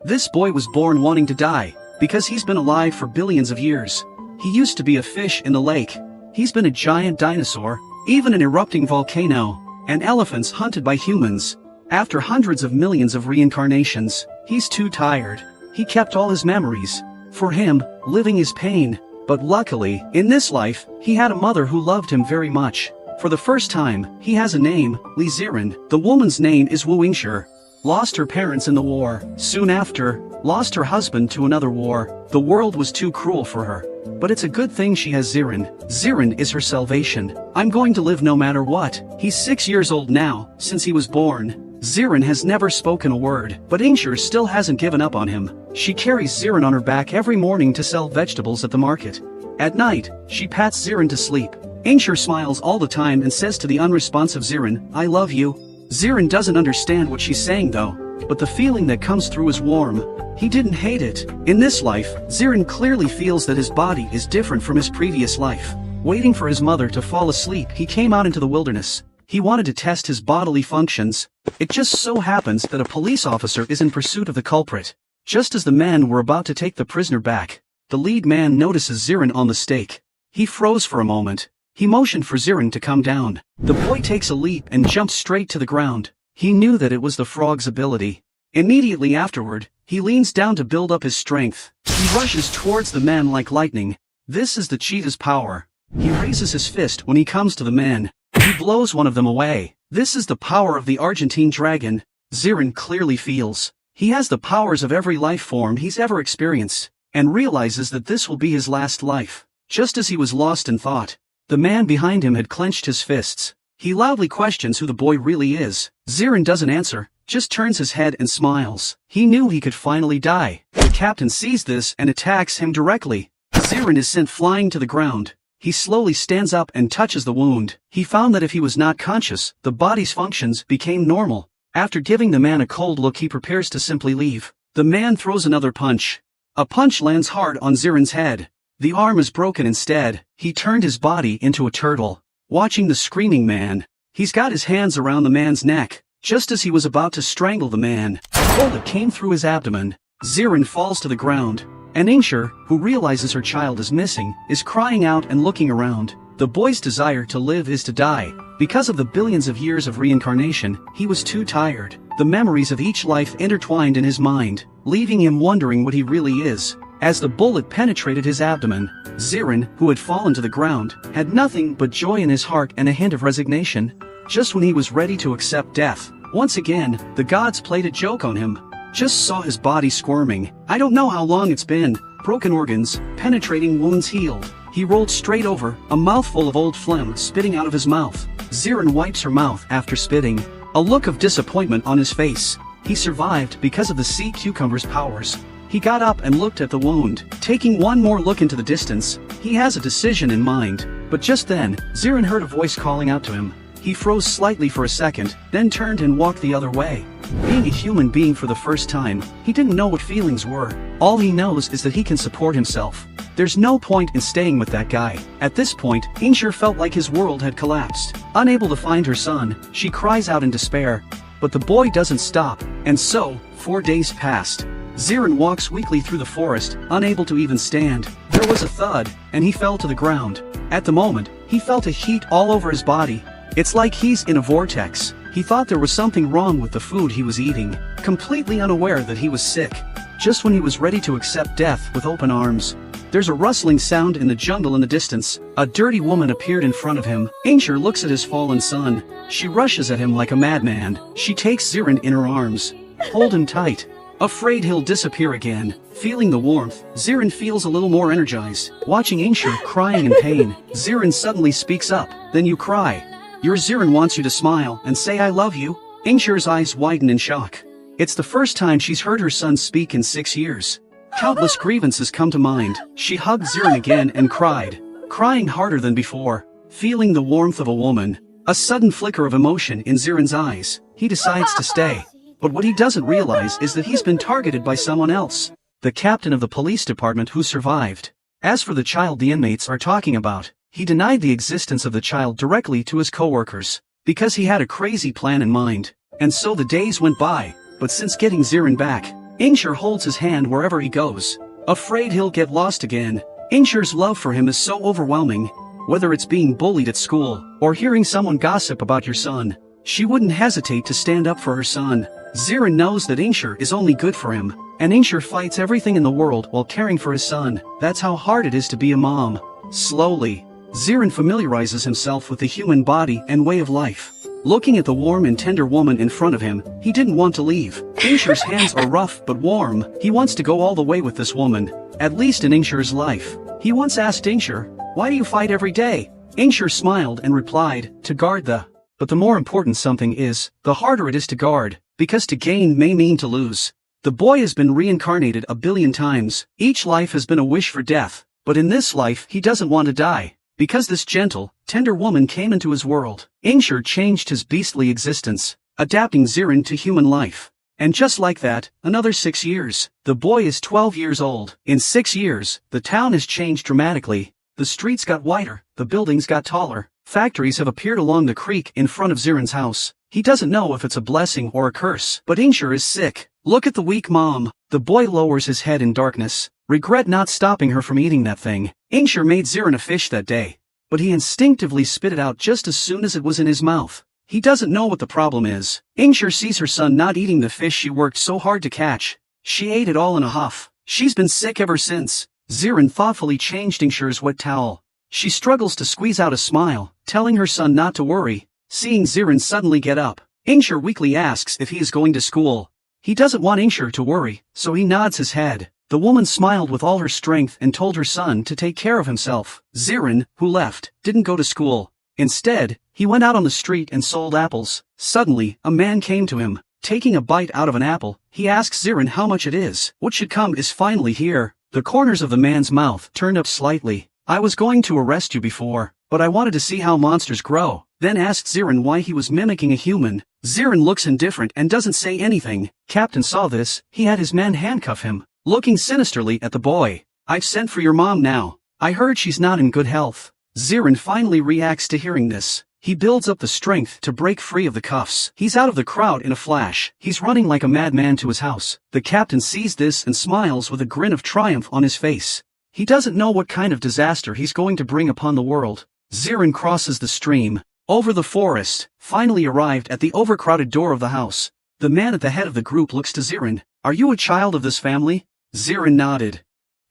This boy was born wanting to die, because he's been alive for billions of years. He used to be a fish in the lake. He's been a giant dinosaur, even an erupting volcano, and elephants hunted by humans. After hundreds of millions of reincarnations, he's too tired. He kept all his memories. For him, living is pain. But luckily, in this life, he had a mother who loved him very much. For the first time, he has a name, Li Ziren. The woman's name is Wu Yingshi. Lost her parents in the war. Soon after, lost her husband to another war. The world was too cruel for her. But it's a good thing she has Ziren. Ziren is her salvation. I'm going to live no matter what. He's 6 years old now, since he was born. Ziren has never spoken a word, but Yingshi still hasn't given up on him. She carries Ziren on her back every morning to sell vegetables at the market. At night, she pats Ziren to sleep. Yingshi smiles all the time and says to the unresponsive Ziren, "I love you." Ziren doesn't understand what she's saying though, but the feeling that comes through is warm. He didn't hate it. In this life, Ziren clearly feels that his body is different from his previous life. Waiting for his mother to fall asleep, he came out into the wilderness. He wanted to test his bodily functions. It just so happens that a police officer is in pursuit of the culprit. Just as the men were about to take the prisoner back, the lead man notices Ziren on the stake. He froze for a moment. He motioned for Ziren to come down. The boy takes a leap and jumps straight to the ground. He knew that it was the frog's ability. Immediately afterward, he leans down to build up his strength. He rushes towards the man like lightning. This is the cheetah's power. He raises his fist when he comes to the man. He blows one of them away. This is the power of the Argentine dragon. Ziren clearly feels. He has the powers of every life form he's ever experienced, and realizes that this will be his last life. Just as he was lost in thought, the man behind him had clenched his fists. He loudly questions who the boy really is. Ziren doesn't answer, just turns his head and smiles. He knew he could finally die. The captain sees this and attacks him directly. Ziren is sent flying to the ground. He slowly stands up and touches the wound. He found that if he was not conscious, the body's functions became normal. After giving the man a cold look, he prepares to simply leave. The man throws another punch. A punch lands hard on Ziren's head. The arm is broken instead. He turned his body into a turtle. Watching the screaming man, he's got his hands around the man's neck. Just as he was about to strangle the man, a bullet came through his abdomen. Ziren falls to the ground. And Yingshi, who realizes her child is missing, is crying out and looking around. The boy's desire to live is to die. Because of the billions of years of reincarnation, he was too tired. The memories of each life intertwined in his mind, leaving him wondering what he really is. As the bullet penetrated his abdomen, Ziren, who had fallen to the ground, had nothing but joy in his heart and a hint of resignation. Just when he was ready to accept death, once again, the gods played a joke on him. Just saw his body squirming. I don't know how long it's been. Broken organs, penetrating wounds healed. He rolled straight over, a mouthful of old phlegm spitting out of his mouth. Ziren wipes her mouth after spitting. A look of disappointment on his face. He survived because of the sea cucumber's powers. He got up and looked at the wound. Taking one more look into the distance, he has a decision in mind. But just then, Ziren heard a voice calling out to him. He froze slightly for a second, then turned and walked the other way. Being a human being for the first time, he didn't know what feelings were. All he knows is that he can support himself. There's no point in staying with that guy. At this point, Yingshi felt like his world had collapsed. Unable to find her son, she cries out in despair. But the boy doesn't stop, and so, 4 days passed. Ziren walks weakly through the forest, unable to even stand. There was a thud, and he fell to the ground. At the moment, he felt a heat all over his body. It's like he's in a vortex. He thought there was something wrong with the food he was eating, completely unaware that he was sick. Just when he was ready to accept death with open arms, there's a rustling sound in the jungle in the distance. A dirty woman appeared in front of him. Yingshi looks at his fallen son. She rushes at him like a madman. She takes Ziren in her arms. Hold him tight. Afraid he'll disappear again. Feeling the warmth, Ziren feels a little more energized. Watching Yingshi crying in pain, Ziren suddenly speaks up. Then you cry. Your Ziren wants you to smile and say I love you. Yingshi's eyes widen in shock. It's the first time she's heard her son speak in 6 years. Countless grievances come to mind. She hugged Ziren again and cried, crying harder than before. Feeling the warmth of a woman, a sudden flicker of emotion in Ziren's eyes, he decides to stay. But what he doesn't realize is that he's been targeted by someone else. The captain of the police department who survived. As for the child the inmates are talking about, he denied the existence of the child directly to his co-workers, because he had a crazy plan in mind. And so the days went by, but since getting Ziren back, Ingshur holds his hand wherever he goes, afraid he'll get lost again. Ingshur's love for him is so overwhelming. Whether it's being bullied at school, or hearing someone gossip about your son, she wouldn't hesitate to stand up for her son. Zirin knows that Ingshur is only good for him, and Ingshur fights everything in the world while caring for his son. That's how hard it is to be a mom. Slowly, Zirin familiarizes himself with the human body and way of life. Looking at the warm and tender woman in front of him, he didn't want to leave. Ingshur's hands are rough but warm. He wants to go all the way with this woman, at least in Ingshur's life. He once asked Ingshur, "Why do you fight every day?" Ingshur smiled and replied, "To guard the..." But the more important something is, the harder it is to guard, because to gain may mean to lose. The boy has been reincarnated a billion times. Each life has been a wish for death, but in this life he doesn't want to die. Because this gentle, tender woman came into his world, Ingshur changed his beastly existence, adapting Zirin to human life. And just like that, another 6 years. The boy is 12 years old. In 6 years, the town has changed dramatically. The streets got wider, the buildings got taller. Factories have appeared along the creek in front of Zirin's house. He doesn't know if it's a blessing or a curse, but Ingshur is sick. Look at the weak mom. The boy lowers his head in darkness. Regret not stopping her from eating that thing. Ingshur made Zirin a fish that day, but he instinctively spit it out just as soon as it was in his mouth. He doesn't know what the problem is. Ingshur sees her son not eating the fish she worked so hard to catch. She ate it all in a huff. She's been sick ever since. Zirin thoughtfully changed Ingshur's wet towel. She struggles to squeeze out a smile, telling her son not to worry. Seeing Zirin suddenly get up, Ingshur weakly asks if he is going to school. He doesn't want Ingshur to worry, so he nods his head. The woman smiled with all her strength and told her son to take care of himself. Zirin, who left, didn't go to school. Instead, he went out on the street and sold apples. Suddenly, a man came to him. Taking a bite out of an apple, he asks Zirin how much it is. What should come is finally here. The corners of the man's mouth turned up slightly. "I was going to arrest you before, but I wanted to see how monsters grow." Then asked Zirin why he was mimicking a human. Zirin looks indifferent and doesn't say anything. Captain saw this. He had his men handcuff him. Looking sinisterly at the boy, "I've sent for your mom now. I heard she's not in good health." Zirin finally reacts to hearing this. He builds up the strength to break free of the cuffs. He's out of the crowd in a flash. He's running like a madman to his house. The captain sees this and smiles with a grin of triumph on his face. He doesn't know what kind of disaster he's going to bring upon the world. Zirin crosses the stream, over the forest, finally arrived at the overcrowded door of the house. The man at the head of the group looks to Zirin. "Are you a child of this family?" Zirin nodded,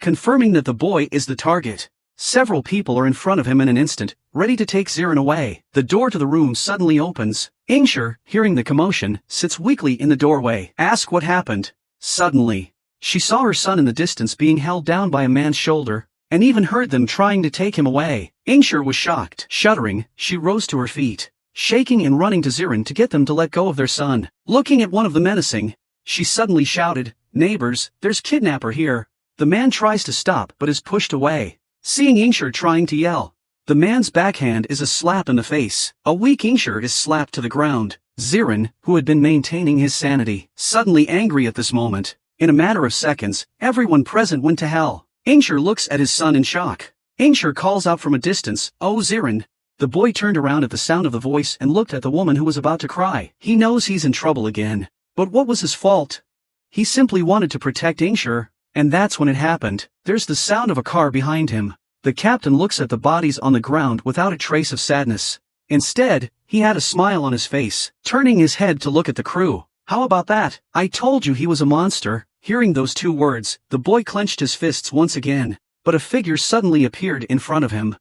confirming that the boy is the target. Several people are in front of him in an instant, ready to take Zirin away. The door to the room suddenly opens. Ingshur, hearing the commotion, sits weakly in the doorway. Ask what happened. Suddenly, she saw her son in the distance being held down by a man's shoulder, and even heard them trying to take him away. Ingshur was shocked. Shuddering, she rose to her feet, shaking and running to Zirin to get them to let go of their son. Looking at one of the menacing, she suddenly shouted, "Neighbors, there's kidnapper here." The man tries to stop but is pushed away. Seeing Ingshur trying to yell, the man's backhand is a slap in the face. A weak Ingshur is slapped to the ground. Zirin, who had been maintaining his sanity, suddenly angry at this moment. In a matter of seconds, everyone present went to hell. Ingshur looks at his son in shock. Ingshur calls out from a distance, "Oh Zirin." The boy turned around at the sound of the voice and looked at the woman who was about to cry. He knows he's in trouble again. But what was his fault? He simply wanted to protect Ingshur, and that's when it happened. There's the sound of a car behind him. The captain looks at the bodies on the ground without a trace of sadness. Instead, he had a smile on his face, turning his head to look at the crew. "How about that? I told you he was a monster." Hearing those two words, the boy clenched his fists once again, but a figure suddenly appeared in front of him.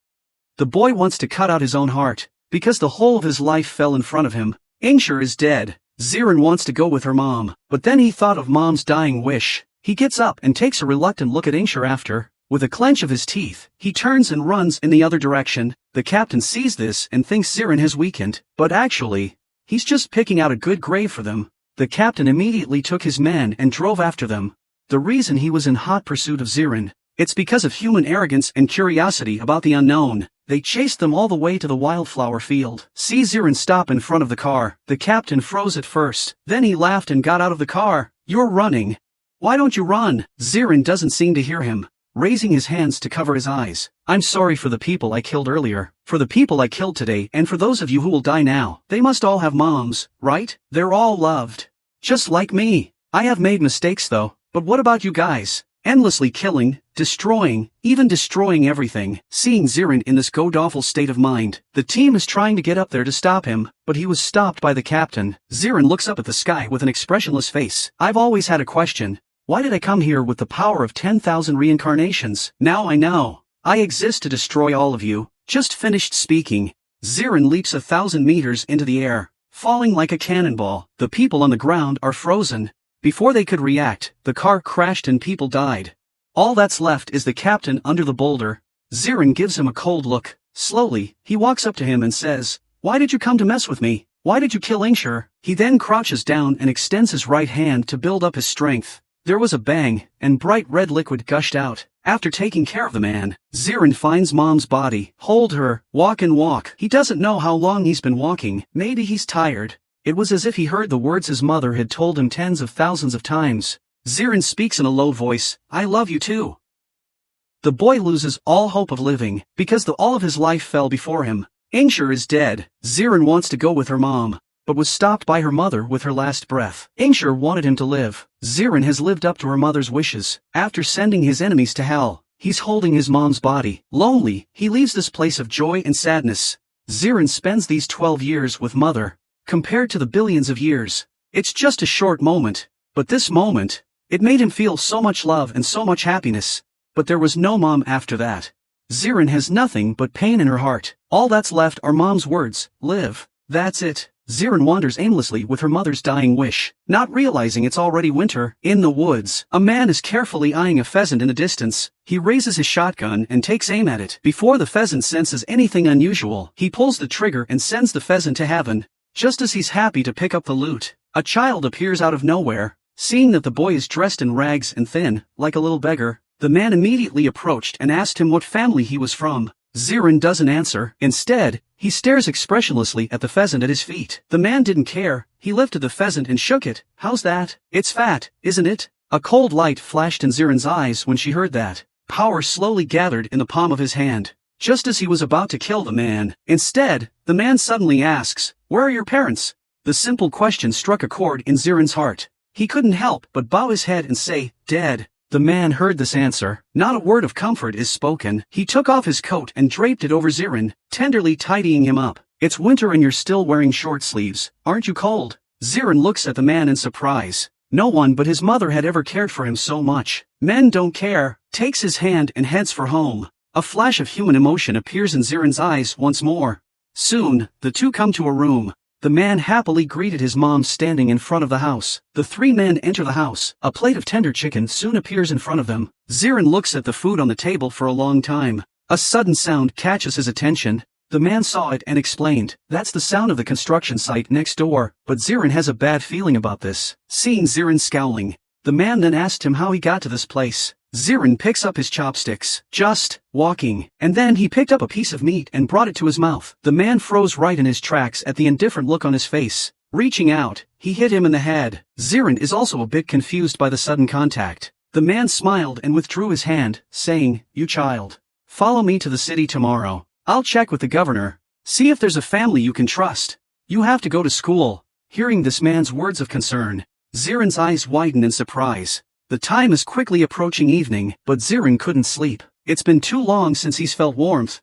The boy wants to cut out his own heart, because the whole of his life fell in front of him. Ingshur is dead. Zirin wants to go with her mom, but then he thought of mom's dying wish. He gets up and takes a reluctant look at Ingshur after. With a clench of his teeth, he turns and runs in the other direction. The captain sees this and thinks Zirin has weakened, but actually, he's just picking out a good grave for them. The captain immediately took his men and drove after them. The reason he was in hot pursuit of Zirin, it's because of human arrogance and curiosity about the unknown. They chased them all the way to the wildflower field. See Zirin stop in front of the car. The captain froze at first. Then he laughed and got out of the car. "You're running. Why don't you run?" Zirin doesn't seem to hear him, raising his hands to cover his eyes. "I'm sorry for the people I killed earlier, for the people I killed today, and for those of you who will die now. They must all have moms, right? They're all loved. Just like me." I have made mistakes though, but what about you guys? Endlessly killing, destroying, even destroying everything. Seeing Zirin in this god-awful state of mind, the team is trying to get up there to stop him, but he was stopped by the captain. Zirin looks up at the sky with an expressionless face. I've always had a question. Why did I come here with the power of 10,000 reincarnations? Now I know. I exist to destroy all of you. Just finished speaking. Zirin leaps 1,000 meters into the air, falling like a cannonball. The people on the ground are frozen. Before they could react, the car crashed and people died. All that's left is the captain under the boulder. Zirin gives him a cold look. Slowly, he walks up to him and says, "Why did you come to mess with me? Why did you kill Ingshur?" He then crouches down and extends his right hand to build up his strength. There was a bang, and bright red liquid gushed out. After taking care of the man, Zirin finds Mom's body. Hold her, walk and walk. He doesn't know how long he's been walking. Maybe he's tired. It was as if he heard the words his mother had told him tens of thousands of times. Zirin speaks in a low voice, "I love you too." The boy loses all hope of living, because all of his life fell before him. Ingshur is dead. Zirin wants to go with her mom, but was stopped by her mother with her last breath. Ingshur wanted him to live. Zirin has lived up to her mother's wishes. After sending his enemies to hell, he's holding his mom's body. Lonely, he leaves this place of joy and sadness. Zirin spends these 12 years with mother. Compared to the billions of years, it's just a short moment. But this moment, it made him feel so much love and so much happiness. But there was no mom after that. Zirin has nothing but pain in her heart. All that's left are mom's words, live. That's it. Zirin wanders aimlessly with her mother's dying wish, not realizing it's already winter. In the woods, a man is carefully eyeing a pheasant in the distance. He raises his shotgun and takes aim at it. Before the pheasant senses anything unusual, he pulls the trigger and sends the pheasant to heaven. Just as he's happy to pick up the loot, a child appears out of nowhere. Seeing that the boy is dressed in rags and thin, like a little beggar, the man immediately approached and asked him what family he was from. Zirin doesn't answer. Instead, he stares expressionlessly at the pheasant at his feet. The man didn't care. He lifted the pheasant and shook it. "How's that? It's fat, isn't it?" A cold light flashed in Zirin's eyes when she heard that. Power slowly gathered in the palm of his hand. Just as he was about to kill the man, instead, the man suddenly asks, "Where are your parents?" The simple question struck a chord in Zirin's heart. He couldn't help but bow his head and say, "Dead." The man heard this answer. Not a word of comfort is spoken. He took off his coat and draped it over Zirin, tenderly tidying him up. "It's winter and you're still wearing short sleeves. Aren't you cold?" Zirin looks at the man in surprise. No one but his mother had ever cared for him so much. Men don't care. Takes his hand and heads for home. A flash of human emotion appears in Zirin's eyes once more. Soon, the two come to a room. The man happily greeted his mom standing in front of the house. The three men enter the house. A plate of tender chicken soon appears in front of them. Zirin looks at the food on the table for a long time. A sudden sound catches his attention. The man saw it and explained, "That's the sound of the construction site next door." But Zirin has a bad feeling about this. Seeing Zirin scowling, the man then asked him how he got to this place. Zirin picks up his chopsticks, just walking, and then he picked up a piece of meat and brought it to his mouth. The man froze right in his tracks at the indifferent look on his face. Reaching out, he hit him in the head. Zirin is also a bit confused by the sudden contact. The man smiled and withdrew his hand, saying, "You child, follow me to the city tomorrow. I'll check with the governor. See if there's a family you can trust. You have to go to school." Hearing this man's words of concern, Zirin's eyes widen in surprise. The time is quickly approaching evening, but Zirin couldn't sleep. It's been too long since he's felt warmth.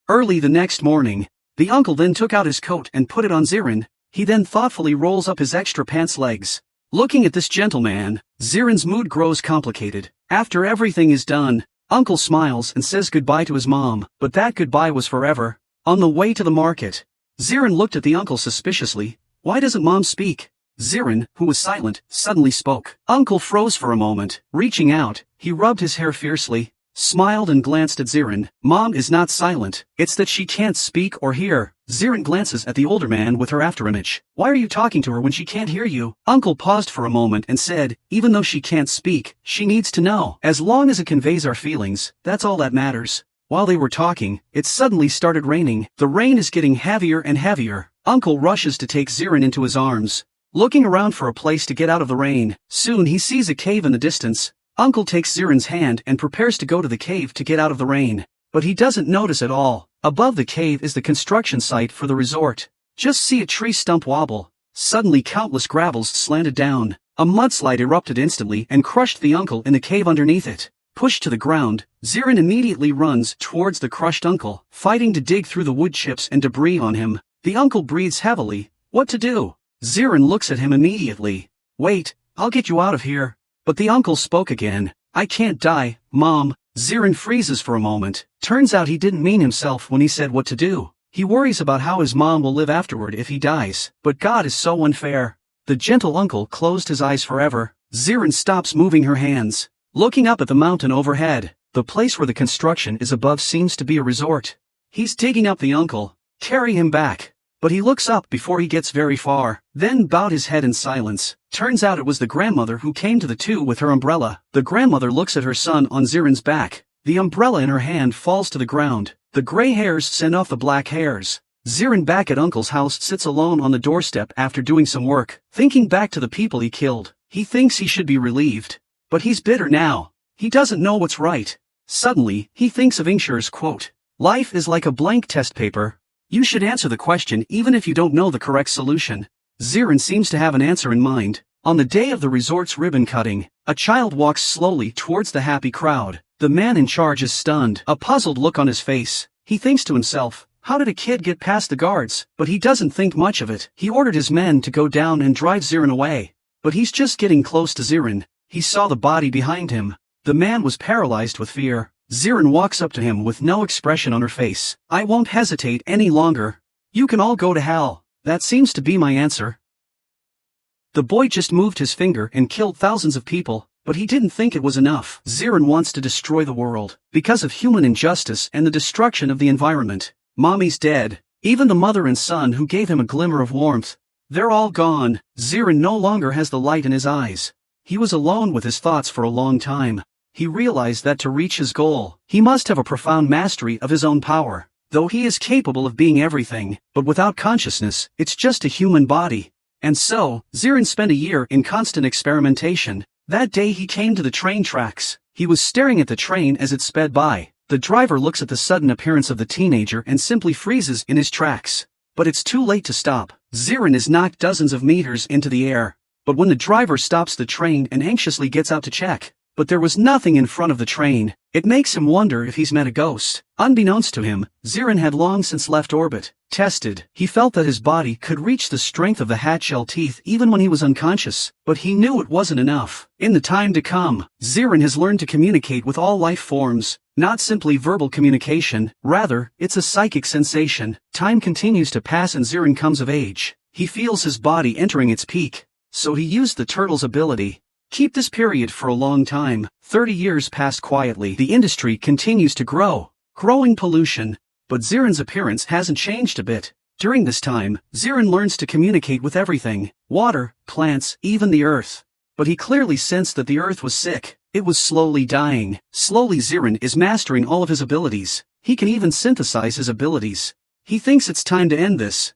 Early the next morning, the uncle then took out his coat and put it on Zirin. He then thoughtfully rolls up his extra pants legs. Looking at this gentleman, Zirin's mood grows complicated. After everything is done, Uncle smiles and says goodbye to his mom, but that goodbye was forever. On the way to the market, Zirin looked at the uncle suspiciously. "Why doesn't Mom speak?" Zirin, who was silent, suddenly spoke. Uncle froze for a moment. Reaching out, he rubbed his hair fiercely, smiled and glanced at Zirin. "Mom is not silent. It's that she can't speak or hear." Zirin glances at the older man with her afterimage. "Why are you talking to her when she can't hear you?" Uncle paused for a moment and said, "Even though she can't speak, she needs to know. As long as it conveys our feelings, that's all that matters." While they were talking, it suddenly started raining. The rain is getting heavier and heavier. Uncle rushes to take Zirin into his arms, looking around for a place to get out of the rain. Soon he sees a cave in the distance. Uncle takes Zirin's hand and prepares to go to the cave to get out of the rain. But he doesn't notice at all. Above the cave is the construction site for the resort. Just see a tree stump wobble. Suddenly countless gravels slanted down. A mudslide erupted instantly and crushed the uncle in the cave underneath it. Pushed to the ground, Zirin immediately runs towards the crushed uncle, fighting to dig through the wood chips and debris on him. The uncle breathes heavily. What to do? Zirin looks at him immediately. Wait, I'll get you out of here. But the uncle spoke again. I can't die, Mom. Zirin freezes for a moment. Turns out he didn't mean himself when he said what to do. He worries about how his mom will live afterward if he dies. But God is so unfair. The gentle uncle closed his eyes forever. Zirin stops moving her hands. Looking up at the mountain overhead, the place where the construction is above seems to be a resort. He's digging up the uncle. Carry him back. But he looks up before he gets very far, then bowed his head in silence. Turns out it was the grandmother who came to the two with her umbrella. The grandmother looks at her son on Zirin's back. The umbrella in her hand falls to the ground. The gray hairs send off the black hairs. Zirin back at uncle's house sits alone on the doorstep after doing some work, thinking back to the people he killed. He thinks he should be relieved. But he's bitter now. He doesn't know what's right. Suddenly, he thinks of Ingshur's quote. Life is like a blank test paper. You should answer the question even if you don't know the correct solution. Zirin seems to have an answer in mind. On the day of the resort's ribbon cutting, a child walks slowly towards the happy crowd. The man in charge is stunned, a puzzled look on his face. He thinks to himself, how did a kid get past the guards? But he doesn't think much of it. He ordered his men to go down and drive Zirin away. But he's just getting close to Zirin. He saw the body behind him. The man was paralyzed with fear. Zirin walks up to him with no expression on her face. I won't hesitate any longer. You can all go to hell. That seems to be my answer. The boy just moved his finger and killed thousands of people, but he didn't think it was enough. Zirin wants to destroy the world, because of human injustice and the destruction of the environment. Mommy's dead. Even the mother and son who gave him a glimmer of warmth. They're all gone. Zirin no longer has the light in his eyes. He was alone with his thoughts for a long time. He realized that to reach his goal, he must have a profound mastery of his own power. Though he is capable of being everything, but without consciousness, it's just a human body. And so, Zirin spent a year in constant experimentation. That day he came to the train tracks. He was staring at the train as it sped by. The driver looks at the sudden appearance of the teenager and simply freezes in his tracks. But it's too late to stop. Zirin is knocked dozens of meters into the air. But when the driver stops the train and anxiously gets out to check, but there was nothing in front of the train. It makes him wonder if he's met a ghost. Unbeknownst to him, Zirin had long since left orbit. Tested, he felt that his body could reach the strength of the hatshell teeth even when he was unconscious, but he knew it wasn't enough. In the time to come, Zirin has learned to communicate with all life forms. Not simply verbal communication, rather, it's a psychic sensation. Time continues to pass and Zirin comes of age. He feels his body entering its peak. So he used the turtle's ability. Keep this period for a long time. 30 years pass quietly. The industry continues to grow. Growing pollution. But Zirin's appearance hasn't changed a bit. During this time, Zirin learns to communicate with everything. Water, plants, even the earth. But he clearly sensed that the earth was sick. It was slowly dying. Slowly Zirin is mastering all of his abilities. He can even synthesize his abilities. He thinks it's time to end this.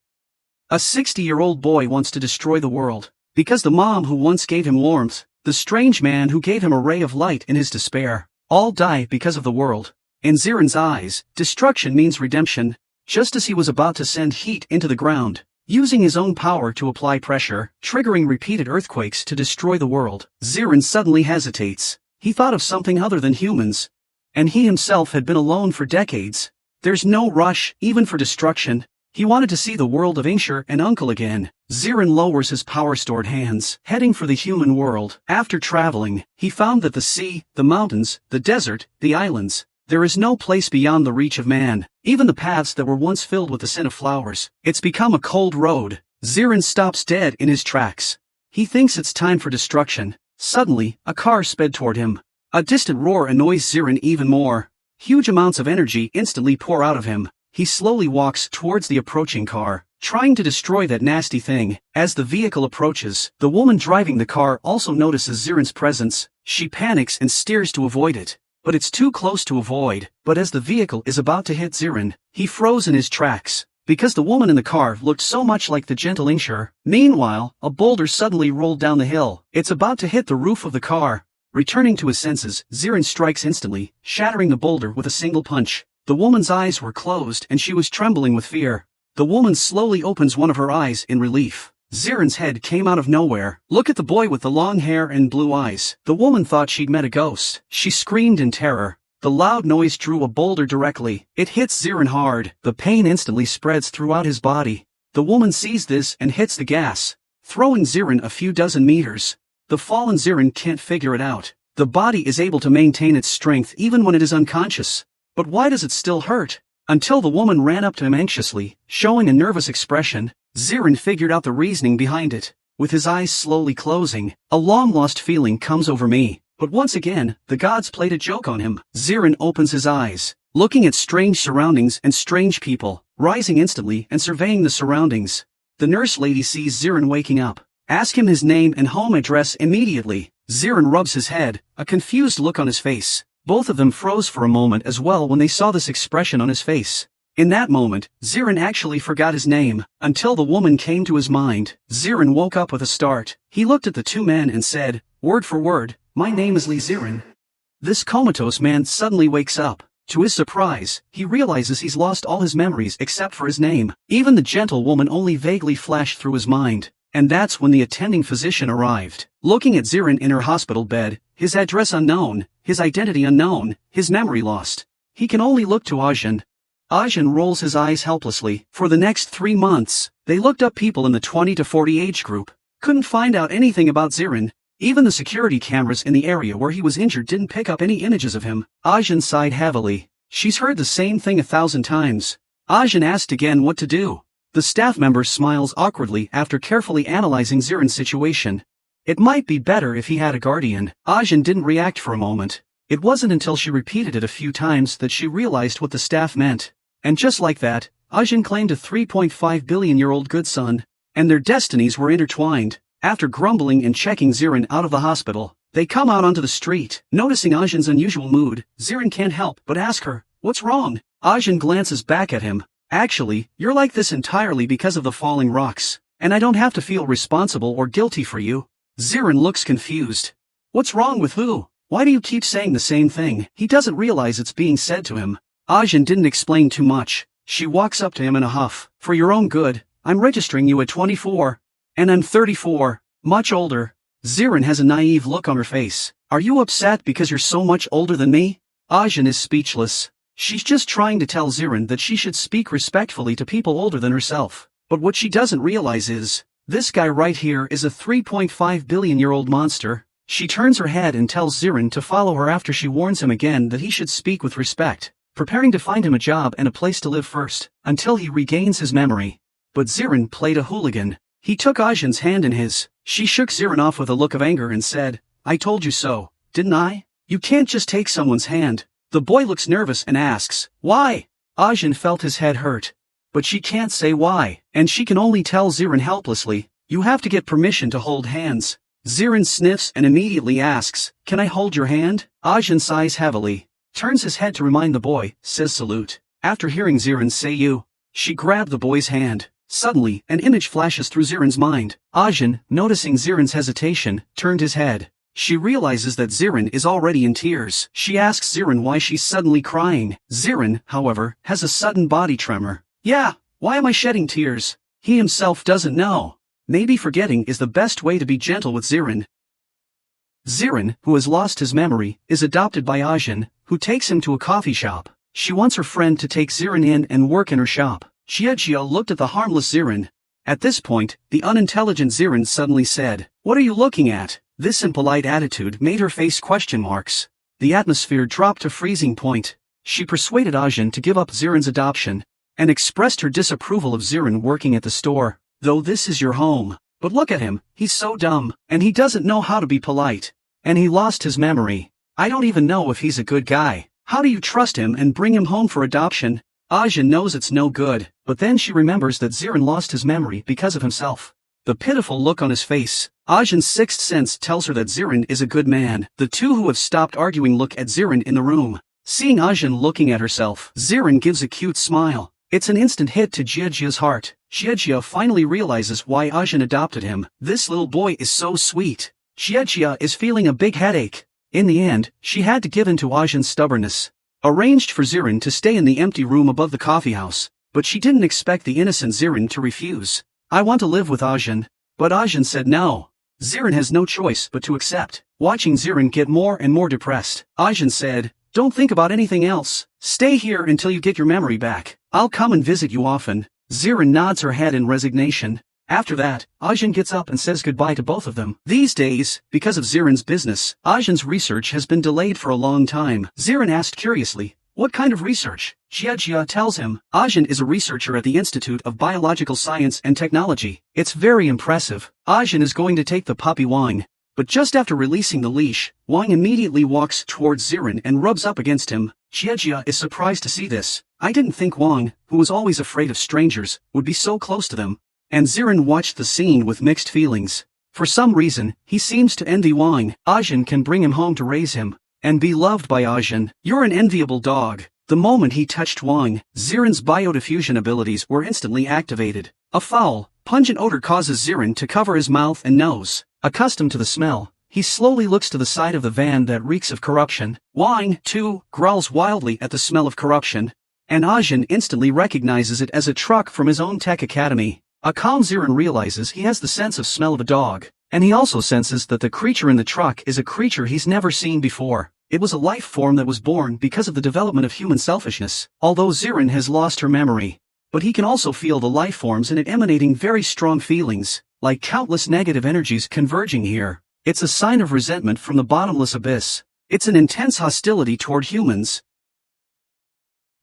A 60-year-old boy wants to destroy the world. Because the mom who once gave him warmth, the strange man who gave him a ray of light in his despair, all die because of the world. In Zirin's eyes, destruction means redemption. Just as he was about to send heat into the ground, using his own power to apply pressure, triggering repeated earthquakes to destroy the world, Zirin suddenly hesitates. He thought of something other than humans. And he himself had been alone for decades. There's no rush, even for destruction. He wanted to see the world of Ingshur and Uncle again. Zirin lowers his power-stored hands, heading for the human world. After traveling, he found that the sea, the mountains, the desert, the islands, there is no place beyond the reach of man. Even the paths that were once filled with the scent of flowers, it's become a cold road. Zirin stops dead in his tracks. He thinks it's time for destruction. Suddenly, a car sped toward him. A distant roar annoys Zirin even more. Huge amounts of energy instantly pour out of him. He slowly walks towards the approaching car, trying to destroy that nasty thing. As the vehicle approaches, the woman driving the car also notices Zirin's presence. She panics and steers to avoid it. But it's too close to avoid. But as the vehicle is about to hit Zirin, he froze in his tracks, because the woman in the car looked so much like the gentle Ingshur. Meanwhile, a boulder suddenly rolled down the hill. It's about to hit the roof of the car. Returning to his senses, Zirin strikes instantly, shattering the boulder with a single punch. The woman's eyes were closed and she was trembling with fear. The woman slowly opens one of her eyes in relief. Ziren's head came out of nowhere. Look at the boy with the long hair and blue eyes. The woman thought she'd met a ghost. She screamed in terror. The loud noise drew a boulder directly. It hits Ziren hard. The pain instantly spreads throughout his body. The woman sees this and hits the gas, throwing Ziren a few dozen meters. The fallen Ziren can't figure it out. The body is able to maintain its strength even when it is unconscious. But why does it still hurt? Until the woman ran up to him anxiously, showing a nervous expression. Ziren figured out the reasoning behind it. With his eyes slowly closing, a long-lost feeling comes over me. But once again, the gods played a joke on him. Ziren opens his eyes, looking at strange surroundings and strange people, rising instantly and surveying the surroundings. The nurse lady sees Ziren waking up. Ask him his name and home address immediately. Ziren rubs his head, a confused look on his face. Both of them froze for a moment as well when they saw this expression on his face. In that moment, Ziren actually forgot his name, until the woman came to his mind. Ziren woke up with a start. He looked at the two men and said, word for word, "My name is Lee Ziren." This comatose man suddenly wakes up. To his surprise, he realizes he's lost all his memories except for his name. Even the gentle woman only vaguely flashed through his mind. And that's when the attending physician arrived. Looking at Ziren in her hospital bed, his address unknown, his identity unknown, his memory lost. He can only look to Ajin. Ajin rolls his eyes helplessly. For the next 3 months, they looked up people in the 20 to 40 age group. Couldn't find out anything about Ziren. Even the security cameras in the area where he was injured didn't pick up any images of him. Ajin sighed heavily. She's heard the same thing 1,000 times. Ajin asked again what to do. The staff member smiles awkwardly after carefully analyzing Ziren's situation. It might be better if he had a guardian. Ajin didn't react for a moment. It wasn't until she repeated it a few times that she realized what the staff meant. And just like that, Ajin claimed a 3.5 billion-year-old good son, and their destinies were intertwined. After grumbling and checking Ziren out of the hospital, they come out onto the street. Noticing Ajin's unusual mood, Ziren can't help but ask her, "What's wrong?" Ajin glances back at him. "Actually, you're like this entirely because of the falling rocks, and I don't have to feel responsible or guilty for you." Ziren looks confused. What's wrong with who? Why do you keep saying the same thing? He doesn't realize it's being said to him. Ajin didn't explain too much. She walks up to him in a huff. "For your own good, I'm registering you at 24. And I'm 34. Much older." Ziren has a naive look on her face. "Are you upset because you're so much older than me?" Ajin is speechless. She's just trying to tell Ziren that she should speak respectfully to people older than herself. But what she doesn't realize is, this guy right here is a 3.5 billion-year-old monster. She turns her head and tells Ziren to follow her after she warns him again that he should speak with respect, preparing to find him a job and a place to live first, until he regains his memory. But Ziren played a hooligan. He took Ajin's hand in his. She shook Ziren off with a look of anger and said, "I told you so, didn't I? You can't just take someone's hand." The boy looks nervous and asks, "Why?" Ajin felt his head hurt. But she can't say why, and she can only tell Ziren helplessly, "You have to get permission to hold hands." Ziren sniffs and immediately asks, "Can I hold your hand?" Ajin sighs heavily, turns his head to remind the boy, says salute. After hearing Ziren say you, she grabbed the boy's hand. Suddenly, an image flashes through Ziren's mind. Ajin, noticing Ziren's hesitation, turned his head. She realizes that Ziren is already in tears. She asks Ziren why she's suddenly crying. Ziren, however, has a sudden body tremor. "Yeah, why am I shedding tears?" He himself doesn't know. Maybe forgetting is the best way to be gentle with Ziren. Ziren, who has lost his memory, is adopted by Ajin, who takes him to a coffee shop. She wants her friend to take Ziren in and work in her shop. Chiejia looked at the harmless Ziren. At this point, the unintelligent Ziren suddenly said, "What are you looking at?" This impolite attitude made her face question marks. The atmosphere dropped to freezing point. She persuaded Ajin to give up Ziren's adoption, and expressed her disapproval of Ziren working at the store. "Though this is your home. But look at him, he's so dumb, and he doesn't know how to be polite. And he lost his memory. I don't even know if he's a good guy. How do you trust him and bring him home for adoption?" Ajin knows it's no good, but then she remembers that Ziren lost his memory because of himself. The pitiful look on his face. Ajin's sixth sense tells her that Ziren is a good man. The two who have stopped arguing look at Ziren in the room. Seeing Ajin looking at herself, Ziren gives a cute smile. It's an instant hit to Chiejia's heart. Chiejia finally realizes why Ajin adopted him. This little boy is so sweet. Chiejia is feeling a big headache. In the end, she had to give in to Ajin's stubbornness. Arranged for Ziren to stay in the empty room above the coffeehouse, but she didn't expect the innocent Ziren to refuse. "I want to live with Ajin." But Ajin said no. Zirin has no choice but to accept. Watching Zirin get more and more depressed, Ajin said, "Don't think about anything else. Stay here until you get your memory back. I'll come and visit you often." Zirin nods her head in resignation. After that, Ajin gets up and says goodbye to both of them. These days, because of Zirin's business, Ajin's research has been delayed for a long time. Zirin asked curiously, "What kind of research?" Jia tells him, Ajin is a researcher at the Institute of Biological Science and Technology. It's very impressive. Ajin is going to take the puppy Wang. But just after releasing the leash, Wang immediately walks towards Zirin and rubs up against him. Jia is surprised to see this. I didn't think Wang, who was always afraid of strangers, would be so close to them. And Zirin watched the scene with mixed feelings. For some reason, he seems to envy Wang. Ajin can bring him home to raise him and be loved by Ajin. You're an enviable dog. The moment he touched Wang, Zirin's biodiffusion abilities were instantly activated. A foul, pungent odor causes Zirin to cover his mouth and nose. Accustomed to the smell, he slowly looks to the side of the van that reeks of corruption. Wang, too, growls wildly at the smell of corruption, and Ajin instantly recognizes it as a truck from his own tech academy. A calm Zirin realizes he has the sense of smell of a dog, and he also senses that the creature in the truck is a creature he's never seen before. It was a life form that was born because of the development of human selfishness. Although Zirin has lost her memory, but he can also feel the life forms in it emanating very strong feelings, like countless negative energies converging here. It's a sign of resentment from the bottomless abyss. It's an intense hostility toward humans.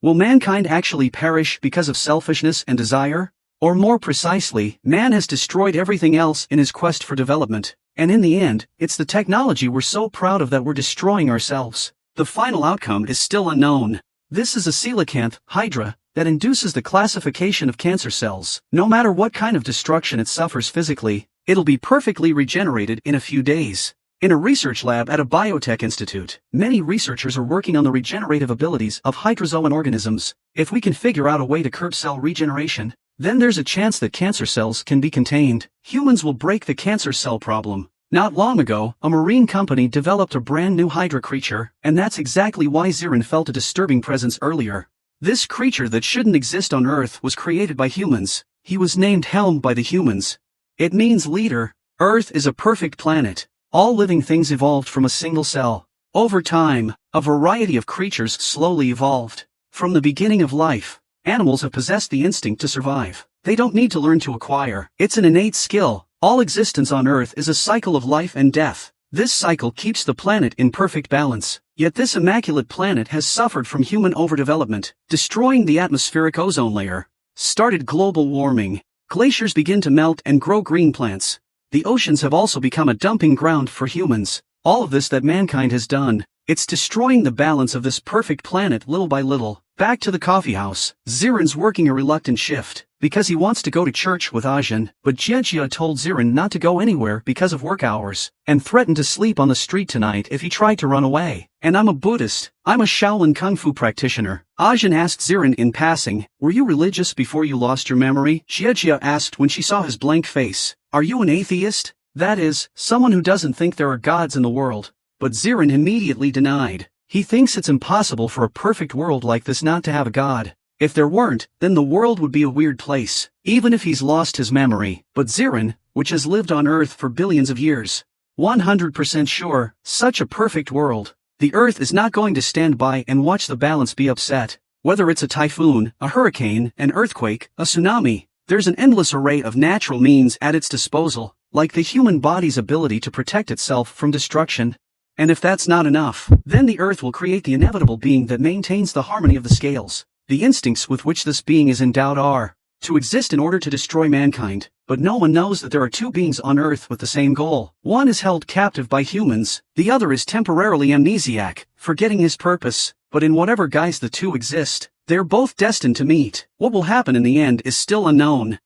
Will mankind actually perish because of selfishness and desire? Or more precisely, man has destroyed everything else in his quest for development, and in the end, it's the technology we're so proud of that we're destroying ourselves. The final outcome is still unknown. This is a coelacanth, hydra, that induces the classification of cancer cells. No matter what kind of destruction it suffers physically, it'll be perfectly regenerated in a few days. In a research lab at a biotech institute, many researchers are working on the regenerative abilities of hydrozoan organisms. If we can figure out a way to curb cell regeneration, then there's a chance that cancer cells can be contained. Humans will break the cancer cell problem. Not long ago, a marine company developed a brand new hydra creature, and that's exactly why Zirin felt a disturbing presence earlier. This creature that shouldn't exist on Earth was created by humans. He was named Helm by the humans. It means leader. Earth is a perfect planet. All living things evolved from a single cell. Over time, a variety of creatures slowly evolved. From the beginning of life, animals have possessed the instinct to survive. They don't need to learn to acquire. It's an innate skill. All existence on Earth is a cycle of life and death. This cycle keeps the planet in perfect balance. Yet this immaculate planet has suffered from human overdevelopment, destroying the atmospheric ozone layer. Started global warming. Glaciers begin to melt and grow green plants. The oceans have also become a dumping ground for humans. All of this that mankind has done, it's destroying the balance of this perfect planet little by little. Back to the coffee house, Zirin's working a reluctant shift, because he wants to go to church with Ajin, but Jia told Zirin not to go anywhere because of work hours, and threatened to sleep on the street tonight if he tried to run away. And I'm a Buddhist, I'm a Shaolin Kung Fu practitioner. Ajin asked Zirin in passing, were you religious before you lost your memory? Jia asked when she saw his blank face, are you an atheist? That is, someone who doesn't think there are gods in the world. But Zirin immediately denied. He thinks it's impossible for a perfect world like this not to have a god. If there weren't, then the world would be a weird place, even if he's lost his memory. But Zirin, which has lived on Earth for billions of years, 100% sure, such a perfect world, the Earth is not going to stand by and watch the balance be upset. Whether it's a typhoon, a hurricane, an earthquake, a tsunami, there's an endless array of natural means at its disposal, like the human body's ability to protect itself from destruction. And if that's not enough, then the Earth will create the inevitable being that maintains the harmony of the scales. The instincts with which this being is endowed are to exist in order to destroy mankind, but no one knows that there are two beings on Earth with the same goal. One is held captive by humans, the other is temporarily amnesiac, forgetting his purpose, but in whatever guise the two exist, they're both destined to meet. What will happen in the end is still unknown.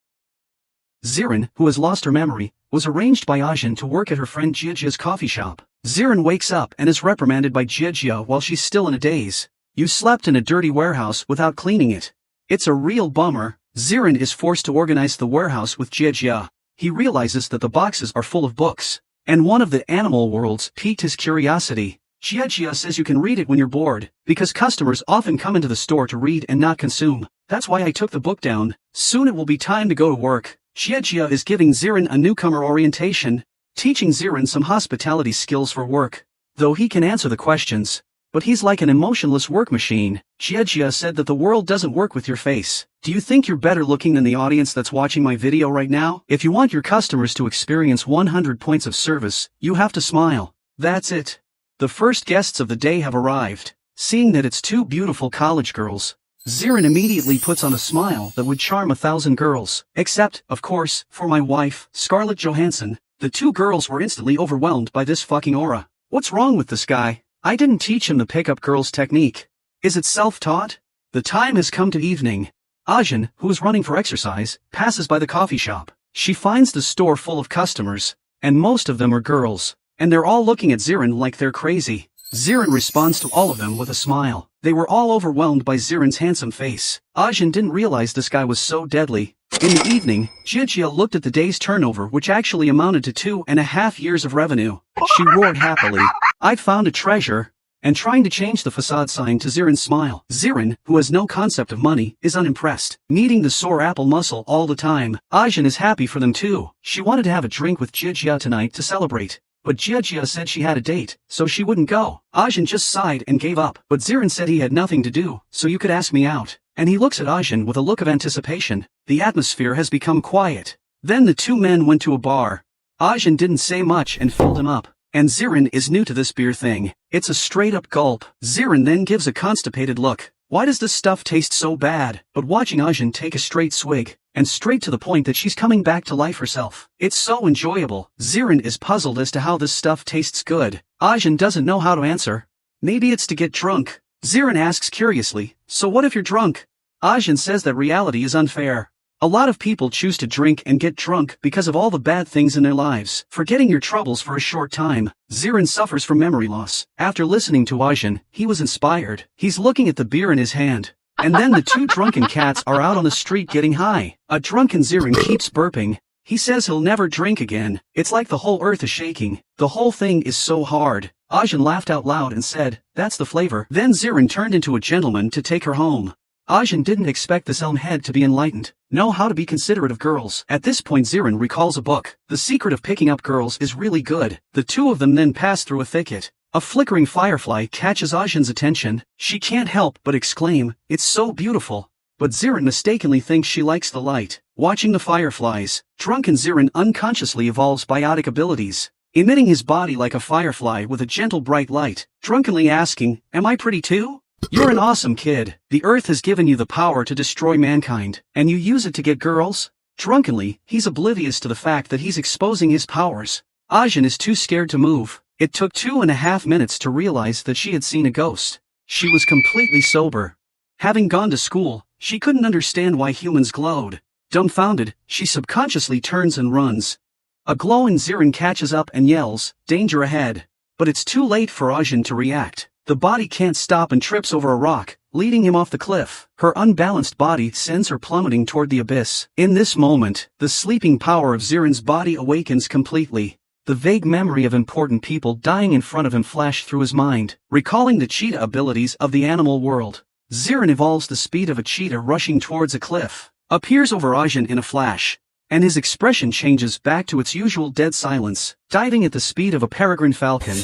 Zirin, who has lost her memory, was arranged by Ajin to work at her friend Jia's coffee shop. Zirin wakes up and is reprimanded by Jia while she's still in a daze. You slept in a dirty warehouse without cleaning it. It's a real bummer. Zirin is forced to organize the warehouse with Jia. He realizes that the boxes are full of books, and one of the animal worlds piqued his curiosity. Jia says you can read it when you're bored, because customers often come into the store to read and not consume. That's why I took the book down. Soon it will be time to go to work. Jiejia is giving Ziren a newcomer orientation, teaching Ziren some hospitality skills for work. Though he can answer the questions, but he's like an emotionless work machine. Jiejia said that the world doesn't work with your face. Do you think you're better looking than the audience that's watching my video right now? If you want your customers to experience 100 points of service, you have to smile. That's it. The first guests of the day have arrived. Seeing that it's two beautiful college girls, Ziren immediately puts on a smile that would charm 1,000 girls. Except, of course, for my wife, Scarlett Johansson. The two girls were instantly overwhelmed by this fucking aura. What's wrong with this guy? I didn't teach him the pick-up girls technique. Is it self-taught? The time has come to evening. Ajin, who is running for exercise, passes by the coffee shop. She finds the store full of customers, and most of them are girls, and they're all looking at Ziren like they're crazy. Ziren responds to all of them with a smile. They were all overwhelmed by Ziren's handsome face. Ajin didn't realize this guy was so deadly. In the evening, Jiejia looked at the day's turnover, which actually amounted to 2.5 years of revenue. She roared happily. I'd found a treasure, and trying to change the facade sign to Ziren's smile. Ziren, who has no concept of money, is unimpressed, needing the sore apple muscle all the time. Ajin is happy for them too. She wanted to have a drink with Jiejia tonight to celebrate, but Jiejia said she had a date, so she wouldn't go. Ajin just sighed and gave up, but Ziren said he had nothing to do, so you could ask me out. And he looks at Ajin with a look of anticipation. The atmosphere has become quiet. Then the two men went to a bar. Ajin didn't say much and filled him up. And Ziren is new to this beer thing. It's a straight-up gulp. Ziren then gives a constipated look. Why does this stuff taste so bad? But watching Ajin take a straight swig, and straight to the point that she's coming back to life herself. It's so enjoyable. Ziren is puzzled as to how this stuff tastes good. Ajin doesn't know how to answer. Maybe it's to get drunk. Ziren asks curiously, so what if you're drunk? Ajin says that reality is unfair. A lot of people choose to drink and get drunk because of all the bad things in their lives, forgetting your troubles for a short time. Ziren suffers from memory loss. After listening to Ajin, he was inspired. He's looking at the beer in his hand. And then the two drunken cats are out on the street getting high. A drunken Ziren keeps burping. He says he'll never drink again. It's like the whole earth is shaking. The whole thing is so hard. Ajin laughed out loud and said, that's the flavor. Then Ziren turned into a gentleman to take her home. Ajin didn't expect this elm head to be enlightened, know how to be considerate of girls. At this point Ziren recalls a book. The secret of picking up girls is really good. The two of them then pass through a thicket. A flickering firefly catches Ajin's attention. She can't help but exclaim, it's so beautiful. But Ziren mistakenly thinks she likes the light. Watching the fireflies, drunken Ziren unconsciously evolves biotic abilities, emitting his body like a firefly with a gentle bright light, drunkenly asking, am I pretty too? You're an awesome kid. The earth has given you the power to destroy mankind, and you use it to get girls? Drunkenly, he's oblivious to the fact that he's exposing his powers. Ajin is too scared to move. It took 2.5 minutes to realize that she had seen a ghost. She was completely sober. Having gone to school, she couldn't understand why humans glowed. Dumbfounded, she subconsciously turns and runs. A glowing Ziren catches up and yells, danger ahead. But it's too late for Ajin to react. The body can't stop and trips over a rock, leading him off the cliff. Her unbalanced body sends her plummeting toward the abyss. In this moment, the sleeping power of Ziren's body awakens completely. The vague memory of important people dying in front of him flashed through his mind, recalling the cheetah abilities of the animal world. Ziren evolves the speed of a cheetah rushing towards a cliff, appears over Ajin in a flash, and his expression changes back to its usual dead silence, diving at the speed of a peregrine falcon.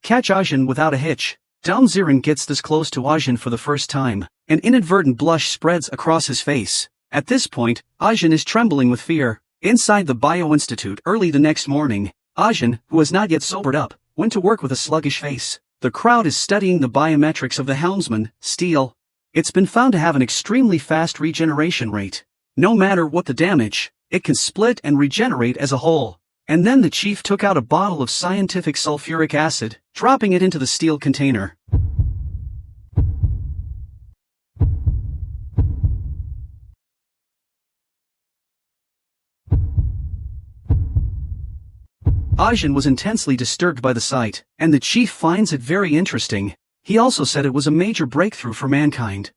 Catch Ajin without a hitch. Dumb Ziren gets this close to Ajin for the first time. An inadvertent blush spreads across his face. At this point, Ajin is trembling with fear. Inside the Bio Institute early the next morning, Ajin, who has not yet sobered up, went to work with a sluggish face. The crowd is studying the biometrics of the helmsman, steel. It's been found to have an extremely fast regeneration rate. No matter what the damage, it can split and regenerate as a whole. And then the chief took out a bottle of scientific sulfuric acid, dropping it into the steel container. Ajin was intensely disturbed by the sight, and the chief finds it very interesting. He also said it was a major breakthrough for mankind.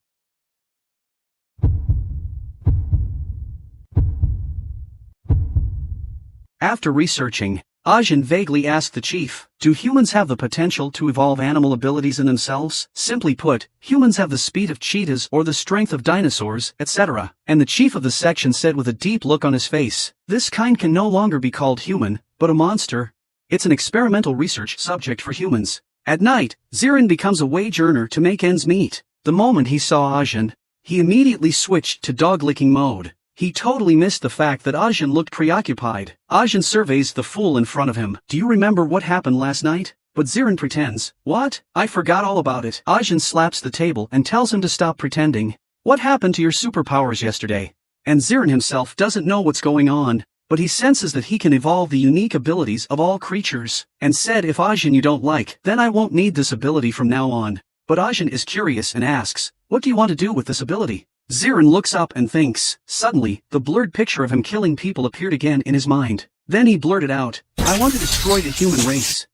After researching, Ajin vaguely asked the chief. Do humans have the potential to evolve animal abilities in themselves? Simply put, humans have the speed of cheetahs or the strength of dinosaurs, etc. And the chief of the section said with a deep look on his face, this kind can no longer be called human, but a monster. It's an experimental research subject for humans. At night, Zirin becomes a wage earner to make ends meet. The moment he saw Ajin, he immediately switched to dog-licking mode. He totally missed the fact that Ajin looked preoccupied. Ajin surveys the fool in front of him. Do you remember what happened last night? But Zirin pretends. What? I forgot all about it. Ajin slaps the table and tells him to stop pretending. What happened to your superpowers yesterday? And Zirin himself doesn't know what's going on, but he senses that he can evolve the unique abilities of all creatures, and said if Ajin you don't like, then I won't need this ability from now on. But Ajin is curious and asks, what do you want to do with this ability? Zirin looks up and thinks. Suddenly, the blurred picture of him killing people appeared again in his mind. Then he blurted out, I want to destroy the human race.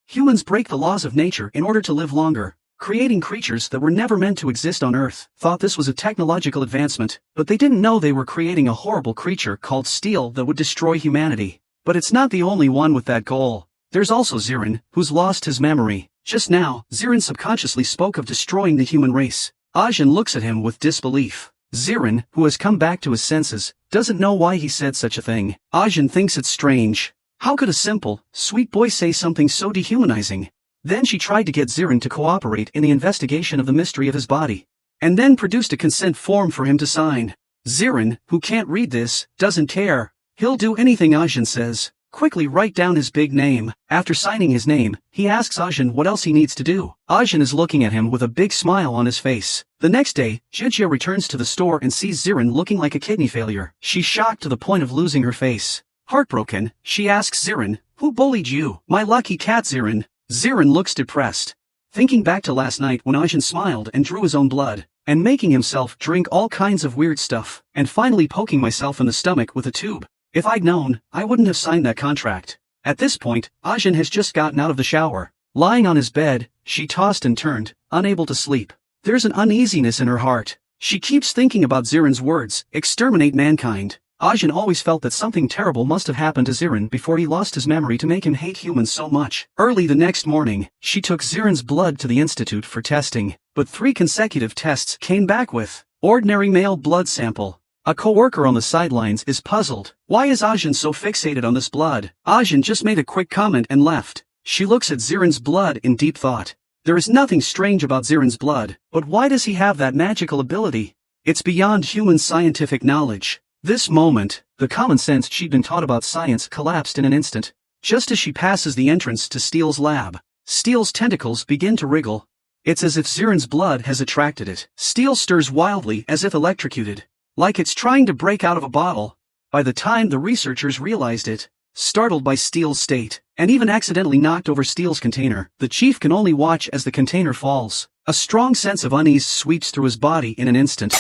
Humans break the laws of nature in order to live longer, creating creatures that were never meant to exist on Earth. Thought this was a technological advancement, but they didn't know they were creating a horrible creature called steel that would destroy humanity. But it's not the only one with that goal. There's also Zirin, who's lost his memory. Just now, Zirin subconsciously spoke of destroying the human race. Ajin looks at him with disbelief. Zirin, who has come back to his senses, doesn't know why he said such a thing. Ajin thinks it's strange. How could a simple, sweet boy say something so dehumanizing? Then she tried to get Zirin to cooperate in the investigation of the mystery of his body, and then produced a consent form for him to sign. Zirin, who can't read this, doesn't care. He'll do anything Ajin says. Quickly write down his big name. After signing his name, he asks Ajin what else he needs to do. Ajin is looking at him with a big smile on his face. The next day, Jijia returns to the store and sees Zirin looking like a kidney failure. She's shocked to the point of losing her face. Heartbroken, she asks Zirin, who bullied you? My lucky cat Zirin. Zirin looks depressed, thinking back to last night when Ajin smiled and drew his own blood, and making himself drink all kinds of weird stuff, and finally poking myself in the stomach with a tube. If I'd known, I wouldn't have signed that contract. At this point, Ajin has just gotten out of the shower. Lying on his bed, she tossed and turned, unable to sleep. There's an uneasiness in her heart. She keeps thinking about Zirin's words, exterminate mankind. Ajin always felt that something terrible must have happened to Zirin before he lost his memory to make him hate humans so much. Early the next morning, she took Zirin's blood to the institute for testing, but 3 consecutive tests came back with ordinary male blood sample. A co-worker on the sidelines is puzzled. Why is Ajin so fixated on this blood? Ajin just made a quick comment and left. She looks at Zirin's blood in deep thought. There is nothing strange about Zirin's blood, but why does he have that magical ability? It's beyond human scientific knowledge. This moment, the common sense she'd been taught about science collapsed in an instant. Just as she passes the entrance to Steele's lab, Steele's tentacles begin to wriggle. It's as if Zirin's blood has attracted it. Steele stirs wildly as if electrocuted, like it's trying to break out of a bottle. By the time the researchers realized it, startled by Steele's state, and even accidentally knocked over Steele's container, the chief can only watch as the container falls. A strong sense of unease sweeps through his body in an instant.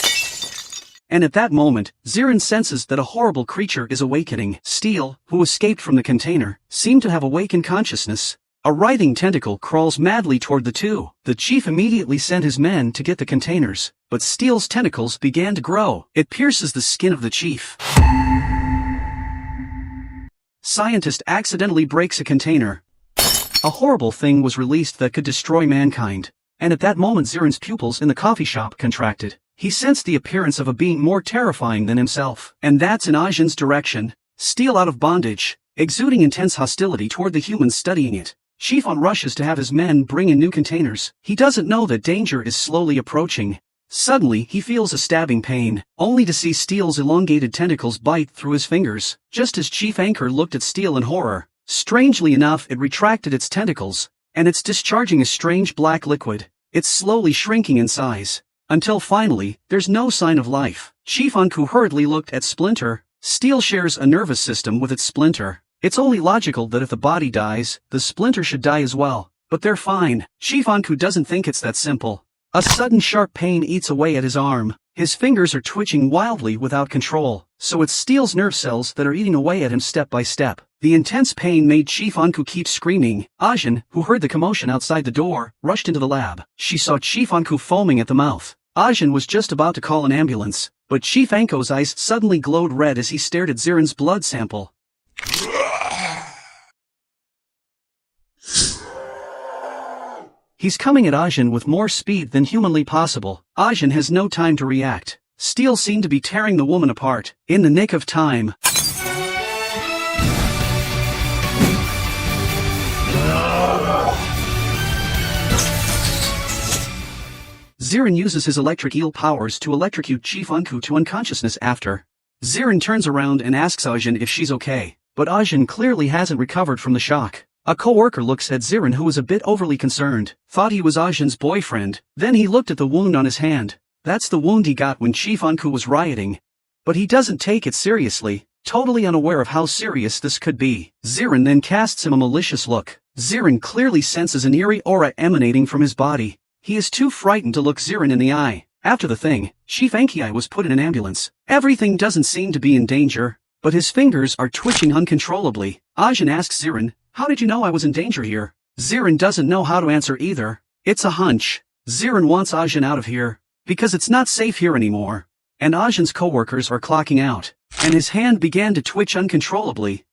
And at that moment, Zirin senses that a horrible creature is awakening. Steele, who escaped from the container, seemed to have awakened consciousness. A writhing tentacle crawls madly toward the two. The chief immediately sent his men to get the containers, but Steele's tentacles began to grow. It pierces the skin of the chief. Scientist accidentally breaks a container. A horrible thing was released that could destroy mankind. And at that moment Zirin's pupils in the coffee shop contracted. He sensed the appearance of a being more terrifying than himself. And that's in Ajin's direction. Steele out of bondage, exuding intense hostility toward the humans studying it. Chief On rushes to have his men bring in new containers. He doesn't know that danger is slowly approaching. Suddenly he feels a stabbing pain, only to see Steele's elongated tentacles bite through his fingers. Just as Chief Anchor looked at Steele in horror, strangely enough it retracted its tentacles, and it's discharging a strange black liquid. It's slowly shrinking in size, until finally, there's no sign of life. Chief Anku hurriedly looked at Splinter. Steele shares a nervous system with its Splinter. It's only logical that if the body dies, the Splinter should die as well. But they're fine. Chief Anku doesn't think it's that simple. A sudden sharp pain eats away at his arm. His fingers are twitching wildly without control, so it's Steele's nerve cells that are eating away at him step by step. The intense pain made Chief Anku keep screaming. Ajin, who heard the commotion outside the door, rushed into the lab. She saw Chief Anku foaming at the mouth. Ajin was just about to call an ambulance, but Chief Anku's eyes suddenly glowed red as he stared at Zirin's blood sample. He's coming at Ajin with more speed than humanly possible. Ajin has no time to react. Steel seemed to be tearing the woman apart. In the nick of time, Zirin uses his electric eel powers to electrocute Chief Unku to unconsciousness after. Zirin turns around and asks Ajin if she's okay, but Ajin clearly hasn't recovered from the shock. A co-worker looks at Zirin, who was a bit overly concerned, thought he was Ajin's boyfriend, then he looked at the wound on his hand. That's the wound he got when Chief Unku was rioting. But he doesn't take it seriously, totally unaware of how serious this could be. Zirin then casts him a malicious look. Zirin clearly senses an eerie aura emanating from his body. He is too frightened to look Zirin in the eye. After the thing, Chief Enki was put in an ambulance. Everything doesn't seem to be in danger, but his fingers are twitching uncontrollably. Ajin asks Zirin, "How did you know I was in danger here?" Zirin doesn't know how to answer either. It's a hunch. Zirin wants Ajin out of here, because it's not safe here anymore. And Ajin's co-workers are clocking out, and his hand began to twitch uncontrollably.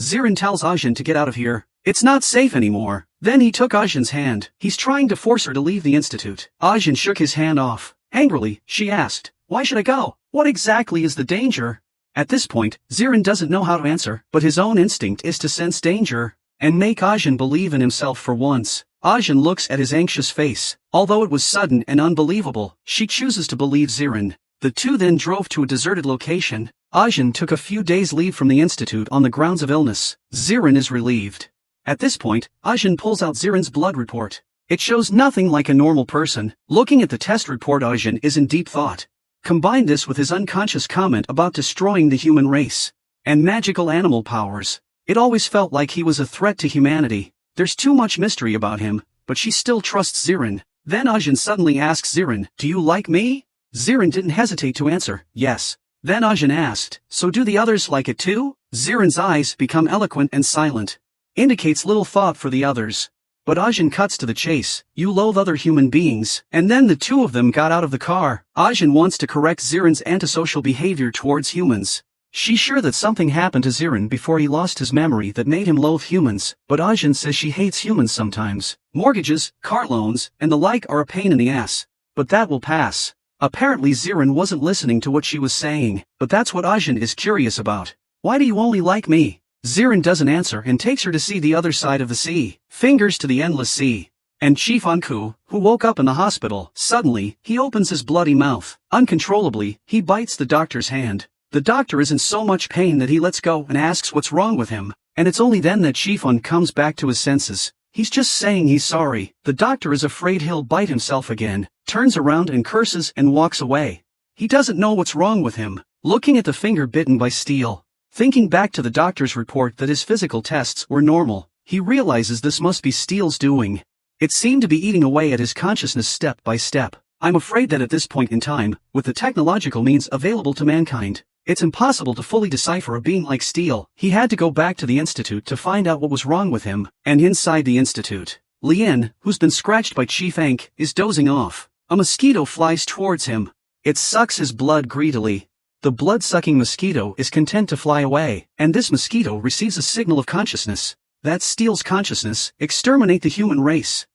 Zirin tells Ajin to get out of here. It's not safe anymore. Then he took Ajin's hand. He's trying to force her to leave the institute. Ajin shook his hand off. Angrily, she asked, "Why should I go? What exactly is the danger?" At this point, Zirin doesn't know how to answer, but his own instinct is to sense danger and make Ajin believe in himself for once. Ajin looks at his anxious face. Although it was sudden and unbelievable, she chooses to believe Zirin. The two then drove to a deserted location. Ajin took a few days' leave from the institute on the grounds of illness. Zirin is relieved. At this point, Ajin pulls out Zirin's blood report. It shows nothing like a normal person. Looking at the test report, Ajin is in deep thought. Combine this with his unconscious comment about destroying the human race and magical animal powers. It always felt like he was a threat to humanity. There's too much mystery about him, but she still trusts Zirin. Then Ajin suddenly asks Zirin, "Do you like me?" Zirin didn't hesitate to answer, "Yes." Then Ajin asked, "So do the others like it too?" Zirin's eyes become eloquent and silent. Indicates little thought for the others. But Ajin cuts to the chase, "You loathe other human beings." And then the two of them got out of the car. Ajin wants to correct Zirin's antisocial behavior towards humans. She's sure that something happened to Zirin before he lost his memory that made him loathe humans, but Ajin says she hates humans sometimes. Mortgages, car loans, and the like are a pain in the ass. But that will pass. Apparently Zirin wasn't listening to what she was saying, but that's what Ajin is curious about. "Why do you only like me?" Zirin doesn't answer and takes her to see the other side of the sea. Fingers to the endless sea. And Chief Unku, who woke up in the hospital, suddenly, he opens his bloody mouth. Uncontrollably, he bites the doctor's hand. The doctor is in so much pain that he lets go and asks what's wrong with him. And it's only then that Chief Un comes back to his senses. He's just saying he's sorry. The doctor is afraid he'll bite himself again, turns around and curses and walks away. He doesn't know what's wrong with him. Looking at the finger bitten by steel, thinking back to the doctor's report that his physical tests were normal, he realizes this must be Steel's doing. It seemed to be eating away at his consciousness step by step. I'm afraid that at this point in time, with the technological means available to mankind, it's impossible to fully decipher a being like Steel. He had to go back to the institute to find out what was wrong with him. And inside the institute, Lien, who's been scratched by Chief Enk, is dozing off. A mosquito flies towards him. It sucks his blood greedily. The blood-sucking mosquito is content to fly away, and this mosquito receives a signal of consciousness. That's Steel's consciousness. Exterminate the human race.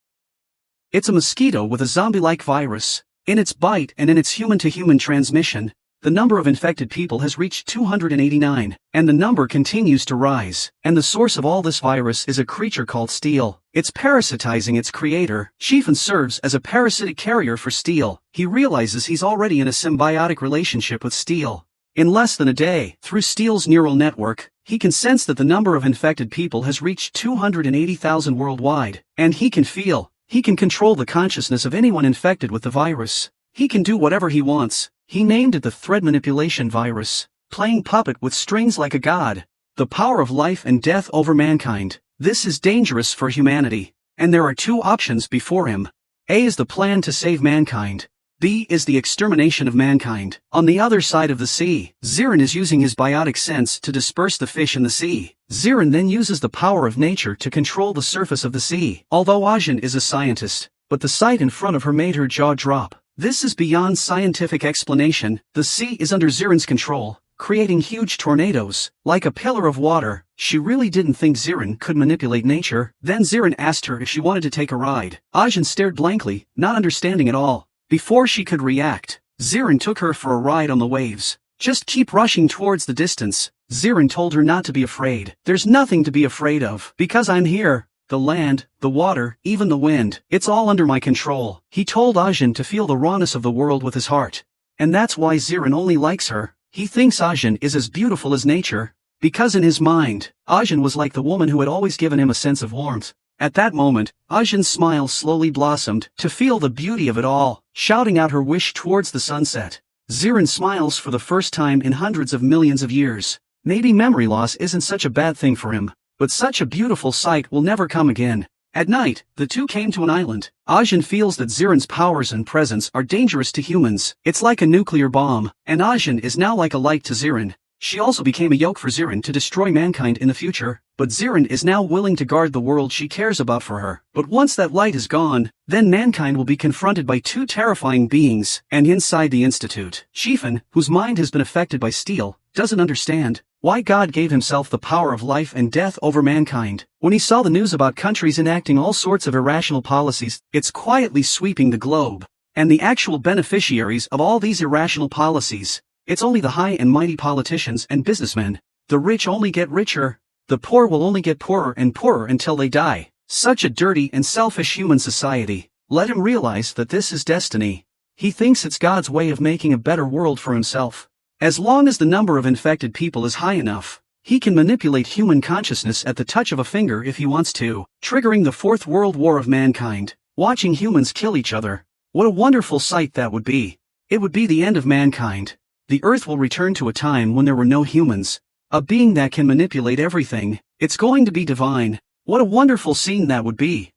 It's a mosquito with a zombie-like virus. In its bite and in its human-to-human transmission, the number of infected people has reached 289, and the number continues to rise. And the source of all this virus is a creature called Steel. It's parasitizing its creator. Chiefin serves as a parasitic carrier for Steel. He realizes he's already in a symbiotic relationship with Steel. In less than a day, through Steel's neural network, he can sense that the number of infected people has reached 280,000 worldwide, and he can control the consciousness of anyone infected with the virus. He can do whatever he wants. He named it the thread manipulation virus, playing puppet with strings like a god. The power of life and death over mankind. This is dangerous for humanity. And there are two options before him. A is the plan to save mankind. B is the extermination of mankind. On the other side of the sea, Zirin is using his biotic sense to disperse the fish in the sea. Zirin then uses the power of nature to control the surface of the sea. Although Ajin is a scientist, but the sight in front of her made her jaw drop. This is beyond scientific explanation. The sea is under Zirin's control, creating huge tornadoes, like a pillar of water. She really didn't think Zirin could manipulate nature. Then Zirin asked her if she wanted to take a ride. Ajin stared blankly, not understanding at all. Before she could react, Zirin took her for a ride on the waves. Just keep rushing towards the distance. Zirin told her not to be afraid. There's nothing to be afraid of, because I'm here. The land, the water, even the wind, it's all under my control. He told Ajin to feel the rawness of the world with his heart. And that's why Zirin only likes her. He thinks Ajin is as beautiful as nature. Because in his mind, Ajin was like the woman who had always given him a sense of warmth. At that moment, Ajin's smile slowly blossomed to feel the beauty of it all, shouting out her wish towards the sunset. Zirin smiles for the first time in hundreds of millions of years. Maybe memory loss isn't such a bad thing for him. But such a beautiful sight will never come again. At night, the two came to an island. Ajin feels that Zirin's powers and presence are dangerous to humans. It's like a nuclear bomb, and Ajin is now like a light to Zirin. She also became a yoke for Zirin to destroy mankind in the future, but Zirin is now willing to guard the world she cares about for her. But once that light is gone, then mankind will be confronted by two terrifying beings, and inside the Institute, Shifen, whose mind has been affected by steel, doesn't understand why God gave himself the power of life and death over mankind. When he saw the news about countries enacting all sorts of irrational policies, it's quietly sweeping the globe. And the actual beneficiaries of all these irrational policies, it's only the high and mighty politicians and businessmen. The rich only get richer. The poor will only get poorer and poorer until they die. Such a dirty and selfish human society. Let him realize that this is destiny. He thinks it's God's way of making a better world for himself. As long as the number of infected people is high enough, he can manipulate human consciousness at the touch of a finger if he wants to, triggering the Fourth World War of mankind, watching humans kill each other. What a wonderful sight that would be. It would be the end of mankind. The Earth will return to a time when there were no humans. A being that can manipulate everything. It's going to be divine. What a wonderful scene that would be.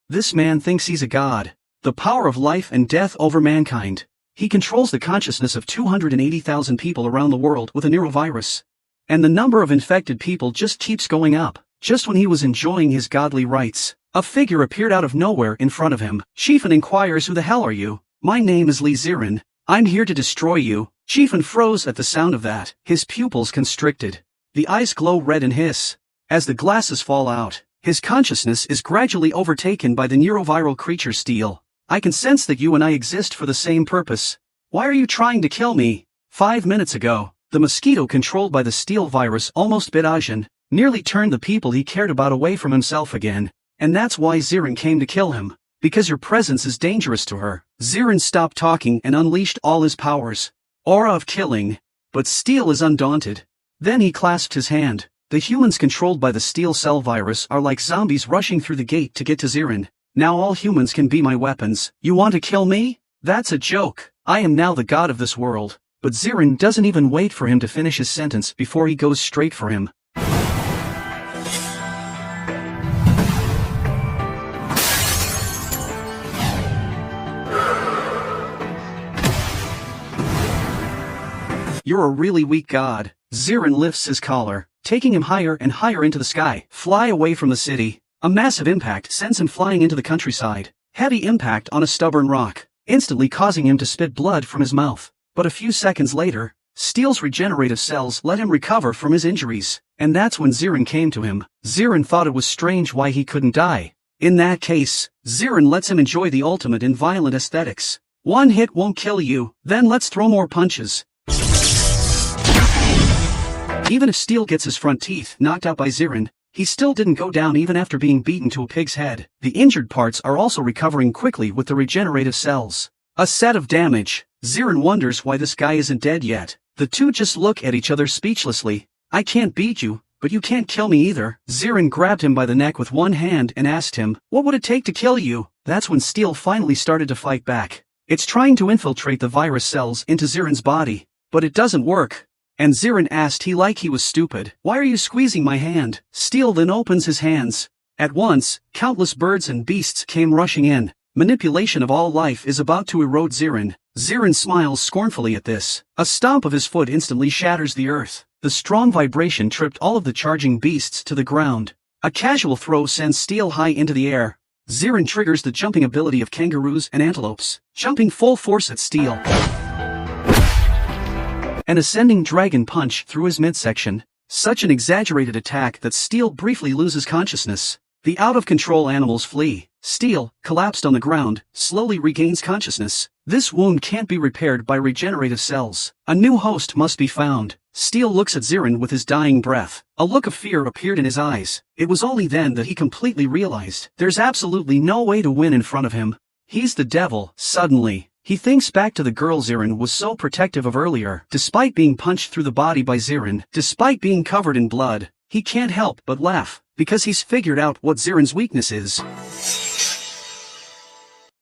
This man thinks he's a god. The power of life and death over mankind. He controls the consciousness of 280,000 people around the world with a neurovirus. And the number of infected people just keeps going up. Just when he was enjoying his godly rights, a figure appeared out of nowhere in front of him. Shifen inquires, "Who the hell are you?" "My name is Li Zirin. I'm here to destroy you." Shifen froze at the sound of that. His pupils constricted. The eyes glow red and hiss. As the glasses fall out, his consciousness is gradually overtaken by the neuroviral creature Steel. "I can sense that you and I exist for the same purpose. Why are you trying to kill me?" 5 minutes ago, the mosquito controlled by the Steel virus almost bit Ajin, nearly turned the people he cared about away from himself again. And that's why Zirin came to kill him. Because your presence is dangerous to her. Zirin stopped talking and unleashed all his powers. Aura of killing. But Steel is undaunted. Then he clasped his hand. The humans controlled by the Steel cell virus are like zombies rushing through the gate to get to Zirin. "Now all humans can be my weapons. You want to kill me? That's a joke. I am now the god of this world." But Zirin doesn't even wait for him to finish his sentence before he goes straight for him. "You're a really weak god." Zirin lifts his collar, taking him higher and higher into the sky. "Fly away from the city." A massive impact sends him flying into the countryside. Heavy impact on a stubborn rock, instantly causing him to spit blood from his mouth. But a few seconds later, Steel's regenerative cells let him recover from his injuries. And that's when Zirin came to him. Zirin thought it was strange why he couldn't die. In that case, Zirin lets him enjoy the ultimate in violent aesthetics. "One hit won't kill you, then let's throw more punches." Even if Steel gets his front teeth knocked out by Zirin, he still didn't go down even after being beaten to a pig's head. The injured parts are also recovering quickly with the regenerative cells. A set of damage. Zirin wonders why this guy isn't dead yet. The two just look at each other speechlessly. "I can't beat you, but you can't kill me either." Zirin grabbed him by the neck with one hand and asked him, "What would it take to kill you?" That's when Steel finally started to fight back. It's trying to infiltrate the virus cells into Zirin's body, but it doesn't work. And Zirin asked he was stupid. "Why are you squeezing my hand?" Steel then opens his hands. At once, countless birds and beasts came rushing in. Manipulation of all life is about to erode Zirin. Zirin smiles scornfully at this. A stomp of his foot instantly shatters the earth. The strong vibration tripped all of the charging beasts to the ground. A casual throw sends Steel high into the air. Zirin triggers the jumping ability of kangaroos and antelopes, jumping full force at Steel. an ascending dragon punch through his midsection. Such an exaggerated attack that Steel briefly loses consciousness. The out-of-control animals flee. Steel, collapsed on the ground, slowly regains consciousness. This wound can't be repaired by regenerative cells. A new host must be found. Steel looks at Zirin with his dying breath. A look of fear appeared in his eyes. It was only then that he completely realized there's absolutely no way to win in front of him. He's the devil. Suddenly, he thinks back to the girl Zirin was so protective of earlier. Despite being punched through the body by Zirin, despite being covered in blood, he can't help but laugh, because he's figured out what Zirin's weakness is.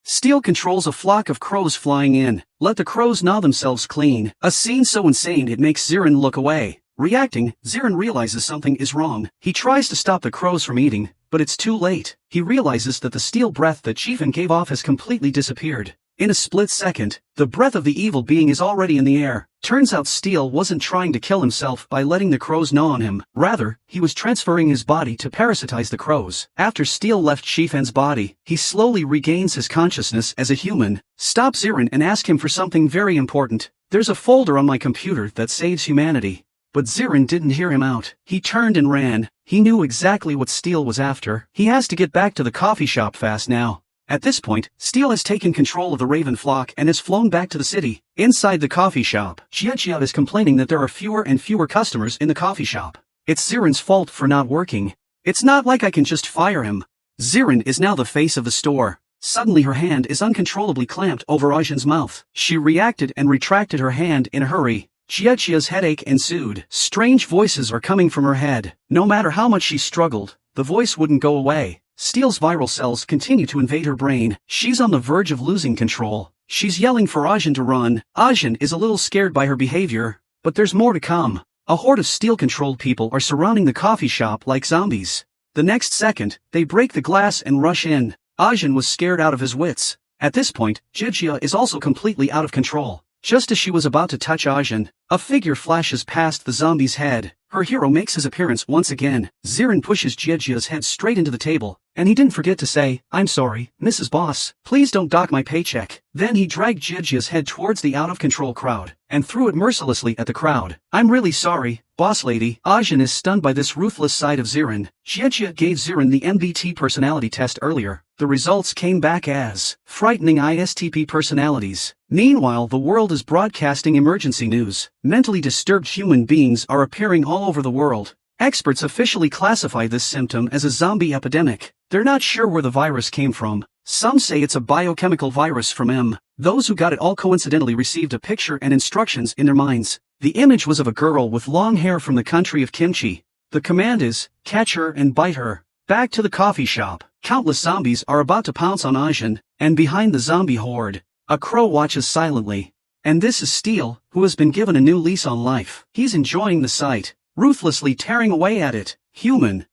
Steel controls a flock of crows flying in. Let the crows gnaw themselves clean. A scene so insane it makes Zirin look away. Reacting, Zirin realizes something is wrong. He tries to stop the crows from eating, but it's too late. He realizes that the steel breath that Chiefin gave off has completely disappeared. In a split second, the breath of the evil being is already in the air. Turns out Steel wasn't trying to kill himself by letting the crows gnaw on him. Rather, he was transferring his body to parasitize the crows. After Steel left Chifin's body, he slowly regains his consciousness as a human. Stop Zirin and ask him for something very important. There's a folder on my computer that saves humanity. But Zirin didn't hear him out. He turned and ran. He knew exactly what Steel was after. He has to get back to the coffee shop fast now. At this point, Steel has taken control of the raven flock and has flown back to the city. Inside the coffee shop, Jia is complaining that there are fewer and fewer customers in the coffee shop. It's Zirin's fault for not working. It's not like I can just fire him. Zirin is now the face of the store. Suddenly her hand is uncontrollably clamped over Ajin's mouth. She reacted and retracted her hand in a hurry. Jia's headache ensued. Strange voices are coming from her head. No matter how much she struggled, the voice wouldn't go away. Steel's viral cells continue to invade her brain. She's on the verge of losing control. She's yelling for Ajin to run. Ajin is a little scared by her behavior, but there's more to come. A horde of Steel-controlled people are surrounding the coffee shop like zombies. The next second, they break the glass and rush in. Ajin was scared out of his wits. At this point, Jia is also completely out of control. Just as she was about to touch Ajin, a figure flashes past the zombie's head. Her hero makes his appearance once again. Zirin pushes Jia's head straight into the table, and he didn't forget to say, "I'm sorry, Mrs. Boss, please don't dock my paycheck." Then he dragged Jia's head towards the out-of-control crowd, and threw it mercilessly at the crowd. "I'm really sorry, boss lady." Ajin is stunned by this ruthless side of Zirin. Jia gave Zirin the MBT personality test earlier. The results came back as frightening ISTP personalities. Meanwhile, the world is broadcasting emergency news. Mentally disturbed human beings are appearing all over the world. Experts officially classify this symptom as a zombie epidemic. They're not sure where the virus came from. Some say it's a biochemical virus from M. Those who got it all coincidentally received a picture and instructions in their minds. The image was of a girl with long hair from the country of kimchi. The command is, catch her and bite her. Back to the coffee shop. Countless zombies are about to pounce on Ajin, and behind the zombie horde, a crow watches silently. And this is Steel, who has been given a new lease on life. He's enjoying the sight, ruthlessly tearing away at it. Human.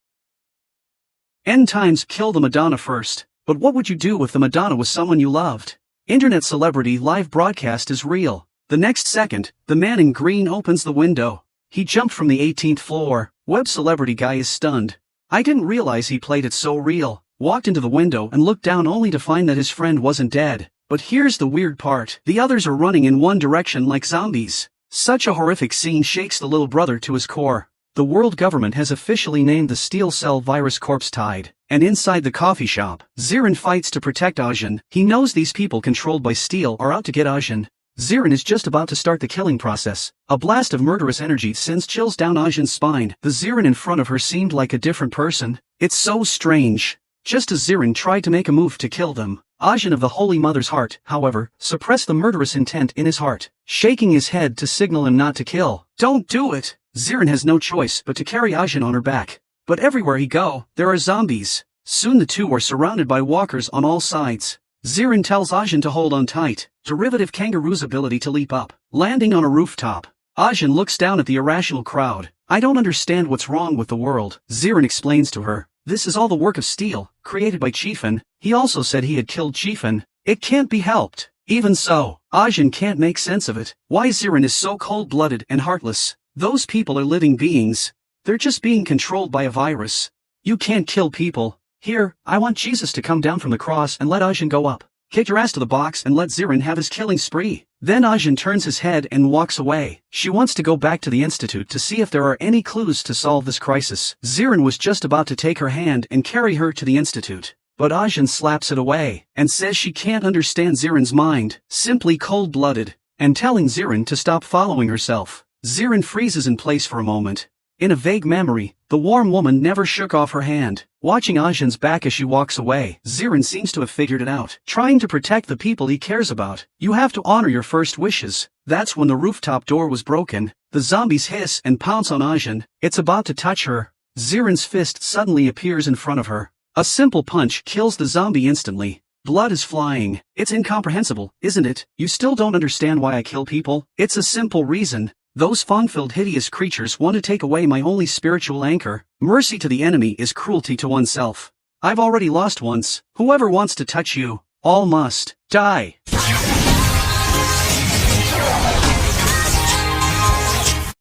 End times kill the Madonna first, but what would you do if the Madonna was someone you loved? Internet celebrity live broadcast is real. The next second, the man in green opens the window. He jumped from the 18th floor. Web celebrity guy is stunned. I didn't realize he played it so real. Walked into the window and looked down only to find that his friend wasn't dead. But here's the weird part. The others are running in one direction like zombies. Such a horrific scene shakes the little brother to his core. The world government has officially named the Steel Cell virus corpse tide. And inside the coffee shop, Zirin fights to protect Ajin. He knows these people controlled by Steel are out to get Ajin. Zirin is just about to start the killing process. A blast of murderous energy sends chills down Ajin's spine. The Zirin in front of her seemed like a different person. It's so strange. Just as Zirin tried to make a move to kill them, Ajin of the Holy Mother's heart, however, suppressed the murderous intent in his heart, shaking his head to signal him not to kill. Don't do it! Zirin has no choice but to carry Ajin on her back. But everywhere he go, there are zombies. Soon the two are surrounded by walkers on all sides. Zirin tells Ajin to hold on tight. Derivative kangaroo's ability to leap up, landing on a rooftop. Ajin looks down at the irrational crowd. I don't understand what's wrong with the world. Zirin explains to her. This is all the work of Steel, created by Chiefin. He also said he had killed Chiefin. It can't be helped. Even so, Ajin can't make sense of it. Why Zirin is so cold-blooded and heartless. Those people are living beings. They're just being controlled by a virus. You can't kill people. Here, I want Jesus to come down from the cross and let Ajin go up. Kick your ass to the box and let Zirin have his killing spree. Then Ajin turns his head and walks away. She wants to go back to the institute to see if there are any clues to solve this crisis. Zirin was just about to take her hand and carry her to the institute. But Ajin slaps it away, and says she can't understand Zirin's mind, simply cold-blooded, and telling Zirin to stop following herself. Zirin freezes in place for a moment. In a vague memory, the warm woman never shook off her hand. Watching Ajin's back as she walks away, Zirin seems to have figured it out. Trying to protect the people he cares about. You have to honor your first wishes. That's when the rooftop door was broken. The zombies hiss and pounce on Ajin. It's about to touch her. Zirin's fist suddenly appears in front of her. A simple punch kills the zombie instantly. Blood is flying. It's incomprehensible, isn't it? You still don't understand why I kill people? It's a simple reason. Those fang-filled hideous creatures want to take away my only spiritual anchor. Mercy to the enemy is cruelty to oneself. I've already lost once. Whoever wants to touch you, all must die.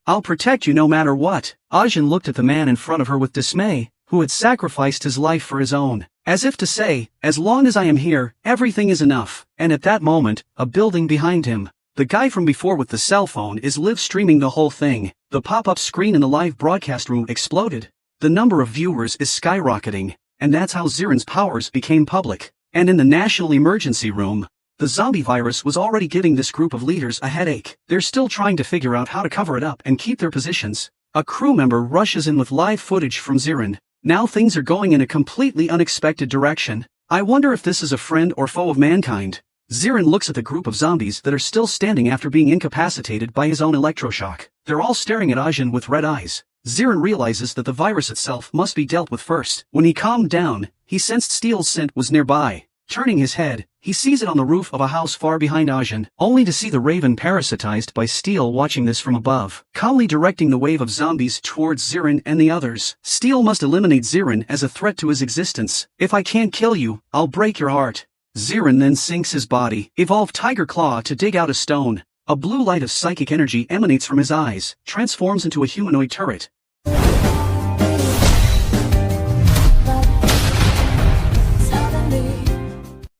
I'll protect you no matter what. Ajin looked at the man in front of her with dismay, who had sacrificed his life for his own, as if to say, as long as I am here, everything is enough. And at that moment, a building behind him. The guy from before with the cell phone is live streaming the whole thing. The pop-up screen in the live broadcast room exploded. The number of viewers is skyrocketing, and that's how Zirin's powers became public. And in the national emergency room, the zombie virus was already giving this group of leaders a headache. They're still trying to figure out how to cover it up and keep their positions. A crew member rushes in with live footage from Zirin. Now things are going in a completely unexpected direction. I wonder if this is a friend or foe of mankind. Zirin looks at the group of zombies that are still standing after being incapacitated by his own electroshock. They're all staring at Ajin with red eyes. Zirin realizes that the virus itself must be dealt with first. When he calmed down, he sensed Steel's scent was nearby. Turning his head, he sees it on the roof of a house far behind Ajin, only to see the raven parasitized by Steel watching this from above, calmly directing the wave of zombies towards Zirin and the others. Steel must eliminate Zirin as a threat to his existence. If I can't kill you, I'll break your heart. Zirin then sinks his body, evolved Tiger Claw to dig out a stone. A blue light of psychic energy emanates from his eyes, transforms into a humanoid turret.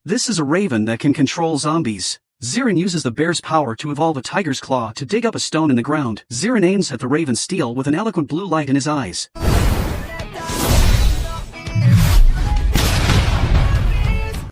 This is a raven that can control zombies. Zirin uses the bear's power to evolve a tiger's claw to dig up a stone in the ground. Zirin aims at the raven Steel with an eloquent blue light in his eyes.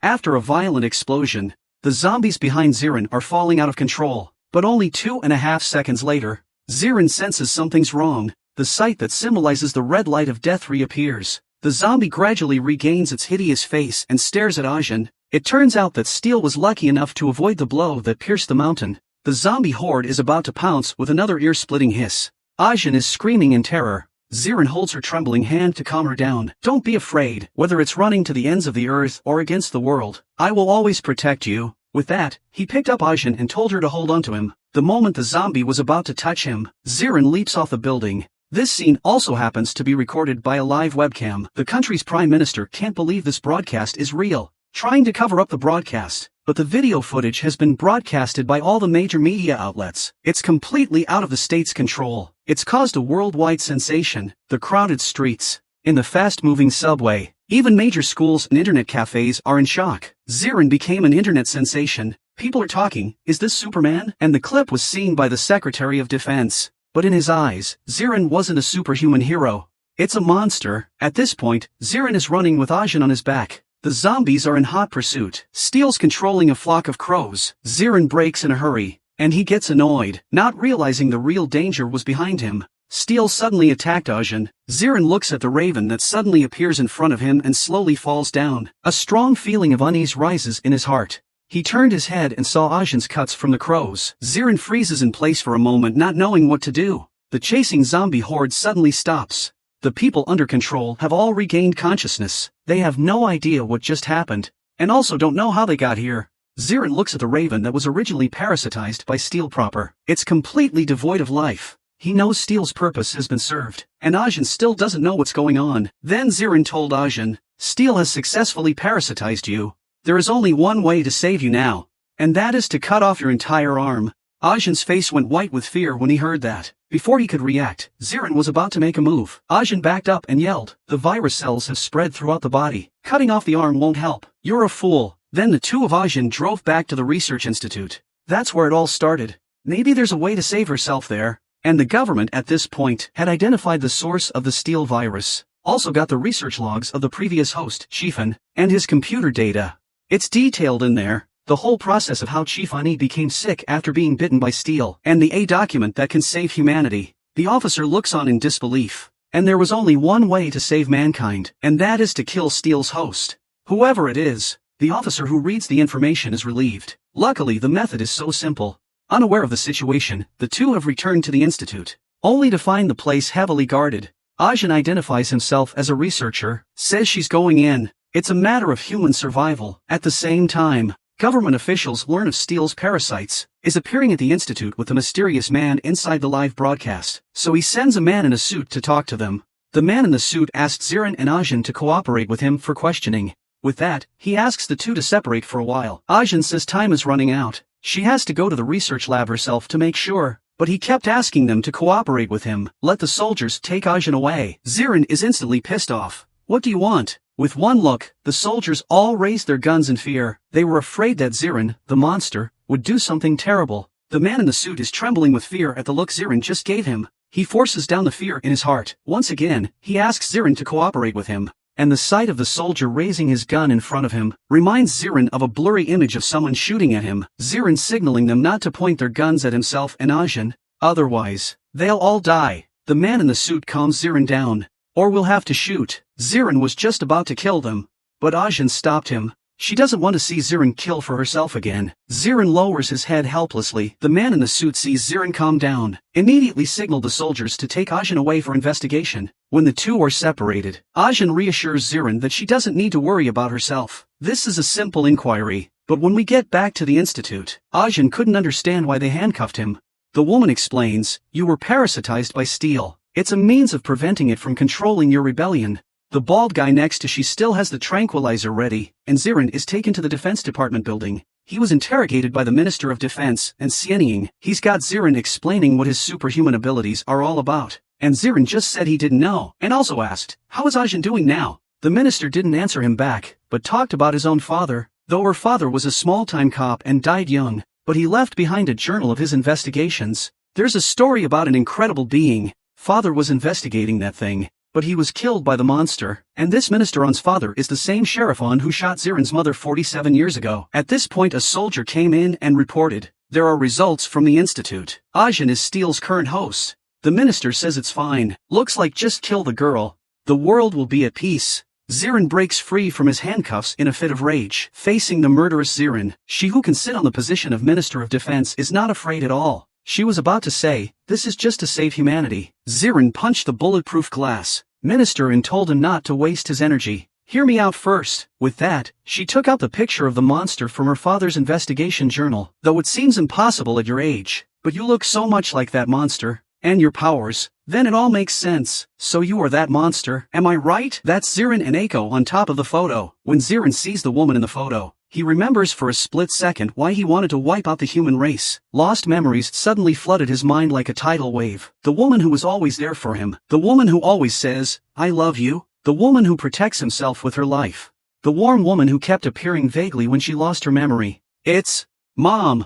After a violent explosion, the zombies behind Zirin are falling out of control. But only 2.5 seconds later, Zirin senses something's wrong. The sight that symbolizes the red light of death reappears. The zombie gradually regains its hideous face and stares at Ajin. It turns out that Steel was lucky enough to avoid the blow that pierced the mountain. The zombie horde is about to pounce with another ear-splitting hiss. Ajin is screaming in terror. Zirin holds her trembling hand to calm her down. Don't be afraid, whether it's running to the ends of the earth or against the world. I will always protect you. With that, he picked up Ajin and told her to hold onto him. The moment the zombie was about to touch him, Zirin leaps off the building. This scene also happens to be recorded by a live webcam. The country's prime minister can't believe this broadcast is real, trying to cover up the broadcast. But the video footage has been broadcasted by all the major media outlets. It's completely out of the state's control. It's caused a worldwide sensation. The crowded streets, in the fast-moving subway, even major schools and internet cafes are in shock. Zirin became an internet sensation. People are talking, is this Superman? And the clip was seen by the Secretary of Defense. But in his eyes, Zirin wasn't a superhuman hero. It's a monster. At this point, Zirin is running with Ajin on his back. The zombies are in hot pursuit. Steel's controlling a flock of crows. Zirin breaks in a hurry, and he gets annoyed, not realizing the real danger was behind him. Steel suddenly attacked Ajin. Zirin looks at the raven that suddenly appears in front of him and slowly falls down. A strong feeling of unease rises in his heart. He turned his head and saw Ajin's cuts from the crows. Zirin freezes in place for a moment, not knowing what to do. The chasing zombie horde suddenly stops. The people under control have all regained consciousness. They have no idea what just happened, and also don't know how they got here. Zirin looks at the raven that was originally parasitized by Steel proper. It's completely devoid of life. He knows Steel's purpose has been served, and Ajin still doesn't know what's going on. Then Zirin told Ajin, Steel has successfully parasitized you. There is only one way to save you now, and that is to cut off your entire arm. Ajin's face went white with fear when he heard that. Before he could react, Zirin was about to make a move. Ajin backed up and yelled, the virus cells have spread throughout the body. Cutting off the arm won't help. You're a fool. Then the two of Ajin drove back to the research institute. That's where it all started. Maybe there's a way to save herself there. And the government at this point had identified the source of the steel virus, also got the research logs of the previous host, Chifan, and his computer data. It's detailed in there, the whole process of how Chifani became sick after being bitten by steel, and the A document that can save humanity. The officer looks on in disbelief. And there was only one way to save mankind, and that is to kill Steel's host. Whoever it is, the officer who reads the information is relieved. Luckily, the method is so simple. Unaware of the situation, the two have returned to the institute, only to find the place heavily guarded. Ajin identifies himself as a researcher, says she's going in. It's a matter of human survival. At the same time, government officials learn of Steel's parasites is appearing at the institute with a mysterious man inside the live broadcast, so he sends a man in a suit to talk to them. The man in the suit asks Zirin and Ajin to cooperate with him for questioning. With that, he asks the two to separate for a while. Ajin says time is running out. She has to go to the research lab herself to make sure, but he kept asking them to cooperate with him. Let the soldiers take Ajin away. Zirin is instantly pissed off. What do you want? With one look, the soldiers all raised their guns in fear. They were afraid that Zirin, the monster, would do something terrible. The man in the suit is trembling with fear at the look Zirin just gave him. He forces down the fear in his heart. Once again, he asks Zirin to cooperate with him. And the sight of the soldier raising his gun in front of him reminds Zirin of a blurry image of someone shooting at him. Zirin signaling them not to point their guns at himself and Ajin. Otherwise, they'll all die. The man in the suit calms Zirin down. Or we'll have to shoot. Zirin was just about to kill them. But Ajin stopped him. She doesn't want to see Zirin kill for herself again. Zirin lowers his head helplessly. The man in the suit sees Zirin calm down, immediately signaled the soldiers to take Ajin away for investigation. When the two are separated, Ajin reassures Zirin that she doesn't need to worry about herself. This is a simple inquiry, but when we get back to the institute, Ajin couldn't understand why they handcuffed him. The woman explains, "You were parasitized by steel. It's a means of preventing it from controlling your rebellion." The bald guy next to she still has the tranquilizer ready, and Zirin is taken to the Defense Department building. He was interrogated by the Minister of Defense, and Xianying. He's got Zirin explaining what his superhuman abilities are all about. And Zirin just said he didn't know, and also asked, "How is Ajin doing now?" The minister didn't answer him back, but talked about his own father, though her father was a small-time cop and died young, but he left behind a journal of his investigations. There's a story about an incredible being. Father was investigating that thing, but he was killed by the monster, and this Minister On's father is the same Sheriff On who shot Zirin's mother 47 years ago. At this point a soldier came in and reported, "There are results from the institute. Ajin is Steel's current host." The minister says it's fine. Looks like just kill the girl. The world will be at peace. Zirin breaks free from his handcuffs in a fit of rage. Facing the murderous Zirin, she who can sit on the position of Minister of Defense is not afraid at all. She was about to say, "This is just to save humanity." Zirin punched the bulletproof glass minister and told him not to waste his energy. "Hear me out first." With that, she took out the picture of the monster from her father's investigation journal. "Though it seems impossible at your age, but you look so much like that monster. And your powers, then it all makes sense. So you are that monster, am I right?" That's Zirin and Eiko on top of the photo. When Zirin sees the woman in the photo, he remembers for a split second why he wanted to wipe out the human race. Lost memories suddenly flooded his mind like a tidal wave. The woman who was always there for him. The woman who always says, "I love you." The woman who protects himself with her life. The warm woman who kept appearing vaguely when she lost her memory. It's Mom.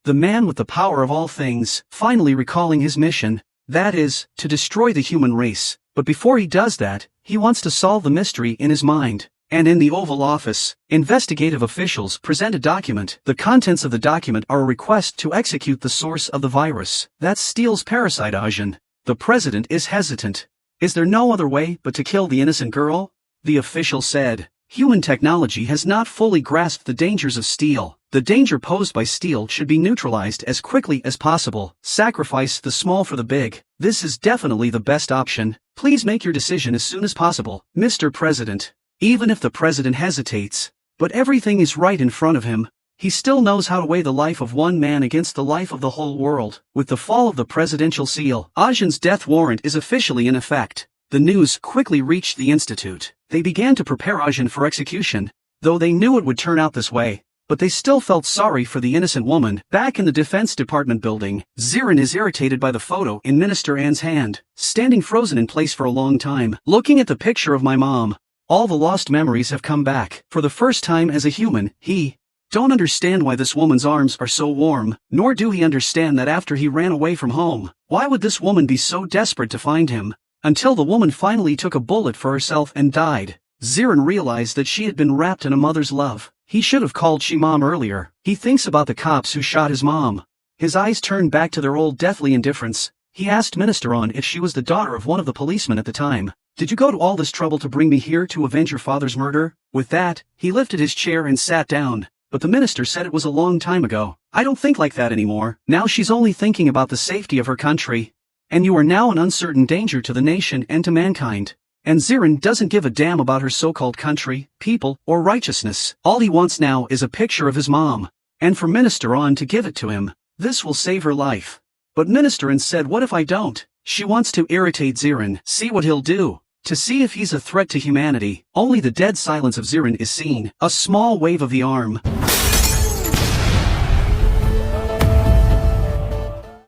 The man with the power of all things, finally recalling his mission, that is, to destroy the human race. But before he does that, he wants to solve the mystery in his mind. And in the Oval Office, investigative officials present a document. The contents of the document are a request to execute the source of the virus. That's Steel's parasite Ajin. The president is hesitant. Is there no other way but to kill the innocent girl? The official said, "Human technology has not fully grasped the dangers of steel. The danger posed by steel should be neutralized as quickly as possible. Sacrifice the small for the big. This is definitely the best option. Please make your decision as soon as possible, Mr. President." Even if the president hesitates, but everything is right in front of him, he still knows how to weigh the life of one man against the life of the whole world. With the fall of the presidential seal, Ajin's death warrant is officially in effect. The news quickly reached the institute. They began to prepare Ajin for execution, though they knew it would turn out this way. But they still felt sorry for the innocent woman. Back in the Defense Department building, Zirin is irritated by the photo in Minister An's hand, standing frozen in place for a long time. "Looking at the picture of my mom. All the lost memories have come back. For the first time as a human, he don't understand why this woman's arms are so warm, nor do he understand that after he ran away from home, why would this woman be so desperate to find him? Until the woman finally took a bullet for herself and died. Zirin realized that she had been wrapped in a mother's love. He should have called she mom earlier. He thinks about the cops who shot his mom. His eyes turned back to their old deathly indifference. He asked Minister On if she was the daughter of one of the policemen at the time. Did you go to all this trouble to bring me here to avenge your father's murder? With that, he lifted his chair and sat down. But the minister said it was a long time ago. I don't think like that anymore. Now she's only thinking about the safety of her country. And you are now an uncertain danger to the nation and to mankind. And Zirin doesn't give a damn about her so-called country, people, or righteousness. All he wants now is a picture of his mom. And for Minister On to give it to him. This will save her life. But Minister On said, what if I don't? She wants to irritate Zirin, see what he'll do. To see if he's a threat to humanity. Only the dead silence of Zirin is seen. A small wave of the arm.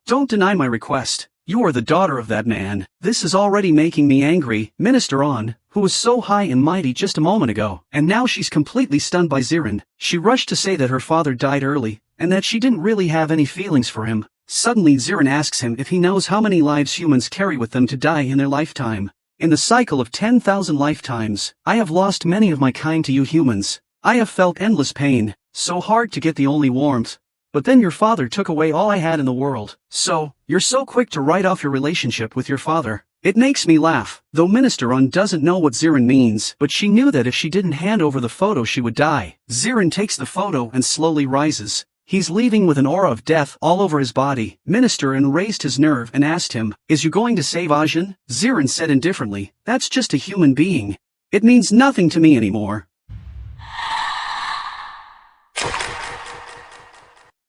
Don't deny my request. You are the daughter of that man. This is already making me angry. Minister On, who was so high and mighty just a moment ago, and now she's completely stunned by Zirin. She rushed to say that her father died early, and that she didn't really have any feelings for him. Suddenly Zirin asks him if he knows how many lives humans carry with them to die in their lifetime. In the cycle of 10,000 lifetimes, I have lost many of my kind to you humans. I have felt endless pain, so hard to get the only warmth. But then your father took away all I had in the world. So, you're so quick to write off your relationship with your father. It makes me laugh. Though Minister On doesn't know what Zirin means, but she knew that if she didn't hand over the photo she would die. Zirin takes the photo and slowly rises. He's leaving with an aura of death all over his body. Minister On raised his nerve and asked him, is you going to save Ajin? Zirin said indifferently, that's just a human being. It means nothing to me anymore.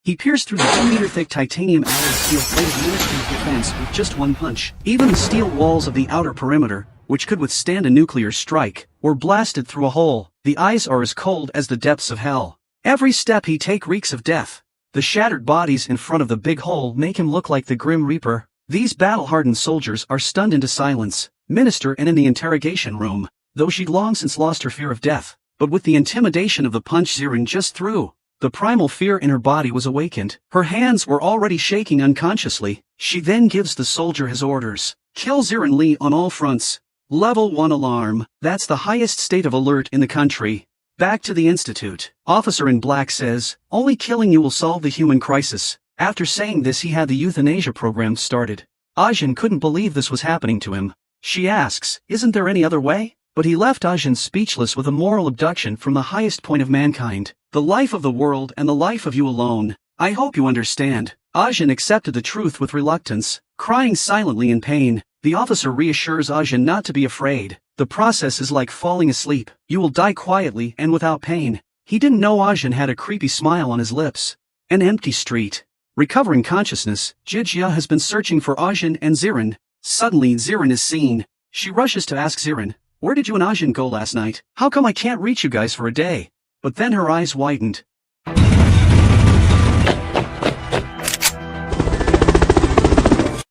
He pierced through the 2-meter-thick titanium alloy steel plate of the Ministry of Defense with just one punch. Even the steel walls of the outer perimeter, which could withstand a nuclear strike, were blasted through a hole. The eyes are as cold as the depths of hell. Every step he takes reeks of death. The shattered bodies in front of the big hole make him look like the Grim Reaper. These battle-hardened soldiers are stunned into silence. Minister and in the interrogation room, though she'd long since lost her fear of death. But with the intimidation of the punch Zirin just threw, the primal fear in her body was awakened. Her hands were already shaking unconsciously. She then gives the soldier his orders. Kill Zirin Lee on all fronts. Level 1 alarm. That's the highest state of alert in the country. Back to the institute. Officer in black says, only killing you will solve the human crisis. After saying this he had the euthanasia program started. Ajin couldn't believe this was happening to him. She asks, isn't there any other way? But he left Ajin speechless with a moral abduction from the highest point of mankind. The life of the world and the life of you alone. I hope you understand. Ajin accepted the truth with reluctance, crying silently in pain. The officer reassures Ajin not to be afraid. The process is like falling asleep. You will die quietly and without pain. He didn't know Ajin had a creepy smile on his lips. An empty street. Recovering consciousness, Jijia has been searching for Ajin and Zirin. Suddenly Zirin is seen. She rushes to ask Zirin, where did you and Ajin go last night? How come I can't reach you guys for a day? But then her eyes widened.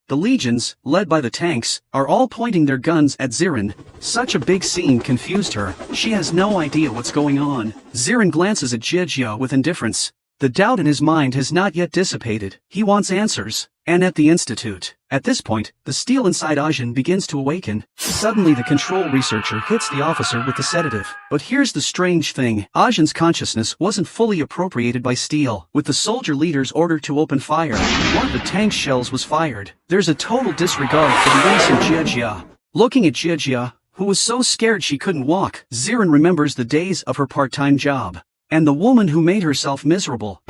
The legions, led by the tanks, are all pointing their guns at Zirin. Such a big scene confused her. She has no idea what's going on. Zirin glances at Jijia with indifference. The doubt in his mind has not yet dissipated. He wants answers. And at the institute. At this point, the steel inside Ajin begins to awaken. Suddenly the control researcher hits the officer with the sedative. But here's the strange thing. Ajin's consciousness wasn't fully appropriated by steel. With the soldier leader's order to open fire, one of the tank's shells was fired. There's a total disregard for the innocent Jijia. Looking at Jijia, who was so scared she couldn't walk, Zirin remembers the days of her part-time job. And the woman who made herself miserable.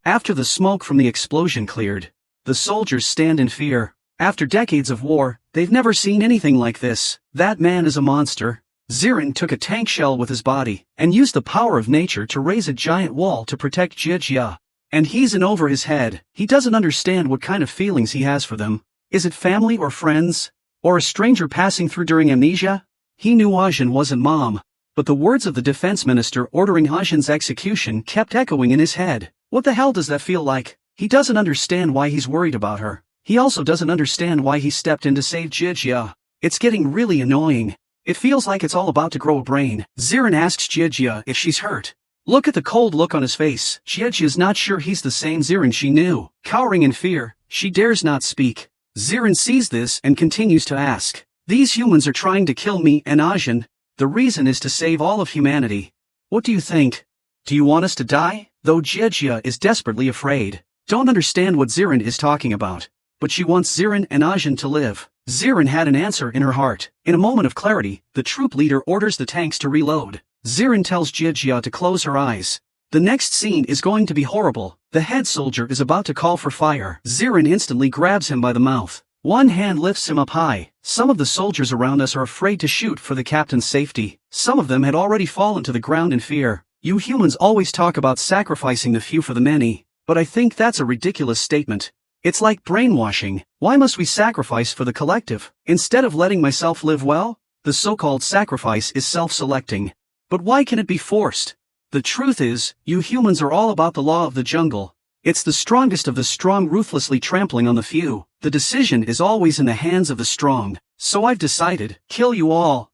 After the smoke from the explosion cleared, the soldiers stand in fear. After decades of war, they've never seen anything like this. That man is a monster. Zirin took a tank shell with his body, and used the power of nature to raise a giant wall to protect Jijia. And he's in over his head. He doesn't understand what kind of feelings he has for them. Is it family or friends? Or a stranger passing through during amnesia? He knew Ajin wasn't mom. But the words of the defense minister ordering Ajin's execution kept echoing in his head. What the hell does that feel like? He doesn't understand why he's worried about her. He also doesn't understand why he stepped in to save Jijia. It's getting really annoying. It feels like it's all about to grow a brain. Zirin asks Jijia if she's hurt. Look at the cold look on his face. Jijia's not sure he's the same Zirin she knew. Cowering in fear, she dares not speak. Zirin sees this and continues to ask. These humans are trying to kill me and Ajin. The reason is to save all of humanity. What do you think? Do you want us to die? Though Jijia is desperately afraid. Don't understand what Zirin is talking about. But she wants Zirin and Ajin to live. Zirin had an answer in her heart. In a moment of clarity, the troop leader orders the tanks to reload. Zirin tells Jijia to close her eyes. The next scene is going to be horrible. The head soldier is about to call for fire. Zirin instantly grabs him by the mouth. One hand lifts him up high. Some of the soldiers around us are afraid to shoot for the captain's safety. Some of them had already fallen to the ground in fear. You humans always talk about sacrificing the few for the many, but I think that's a ridiculous statement. It's like brainwashing. Why must we sacrifice for the collective? Instead of letting myself live well? The so-called sacrifice is self-selecting. But why can it be forced? The truth is, you humans are all about the law of the jungle. It's the strongest of the strong ruthlessly trampling on the few. The decision is always in the hands of the strong. So I've decided, kill you all.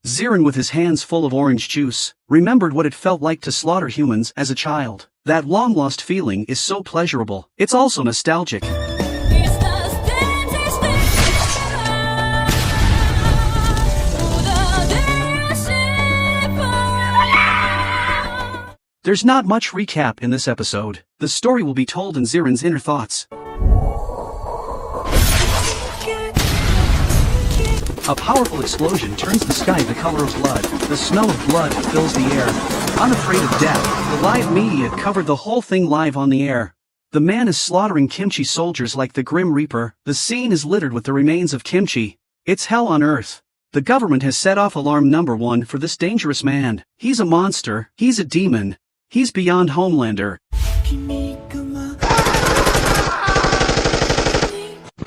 Zirin, with his hands full of orange juice, remembered what it felt like to slaughter humans as a child. That long-lost feeling is so pleasurable. It's also nostalgic. There's not much recap in this episode. The story will be told in Zirin's inner thoughts. A powerful explosion turns the sky the color of blood. The smell of blood fills the air. Unafraid of death, the live media covered the whole thing live on the air. The man is slaughtering kimchi soldiers like the Grim Reaper. The scene is littered with the remains of kimchi. It's hell on earth. The government has set off alarm number 1 for this dangerous man. He's a monster. He's a demon. He's beyond Homelander.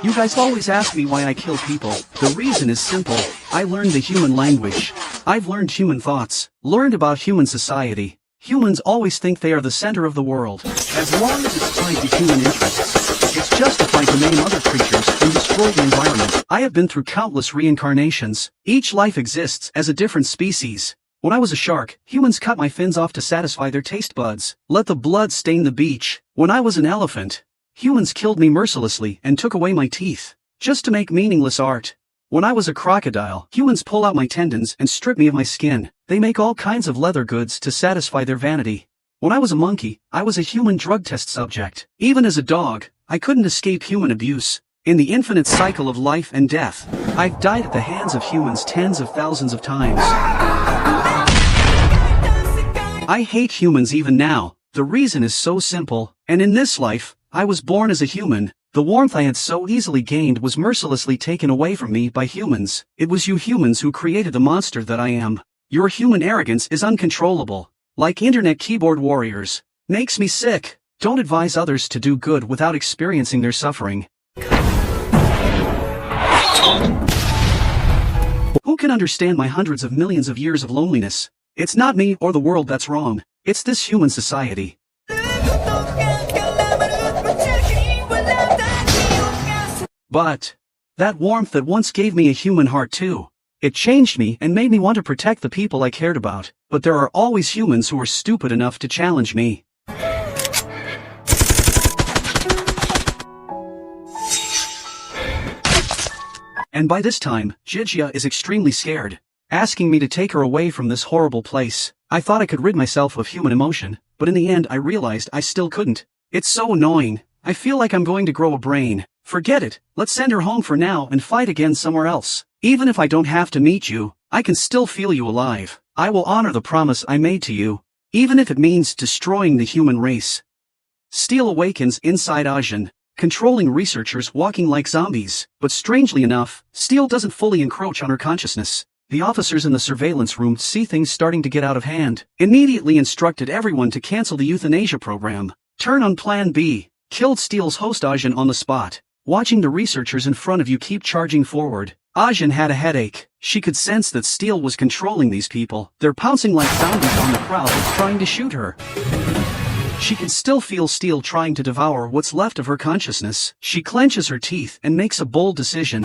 You guys always ask me why I kill people. The reason is simple. I learned the human language. I've learned human thoughts, learned about human society. Humans always think they are the center of the world. As long as it's tied to human interests, it's justified to maim other creatures and destroy the environment. I have been through countless reincarnations. Each life exists as a different species. When I was a shark, humans cut my fins off to satisfy their taste buds. Let the blood stain the beach. When I was an elephant, humans killed me mercilessly and took away my teeth, just to make meaningless art. When I was a crocodile, humans pull out my tendons and strip me of my skin. They make all kinds of leather goods to satisfy their vanity. When I was a monkey, I was a human drug test subject. Even as a dog, I couldn't escape human abuse. In the infinite cycle of life and death, I've died at the hands of humans tens of thousands of times. I hate humans even now. The reason is so simple, and in this life, I was born as a human. The warmth I had so easily gained was mercilessly taken away from me by humans. It was you humans who created the monster that I am. Your human arrogance is uncontrollable. Like internet keyboard warriors. Makes me sick. Don't advise others to do good without experiencing their suffering. Who can understand my hundreds of millions of years of loneliness? It's not me or the world that's wrong. It's this human society. But that warmth that once gave me a human heart too. It changed me and made me want to protect the people I cared about. But there are always humans who are stupid enough to challenge me. And by this time, Jijia is extremely scared, asking me to take her away from this horrible place. I thought I could rid myself of human emotion, but in the end I realized I still couldn't. It's so annoying. I feel like I'm going to grow a brain. Forget it, let's send her home for now and fight again somewhere else. Even if I don't have to meet you, I can still feel you alive. I will honor the promise I made to you, even if it means destroying the human race. Steel awakens inside Ajin, controlling researchers walking like zombies. But strangely enough, Steel doesn't fully encroach on her consciousness. The officers in the surveillance room see things starting to get out of hand, immediately instructed everyone to cancel the euthanasia program. Turn on Plan B. Killed Steel's host Ajin on the spot. Watching the researchers in front of you keep charging forward, Ajin had a headache. She could sense that Steel was controlling these people. They're pouncing like zombies on the crowd that's trying to shoot her. She can still feel steel trying to devour what's left of her consciousness. She clenches her teeth and makes a bold decision.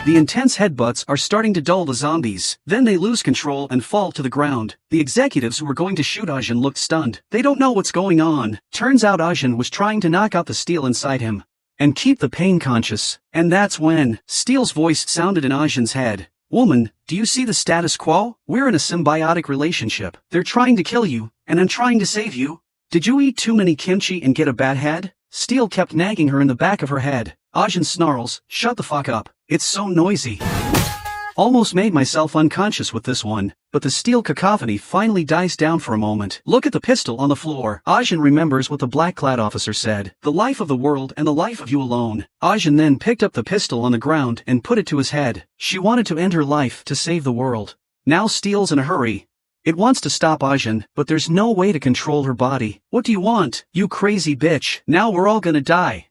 The intense headbutts are starting to dull the zombies. Then they lose control and fall to the ground. The executives who were going to shoot Ajin looked stunned. They don't know what's going on. Turns out Ajin was trying to knock out the steel inside him and keep the pain conscious. And that's when Steel's voice sounded in Ajin's head. Woman, do you see the status quo? We're in a symbiotic relationship. They're trying to kill you, and I'm trying to save you. Did you eat too many kimchi and get a bad head? Steel kept nagging her in the back of her head. Ajin snarls, shut the fuck up. It's so noisy. Almost made myself unconscious with this one, but the steel cacophony finally dies down for a moment. Look at the pistol on the floor. Ajin remembers what the black-clad officer said. The life of the world and the life of you alone. Ajin then picked up the pistol on the ground and put it to his head. She wanted to end her life to save the world. Now Steel's in a hurry. It wants to stop Ajin, but there's no way to control her body. What do you want, you crazy bitch? Now we're all gonna die.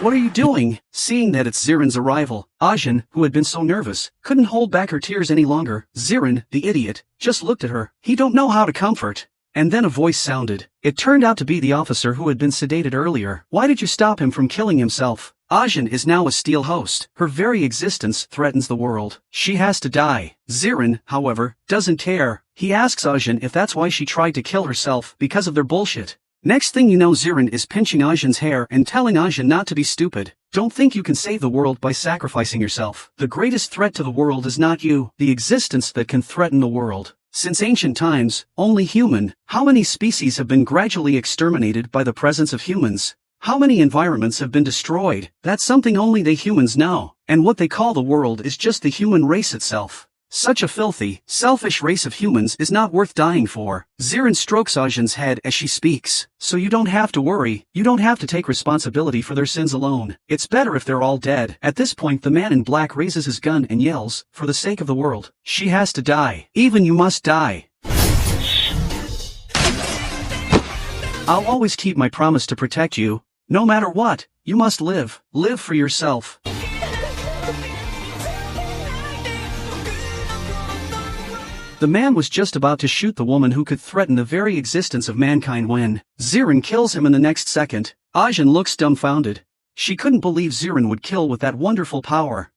What are you doing? Seeing that it's Zirin's arrival, Ajin, who had been so nervous, couldn't hold back her tears any longer. Zirin, the idiot, just looked at her. He don't know how to comfort. And then a voice sounded. It turned out to be the officer who had been sedated earlier. Why did you stop him from killing himself? Ajin is now a steel host. Her very existence threatens the world. She has to die. Zirin, however, doesn't care. He asks Ajin if that's why she tried to kill herself, because of their bullshit. Next thing you know, Zirin is pinching Ajin's hair and telling Ajin not to be stupid. Don't think you can save the world by sacrificing yourself. The greatest threat to the world is not you, the existence that can threaten the world. Since ancient times, only human. How many species have been gradually exterminated by the presence of humans? How many environments have been destroyed? That's something only they humans know. And what they call the world is just the human race itself. Such a filthy, selfish race of humans is not worth dying for. Zirin strokes Ajin's head as she speaks. So you don't have to worry, you don't have to take responsibility for their sins alone. It's better if they're all dead. At this point the man in black raises his gun and yells, for the sake of the world, she has to die. Even you must die. I'll always keep my promise to protect you. No matter what, you must live. Live for yourself. The man was just about to shoot the woman who could threaten the very existence of mankind when Zirin kills him in the next second. Ajin looks dumbfounded. She couldn't believe Zirin would kill with that wonderful power.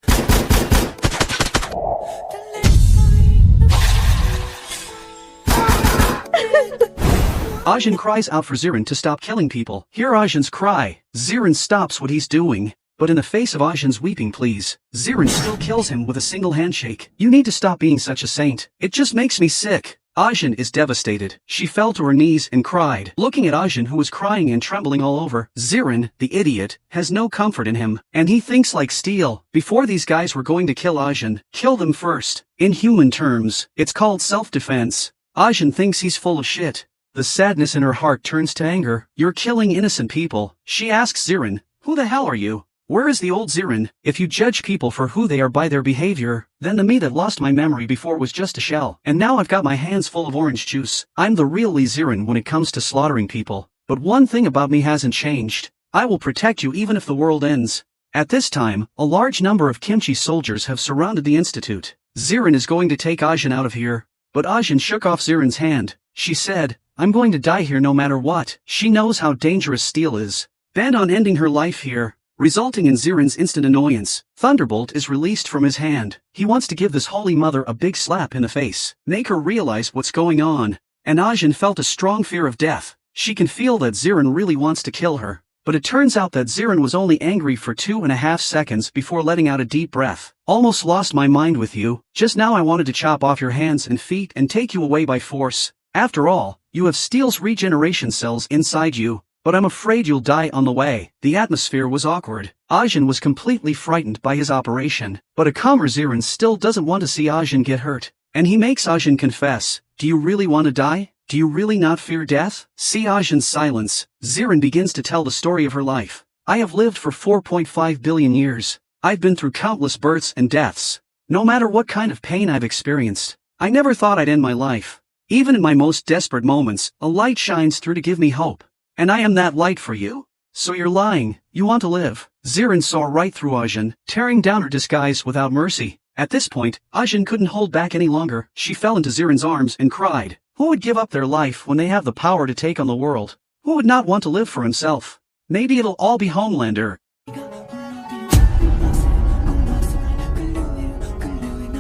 Ajin cries out for Zirin to stop killing people. Hear Ajin's cry. Zirin stops what he's doing. But in the face of Ajin's weeping pleas, Zirin still kills him with a single handshake. You need to stop being such a saint. It just makes me sick. Ajin is devastated. She fell to her knees and cried. Looking at Ajin, who was crying and trembling all over, Zirin, the idiot, has no comfort in him. And he thinks like steel. Before these guys were going to kill Ajin, kill them first. In human terms, it's called self-defense. Ajin thinks he's full of shit. The sadness in her heart turns to anger. You're killing innocent people. She asks Zirin, who the hell are you? Where is the old Zirin? If you judge people for who they are by their behavior, then the me that lost my memory before was just a shell. And now I've got my hands full of orange juice. I'm the real Lee Zirin when it comes to slaughtering people. But one thing about me hasn't changed. I will protect you even if the world ends. At this time, a large number of kimchi soldiers have surrounded the institute. Zirin is going to take Ajin out of here. But Ajin shook off Zirin's hand. She said, I'm going to die here no matter what. She knows how dangerous steel is. Bent on ending her life here, resulting in Zirin's instant annoyance, Thunderbolt is released from his hand. He wants to give this holy mother a big slap in the face, make her realize what's going on. And Ajin felt a strong fear of death. She can feel that Zirin really wants to kill her. But it turns out that Zirin was only angry for 2.5 seconds before letting out a deep breath. Almost lost my mind with you. Just now I wanted to chop off your hands and feet and take you away by force. After all, you have Steel's regeneration cells inside you. But I'm afraid you'll die on the way. The atmosphere was awkward. Ajin was completely frightened by his operation. But a calmer Zirin still doesn't want to see Ajin get hurt. And he makes Ajin confess. Do you really want to die? Do you really not fear death? See Ajin's silence. Zirin begins to tell the story of her life. I have lived for 4.5 billion years. I've been through countless births and deaths. No matter what kind of pain I've experienced, I never thought I'd end my life. Even in my most desperate moments, a light shines through to give me hope. And I am that light for you? So you're lying. You want to live. Zirin saw right through Ajin, tearing down her disguise without mercy. At this point, Ajin couldn't hold back any longer. She fell into Zirin's arms and cried, Who would give up their life when they have the power to take on the world? Who would not want to live for himself? Maybe it'll all be Homelander.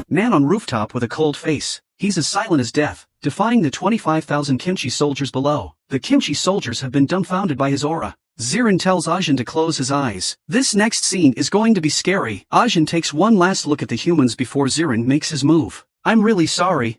Man on rooftop with a cold face. He's as silent as death, defying the 25,000 kimchi soldiers below. The kimchi soldiers have been dumbfounded by his aura. Zirin tells Ajin to close his eyes. This next scene is going to be scary. Ajin takes one last look at the humans before Zirin makes his move. I'm really sorry.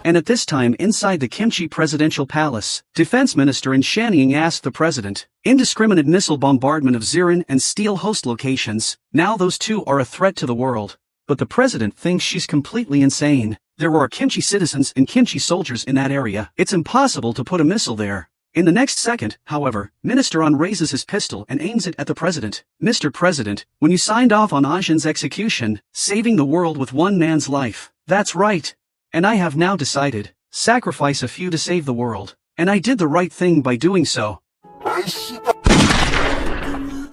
And at this time inside the Kimchi presidential palace, Defense Minister In Shanying asked the president, indiscriminate missile bombardment of Zirin and steel host locations, now those two are a threat to the world. But the president thinks she's completely insane. There are Kimchi citizens and Kimchi soldiers in that area. It's impossible to put a missile there. In the next second, however, Minister On raises his pistol and aims it at the president. Mr. President, when you signed off on Ajin's execution, saving the world with one man's life, that's right. And I have now decided, sacrifice a few to save the world. And I did the right thing by doing so.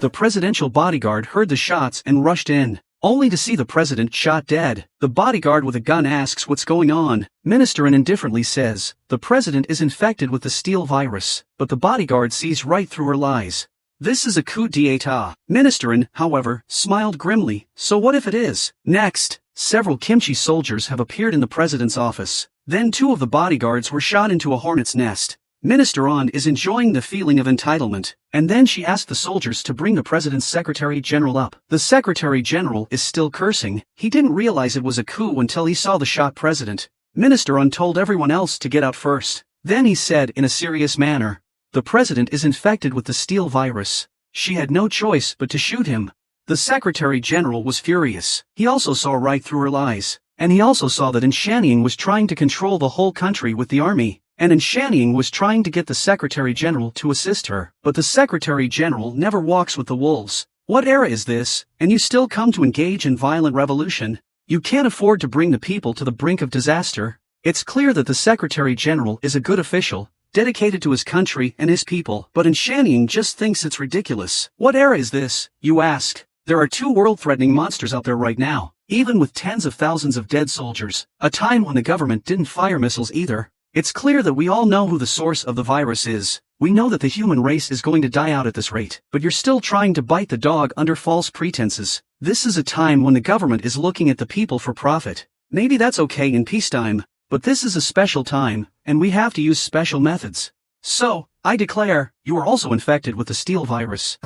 The presidential bodyguard heard the shots and rushed in, only to see the president shot dead. The bodyguard with a gun asks what's going on. Minister In indifferently says, the president is infected with the steel virus, but the bodyguard sees right through her lies. This is a coup d'état. Minister In, however, smiled grimly, so what if it is? Next, several Kimchi soldiers have appeared in the president's office. Then two of the bodyguards were shot into a hornet's nest. Minister On is enjoying the feeling of entitlement, and then she asked the soldiers to bring the president's Secretary General up. The Secretary General is still cursing. He didn't realize it was a coup until he saw the shot president. Minister On told everyone else to get out first. Then he said in a serious manner, the president is infected with the steel virus. She had no choice but to shoot him. The Secretary General was furious. He also saw right through her lies. And he also saw that In Shanying was trying to control the whole country with the army. And In Shanying was trying to get the Secretary General to assist her. But the Secretary General never walks with the wolves. What era is this? And you still come to engage in violent revolution? You can't afford to bring the people to the brink of disaster. It's clear that the Secretary General is a good official, dedicated to his country and his people, but In Shanying just thinks it's ridiculous. What era is this, you ask? There are two world-threatening monsters out there right now, even with tens of thousands of dead soldiers, a time when the government didn't fire missiles either. It's clear that we all know who the source of the virus is. We know that the human race is going to die out at this rate, but you're still trying to bite the dog under false pretenses. This is a time when the government is looking at the people for profit. Maybe that's okay in peacetime, but this is a special time, and we have to use special methods. So, I declare, you are also infected with the steel virus.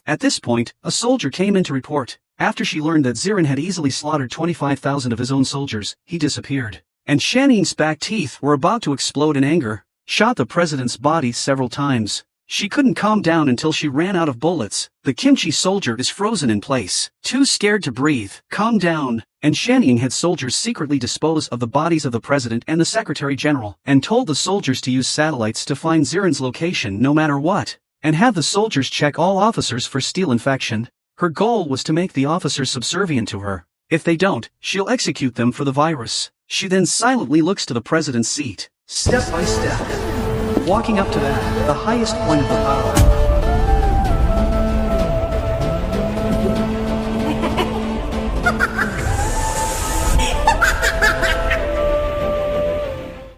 At this point, a soldier came in to report. After she learned that Zirin had easily slaughtered 25,000 of his own soldiers, he disappeared. And Shanying's back teeth were about to explode in anger, shot the president's body several times. She couldn't calm down until she ran out of bullets. The Kimchi soldier is frozen in place, too scared to breathe. Calm down. And Shanying had soldiers secretly dispose of the bodies of the president and the Secretary General, and told the soldiers to use satellites to find Zirin's location no matter what, and have the soldiers check all officers for steel infection. Her goal was to make the officers subservient to her. If they don't, she'll execute them for the virus. She then silently looks to the president's seat, step by step, walking up to that, the highest point of the power.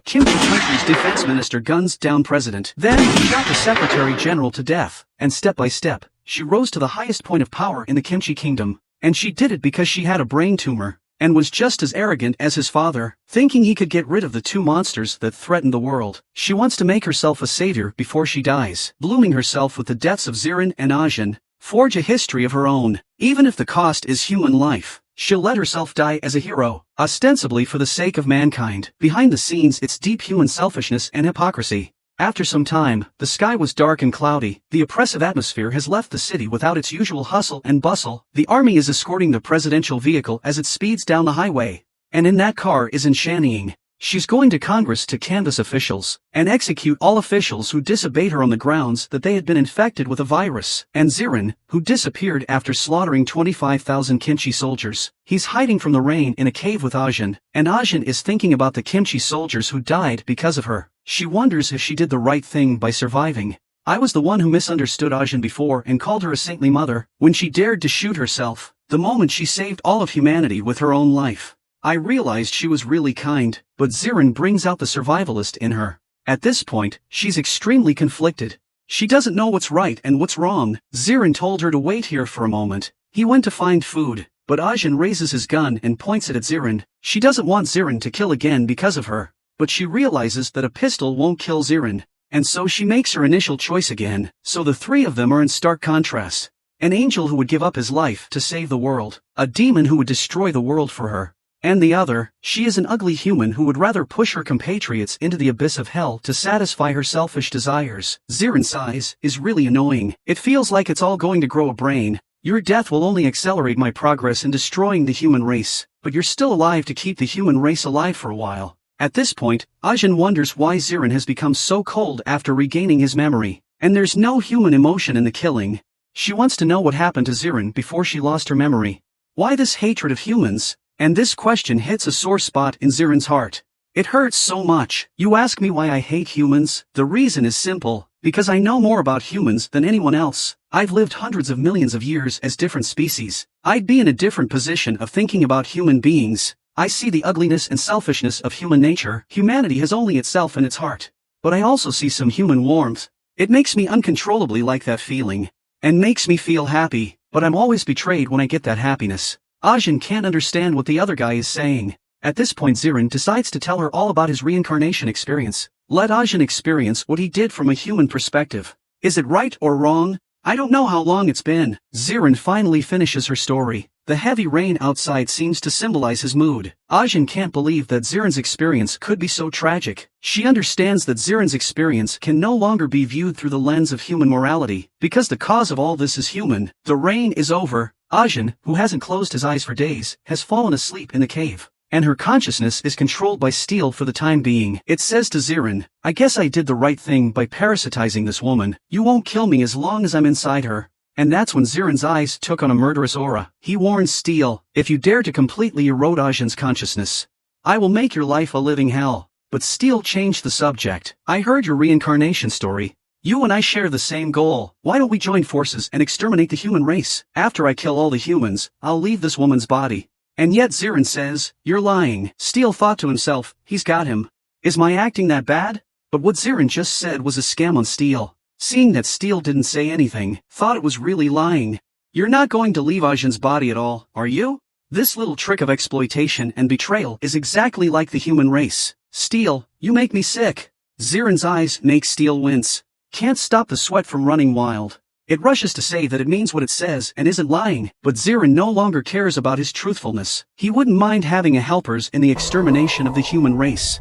Kimchi country's defense minister guns down president, then shot the Secretary General to death, and step by step, she rose to the highest point of power in the Kimchi kingdom, and she did it because she had a brain tumor, and was just as arrogant as his father, thinking he could get rid of the two monsters that threatened the world. She wants to make herself a savior before she dies, blooming herself with the deaths of Zirin and Ajin, forge a history of her own. Even if the cost is human life, she'll let herself die as a hero, ostensibly for the sake of mankind. Behind the scenes it's deep human selfishness and hypocrisy. After some time, the sky was dark and cloudy. The oppressive atmosphere has left the city without its usual hustle and bustle. The army is escorting the presidential vehicle as it speeds down the highway. And in that car is In Shanying. She's going to Congress to canvass officials and execute all officials who disobeyed her on the grounds that they had been infected with a virus. And Zirin, who disappeared after slaughtering 25,000 kimchi soldiers. He's hiding from the rain in a cave with Ajin, and Ajin is thinking about the kimchi soldiers who died because of her. She wonders if she did the right thing by surviving. I was the one who misunderstood Ajin before and called her a saintly mother when she dared to shoot herself, the moment she saved all of humanity with her own life. I realized she was really kind, but Zirin brings out the survivalist in her. At this point, she's extremely conflicted. She doesn't know what's right and what's wrong. Zirin told her to wait here for a moment. He went to find food, but Ajin raises his gun and points it at Zirin. She doesn't want Zirin to kill again because of her, but she realizes that a pistol won't kill Zirin, and so she makes her initial choice again. So the three of them are in stark contrast. An angel who would give up his life to save the world, a demon who would destroy the world for her. And the other, she is an ugly human who would rather push her compatriots into the abyss of hell to satisfy her selfish desires. Zirin's size is really annoying. It feels like it's all going to grow a brain. Your death will only accelerate my progress in destroying the human race, but you're still alive to keep the human race alive for a while. At this point, Ajin wonders why Zirin has become so cold after regaining his memory, and there's no human emotion in the killing. She wants to know what happened to Zirin before she lost her memory. Why this hatred of humans? And this question hits a sore spot in Zirin's heart. It hurts so much. You ask me why I hate humans? The reason is simple. Because I know more about humans than anyone else. I've lived hundreds of millions of years as different species. I'd be in a different position of thinking about human beings. I see the ugliness and selfishness of human nature. Humanity has only itself in its heart. But I also see some human warmth. It makes me uncontrollably like that feeling. And makes me feel happy. But I'm always betrayed when I get that happiness. Ajin can't understand what the other guy is saying. At this point Zirin decides to tell her all about his reincarnation experience. Let Ajin experience what he did from a human perspective. Is it right or wrong? I don't know how long it's been. Zirin finally finishes her story. The heavy rain outside seems to symbolize his mood. Ajin can't believe that Zirin's experience could be so tragic. She understands that Zirin's experience can no longer be viewed through the lens of human morality, because the cause of all this is human. The rain is over. Ajin, who hasn't closed his eyes for days, has fallen asleep in the cave, and her consciousness is controlled by steel for the time being. It says to Zirin, I guess I did the right thing by parasitizing this woman. You won't kill me as long as I'm inside her. And that's when Zirin's eyes took on a murderous aura. He warns Steel, if you dare to completely erode Ajin's consciousness, I will make your life a living hell. But Steel changed the subject. I heard your reincarnation story. You and I share the same goal. Why don't we join forces and exterminate the human race? After I kill all the humans, I'll leave this woman's body. And yet Zirin says, you're lying. Steel thought to himself, he's got him. Is my acting that bad? But what Zirin just said was a scam on Steel. Seeing that Steel didn't say anything, thought it was really lying. You're not going to leave Ajin's body at all, are you? This little trick of exploitation and betrayal is exactly like the human race. Steel, you make me sick. Zirin's eyes make Steel wince. Can't stop the sweat from running wild. It rushes to say that it means what it says and isn't lying, but Zirin no longer cares about his truthfulness. He wouldn't mind having a helpers in the extermination of the human race.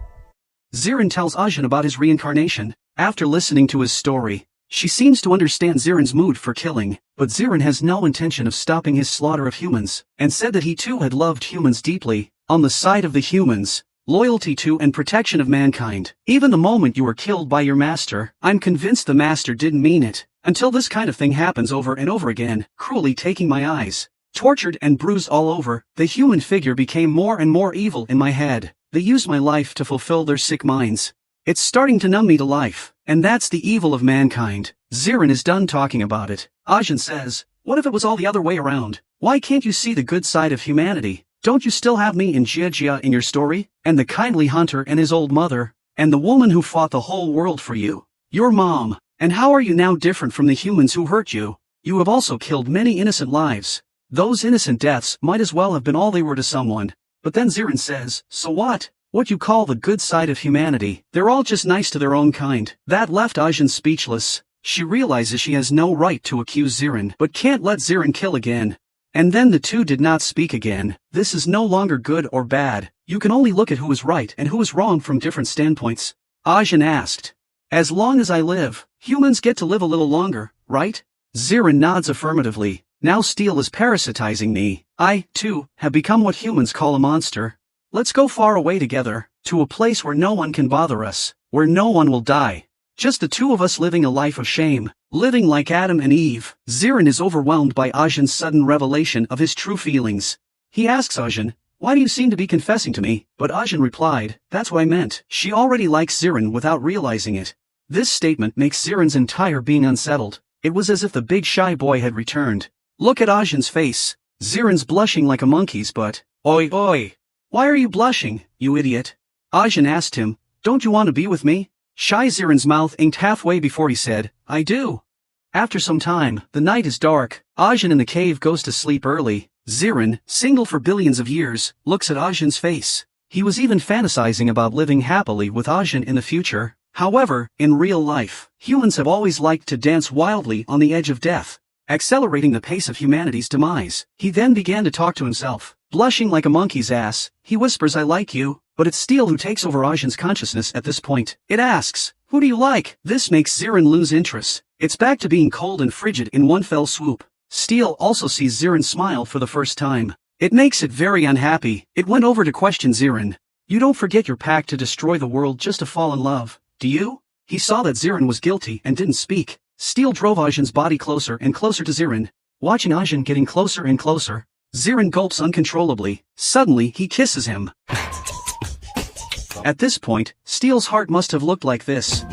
Zirin tells Ajin about his reincarnation. After listening to his story, she seems to understand Zirin's mood for killing, but Zirin has no intention of stopping his slaughter of humans, and said that he too had loved humans deeply, on the side of the humans. Loyalty to and protection of mankind. Even the moment you were killed by your master, I'm convinced the master didn't mean it. Until this kind of thing happens over and over again, cruelly taking my eyes. Tortured and bruised all over, the human figure became more and more evil in my head. They use my life to fulfill their sick minds. It's starting to numb me to life, and that's the evil of mankind. Zirin is done talking about it. Ajin says, what if it was all the other way around? Why can't you see the good side of humanity? Don't you still have me and Jia in your story? And the kindly hunter and his old mother? And the woman who fought the whole world for you? Your mom? And how are you now different from the humans who hurt you? You have also killed many innocent lives. Those innocent deaths might as well have been all they were to someone. But then Zirin says, so what? What you call the good side of humanity? They're all just nice to their own kind. That left Ajin speechless. She realizes she has no right to accuse Zirin, but can't let Zirin kill again. And then the two did not speak again. This is no longer good or bad. You can only look at who is right and who is wrong from different standpoints. Ajin asked. As long as I live, humans get to live a little longer, right? Zirin nods affirmatively. Now Steel is parasitizing me. I, too, have become what humans call a monster. Let's go far away together. To a place where no one can bother us, where no one will die. Just the two of us living a life of shame, living like Adam and Eve. Zirin is overwhelmed by Ajin's sudden revelation of his true feelings. He asks Ajin, "Why do you seem to be confessing to me?" But Ajin replied, "That's what I meant." She already likes Zirin without realizing it. This statement makes Zirin's entire being unsettled. It was as if the big shy boy had returned. Look at Ajin's face. Zirin's blushing like a monkey's but, "Oi oi! Why are you blushing, you idiot?" Ajin asked him, "Don't you want to be with me?" Shy Zirin's mouth inked halfway before he said, "I do." After some time, the night is dark. Ajin in the cave goes to sleep early. Zirin, single for billions of years, looks at Ajin's face. He was even fantasizing about living happily with Ajin in the future. However, in real life, humans have always liked to dance wildly on the edge of death, accelerating the pace of humanity's demise. He then began to talk to himself. Blushing like a monkey's ass, he whispers, "I like you," but it's Steel who takes over Ajin's consciousness at this point. It asks, "Who do you like?" This makes Zirin lose interest. It's back to being cold and frigid in one fell swoop. Steel also sees Zirin smile for the first time. It makes it very unhappy. It went over to question Zirin. "You don't forget your pact to destroy the world just to fall in love, do you?" He saw that Zirin was guilty and didn't speak. Steel drove Ajin's body closer and closer to Zirin. Watching Ajin getting closer and closer, Zirin gulps uncontrollably. Suddenly, he kisses him. At this point, Steel's heart must have looked like this.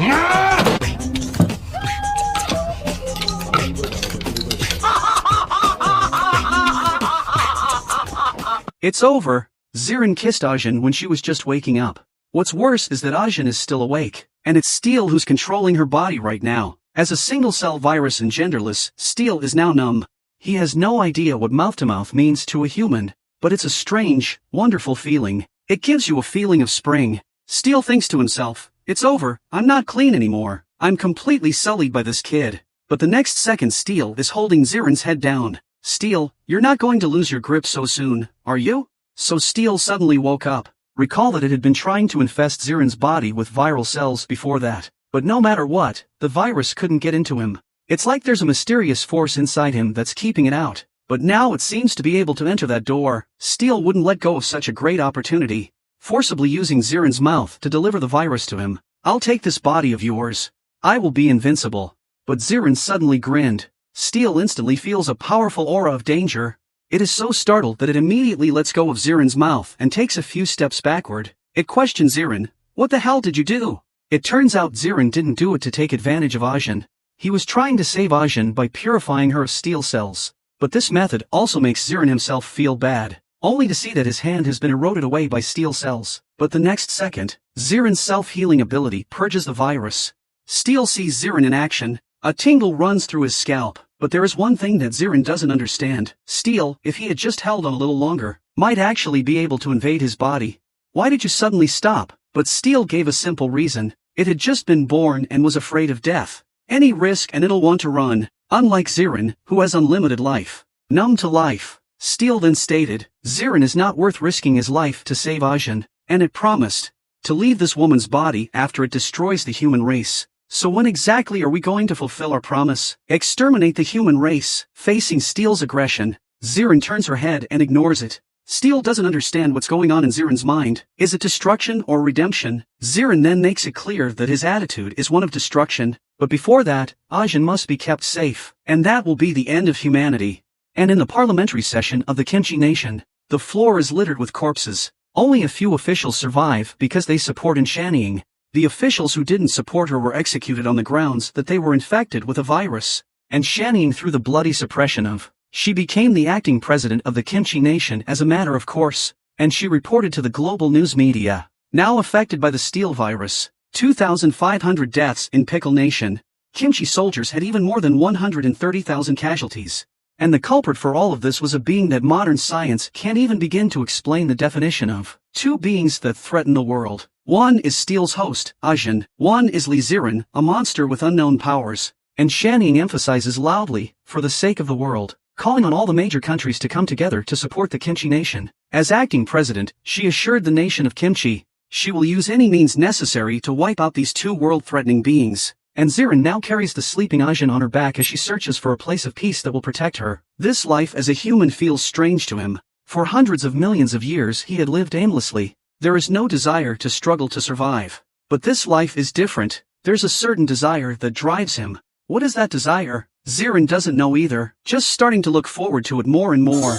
It's over. Zirin kissed Ajin when she was just waking up. What's worse is that Ajin is still awake, and it's Steel who's controlling her body right now. As a single-cell virus and genderless, Steel is now numb. He has no idea what mouth-to-mouth means to a human, but it's a strange, wonderful feeling. It gives you a feeling of spring. Steel thinks to himself, "It's over, I'm not clean anymore. I'm completely sullied by this kid." But the next second Steel is holding Zirin's head down. "Steel, you're not going to lose your grip so soon, are you?" So Steel suddenly woke up. Recall that it had been trying to infest Zirin's body with viral cells before that. But no matter what, the virus couldn't get into him. It's like there's a mysterious force inside him that's keeping it out. But now it seems to be able to enter that door. Steel wouldn't let go of such a great opportunity, forcibly using Zirin's mouth to deliver the virus to him. "I'll take this body of yours. I will be invincible." But Zirin suddenly grinned. Steel instantly feels a powerful aura of danger. It is so startled that it immediately lets go of Zirin's mouth and takes a few steps backward. It questions Zirin, "What the hell did you do?" It turns out Zirin didn't do it to take advantage of Ajin. He was trying to save Ajin by purifying her of Steel cells. But this method also makes Zirin himself feel bad, only to see that his hand has been eroded away by Steel cells. But the next second, Zirin's self-healing ability purges the virus. Steel sees Zirin in action. A tingle runs through his scalp. But there is one thing that Zirin doesn't understand. Steel, if he had just held on a little longer, might actually be able to invade his body. "Why did you suddenly stop?" But Steel gave a simple reason. It had just been born and was afraid of death. Any risk and it'll want to run. Unlike Zirin, who has unlimited life. Numb to life. Steel then stated, "Zirin is not worth risking his life to save Ajin," and it promised to leave this woman's body after it destroys the human race. So when exactly are we going to fulfill our promise? Exterminate the human race. Facing Steel's aggression, Zirin turns her head and ignores it. Steel doesn't understand what's going on in Zirin's mind. Is it destruction or redemption? Zirin then makes it clear that his attitude is one of destruction. But before that, Ajin must be kept safe. And that will be the end of humanity. And in the parliamentary session of the Kimchi Nation, the floor is littered with corpses. Only a few officials survive because they support Shannying. The officials who didn't support her were executed on the grounds that they were infected with a virus. And Shannying through the bloody suppression of. She became the acting president of the Kimchi Nation as a matter of course, and she reported to the global news media. Now affected by the Steel virus, 2,500 deaths in Pickle Nation. Kimchi soldiers had even more than 130,000 casualties. And the culprit for all of this was a being that modern science can't even begin to explain the definition of. Two beings that threaten the world. One is Steel's host, Ajin. One is Lee Zirin, a monster with unknown powers. And Shannying emphasizes loudly, for the sake of the world, calling on all the major countries to come together to support the Kimchi Nation. As acting president, she assured the nation of Kimchi, she will use any means necessary to wipe out these two world-threatening beings. And Zirin now carries the sleeping Ajin on her back as she searches for a place of peace that will protect her. This life as a human feels strange to him. For hundreds of millions of years he had lived aimlessly. There is no desire to struggle to survive. But this life is different. There's a certain desire that drives him. What is that desire? Zirin doesn't know either, just starting to look forward to it more and more.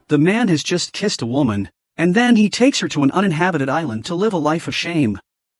The man has just kissed a woman, and then he takes her to an uninhabited island to live a life of shame.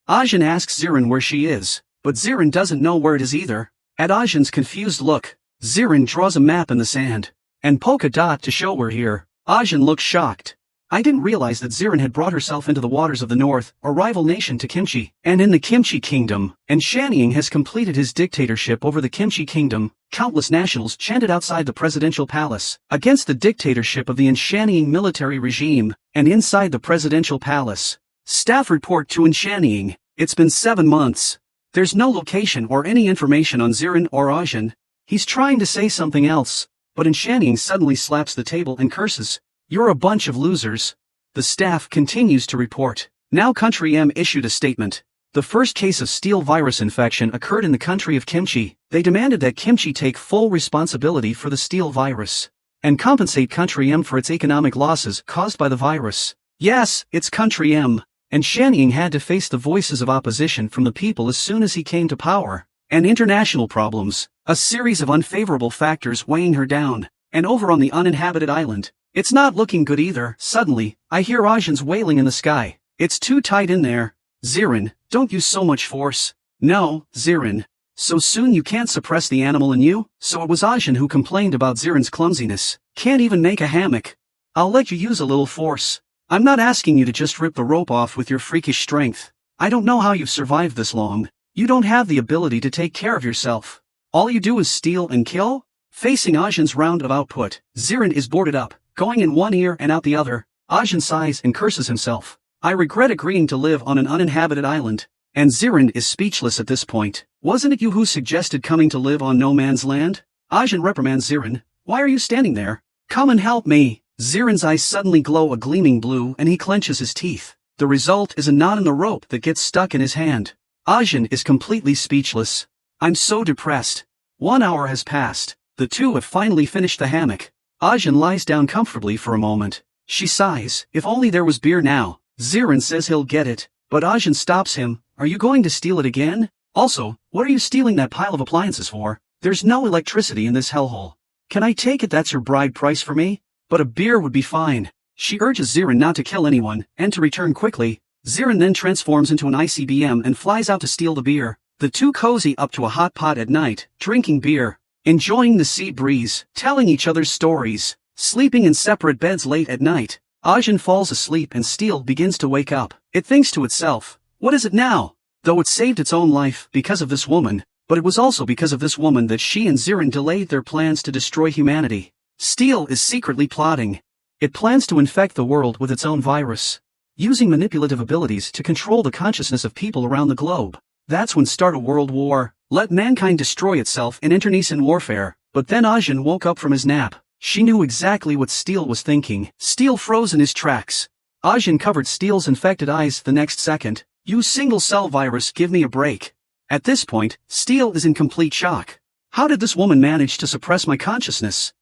Ajin asks Zirin where she is, but Zirin doesn't know where it is either. At Ajin's confused look, Zirin draws a map in the sand, and polka dot to show we're here. Ajin looks shocked. I didn't realize that Zirin had brought herself into the waters of the north, a rival nation to Kimchi, and in the Kimchi kingdom, and Shanying has completed his dictatorship over the Kimchi kingdom. Countless nationals chanted outside the presidential palace, against the dictatorship of the Shanying military regime, and inside the presidential palace. Staff report to Shanying. It's been 7 months. There's no location or any information on Zirin or Ajin. He's trying to say something else, but Shanying suddenly slaps the table and curses. You're a bunch of losers. The staff continues to report. Now Country M issued a statement. The first case of steel virus infection occurred in the country of Kimchi. They demanded that Kimchi take full responsibility for the steel virus and compensate Country M for its economic losses caused by the virus. Yes, it's Country M. And Shanying had to face the voices of opposition from the people as soon as he came to power. And international problems, a series of unfavorable factors weighing her down. And over on the uninhabited island, it's not looking good either. Suddenly, I hear Ajin's wailing in the sky. It's too tight in there. Zirin, don't use so much force. No, Zirin. So soon you can't suppress the animal in you? So it was Ajin who complained about Zirin's clumsiness. Can't even make a hammock. I'll let you use a little force. I'm not asking you to just rip the rope off with your freakish strength. I don't know how you've survived this long. You don't have the ability to take care of yourself. All you do is steal and kill? Facing Ajin's round of output, Zirin is boarded up, going in one ear and out the other. Ajin sighs and curses himself. I regret agreeing to live on an uninhabited island. And Zirin is speechless at this point. Wasn't it you who suggested coming to live on no man's land? Ajin reprimands Zirin. Why are you standing there? Come and help me. Zirin's eyes suddenly glow a gleaming blue and he clenches his teeth. The result is a knot in the rope that gets stuck in his hand. Ajin is completely speechless. I'm so depressed. 1 hour has passed. The two have finally finished the hammock. Ajin lies down comfortably for a moment. She sighs. If only there was beer now. Zirin says he'll get it, but Ajin stops him. Are you going to steal it again? Also, what are you stealing that pile of appliances for? There's no electricity in this hellhole. Can I take it that's your bride price for me? But a beer would be fine. She urges Zirin not to kill anyone, and to return quickly. Zirin then transforms into an ICBM and flies out to steal the beer. The two cozy up to a hot pot at night, drinking beer, enjoying the sea breeze, telling each other's stories, sleeping in separate beds late at night. Ajin falls asleep and Steel begins to wake up. It thinks to itself, what is it now? Though it saved its own life because of this woman, but it was also because of this woman that she and Zirin delayed their plans to destroy humanity. Steel is secretly plotting. It plans to infect the world with its own virus, using manipulative abilities to control the consciousness of people around the globe. That's when start a world war, let mankind destroy itself in internecine warfare. But then Ajin woke up from his nap. She knew exactly what Steel was thinking. Steel froze in his tracks. Ajin covered Steel's infected eyes the next second. You single-cell virus, give me a break. At this point, Steel is in complete shock. How did this woman manage to suppress my consciousness?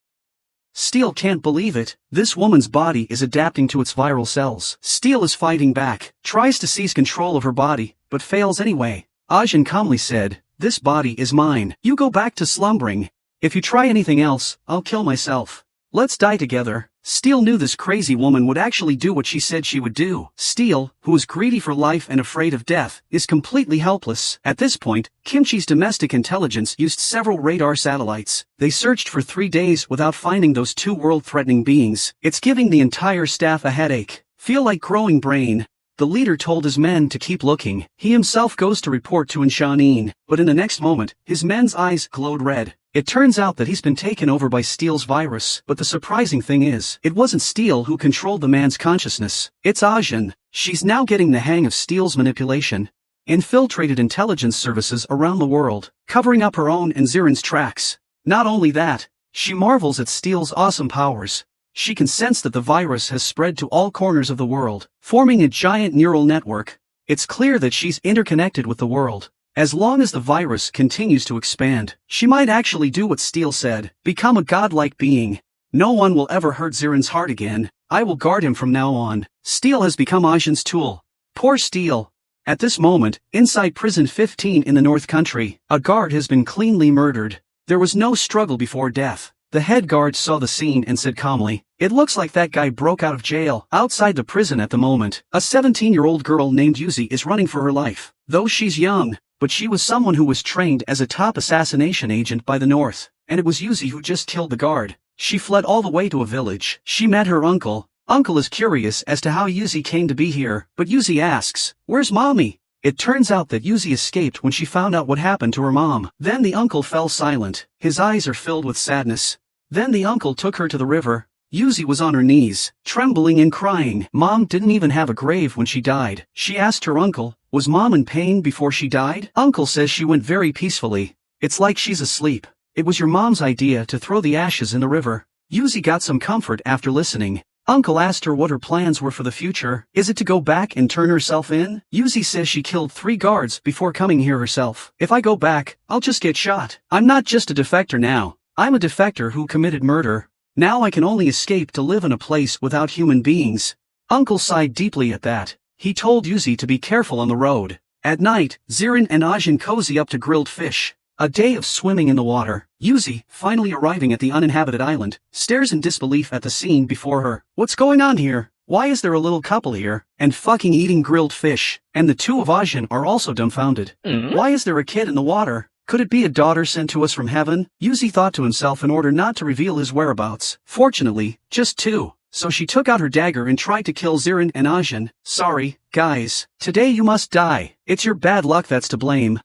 Steel can't believe it. This woman's body is adapting to its viral cells. Steel is fighting back, tries to seize control of her body, but fails anyway. Ajin calmly said, this body is mine. You go back to slumbering. If you try anything else, I'll kill myself. Let's die together. Steel knew this crazy woman would actually do what she said she would do. Steel, who is greedy for life and afraid of death, is completely helpless. At this point, Kimchi's domestic intelligence used several radar satellites. They searched for 3 days without finding those two world-threatening beings. It's giving the entire staff a headache. Feel like growing brain. The leader told his men to keep looking. He himself goes to report to Inshanin, but in the next moment, his men's eyes glowed red. It turns out that he's been taken over by Steel's virus, but the surprising thing is, it wasn't Steel who controlled the man's consciousness. It's Ajin. She's now getting the hang of Steel's manipulation. Infiltrated intelligence services around the world, covering up her own and Zirin's tracks. Not only that, she marvels at Steel's awesome powers. She can sense that the virus has spread to all corners of the world, forming a giant neural network. It's clear that she's interconnected with the world. As long as the virus continues to expand, she might actually do what Steel said, become a godlike being. No one will ever hurt Ziren's heart again. I will guard him from now on. Steel has become Ajin's tool. Poor Steel. At this moment, inside prison 15 in the North Country, a guard has been cleanly murdered. There was no struggle before death. The head guard saw the scene and said calmly, "It looks like that guy broke out of jail." Outside the prison at the moment, a 17-year-old girl named Yuzi is running for her life. Though she's young, but she was someone who was trained as a top assassination agent by the North, and it was Yuzi who just killed the guard. She fled all the way to a village. She met her uncle. Uncle is curious as to how Yuzi came to be here, but Yuzi asks, "Where's mommy?" It turns out that Yuzi escaped when she found out what happened to her mom. Then the uncle fell silent. His eyes are filled with sadness. Then the uncle took her to the river. Yuzi was on her knees, trembling and crying. Mom didn't even have a grave when she died. She asked her uncle, "Was mom in pain before she died?" Uncle says she went very peacefully. It's like she's asleep. It was your mom's idea to throw the ashes in the river. Yuzi got some comfort after listening. Uncle asked her what her plans were for the future. Is it to go back and turn herself in? Yuzi says she killed 3 guards before coming here herself. If I go back, I'll just get shot. I'm not just a defector now. I'm a defector who committed murder. Now I can only escape to live in a place without human beings. Uncle sighed deeply at that. He told Yuzi to be careful on the road. At night, Ziren and Ajin cozy up to grilled fish. A day of swimming in the water. Yuzi, finally arriving at the uninhabited island, stares in disbelief at the scene before her. What's going on here? Why is there a little couple here, and fucking eating grilled fish? And the two of Ajin are also dumbfounded. Why is there a kid in the water? Could it be a daughter sent to us from heaven? Yuzi thought to himself in order not to reveal his whereabouts. Fortunately, just 2. So she took out her dagger and tried to kill Ziren and Ajin. Sorry, guys. Today you must die. It's your bad luck that's to blame.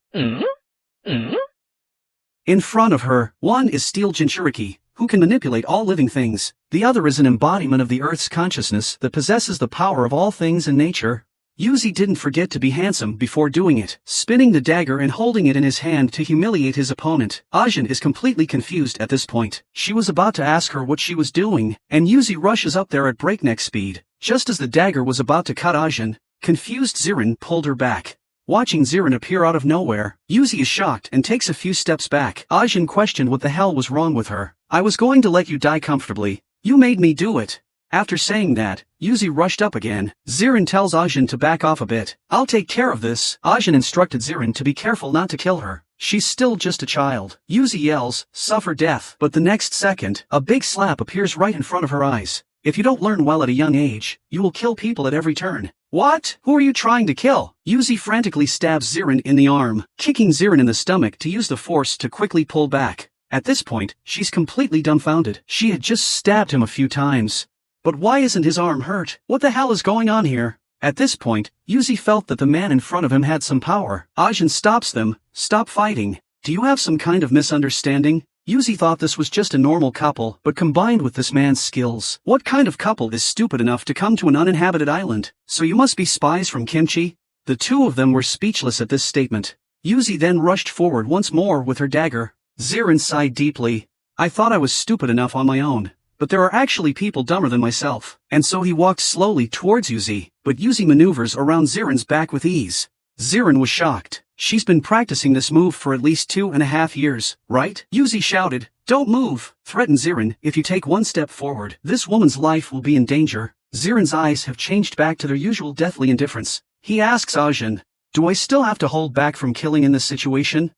In front of her, one is Steel Jinchuriki, who can manipulate all living things. The other is an embodiment of the Earth's consciousness that possesses the power of all things in nature. Yuzi didn't forget to be handsome before doing it, spinning the dagger and holding it in his hand to humiliate his opponent. Ajin is completely confused at this point. She was about to ask her what she was doing, and Yuzi rushes up there at breakneck speed. Just as the dagger was about to cut Ajin, confused Ziren pulled her back. Watching Ziren appear out of nowhere, Yuzi is shocked and takes a few steps back. Ajin questioned what the hell was wrong with her. I was going to let you die comfortably. You made me do it. After saying that, Yuzi rushed up again. Ziren tells Ajin to back off a bit. I'll take care of this. Ajin instructed Ziren to be careful not to kill her. She's still just a child. Yuzi yells, suffer death. But the next second, a big slap appears right in front of her eyes. If you don't learn well at a young age, you will kill people at every turn. What? Who are you trying to kill? Yuzi frantically stabs Ziren in the arm, kicking Ziren in the stomach to use the force to quickly pull back. At this point, she's completely dumbfounded. She had just stabbed him a few times. But why isn't his arm hurt? What the hell is going on here? At this point, Yuzi felt that the man in front of him had some power. Ajin stops them. Stop fighting. Do you have some kind of misunderstanding? Yuzi thought this was just a normal couple, but combined with this man's skills, what kind of couple is stupid enough to come to an uninhabited island? So you must be spies from Kimchi? The two of them were speechless at this statement. Yuzi then rushed forward once more with her dagger. Ziren sighed deeply. I thought I was stupid enough on my own, but there are actually people dumber than myself. And so he walked slowly towards Yuzi, but Yuzi maneuvers around Ziren's back with ease. Ziren was shocked. She's been practicing this move for at least 2.5 years, right? Yuzi shouted, don't move, threatened Ziren, if you take one step forward, this woman's life will be in danger. Ziren's eyes have changed back to their usual deathly indifference. He asks Ajin, do I still have to hold back from killing in this situation?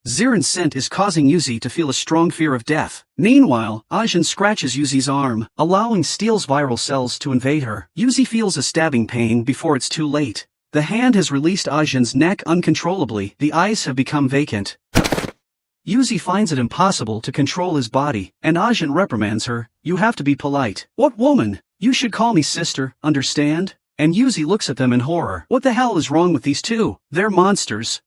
Ziren's scent is causing Yuzi to feel a strong fear of death. Meanwhile, Ajin scratches Yuzi's arm, allowing Steel's viral cells to invade her. Yuzi feels a stabbing pain before it's too late. The hand has released Ajin's neck uncontrollably. The eyes have become vacant. Yuzi finds it impossible to control his body, and Ajin reprimands her. You have to be polite. What woman? You should call me sister, understand? And Yuzi looks at them in horror. What the hell is wrong with these two? They're monsters.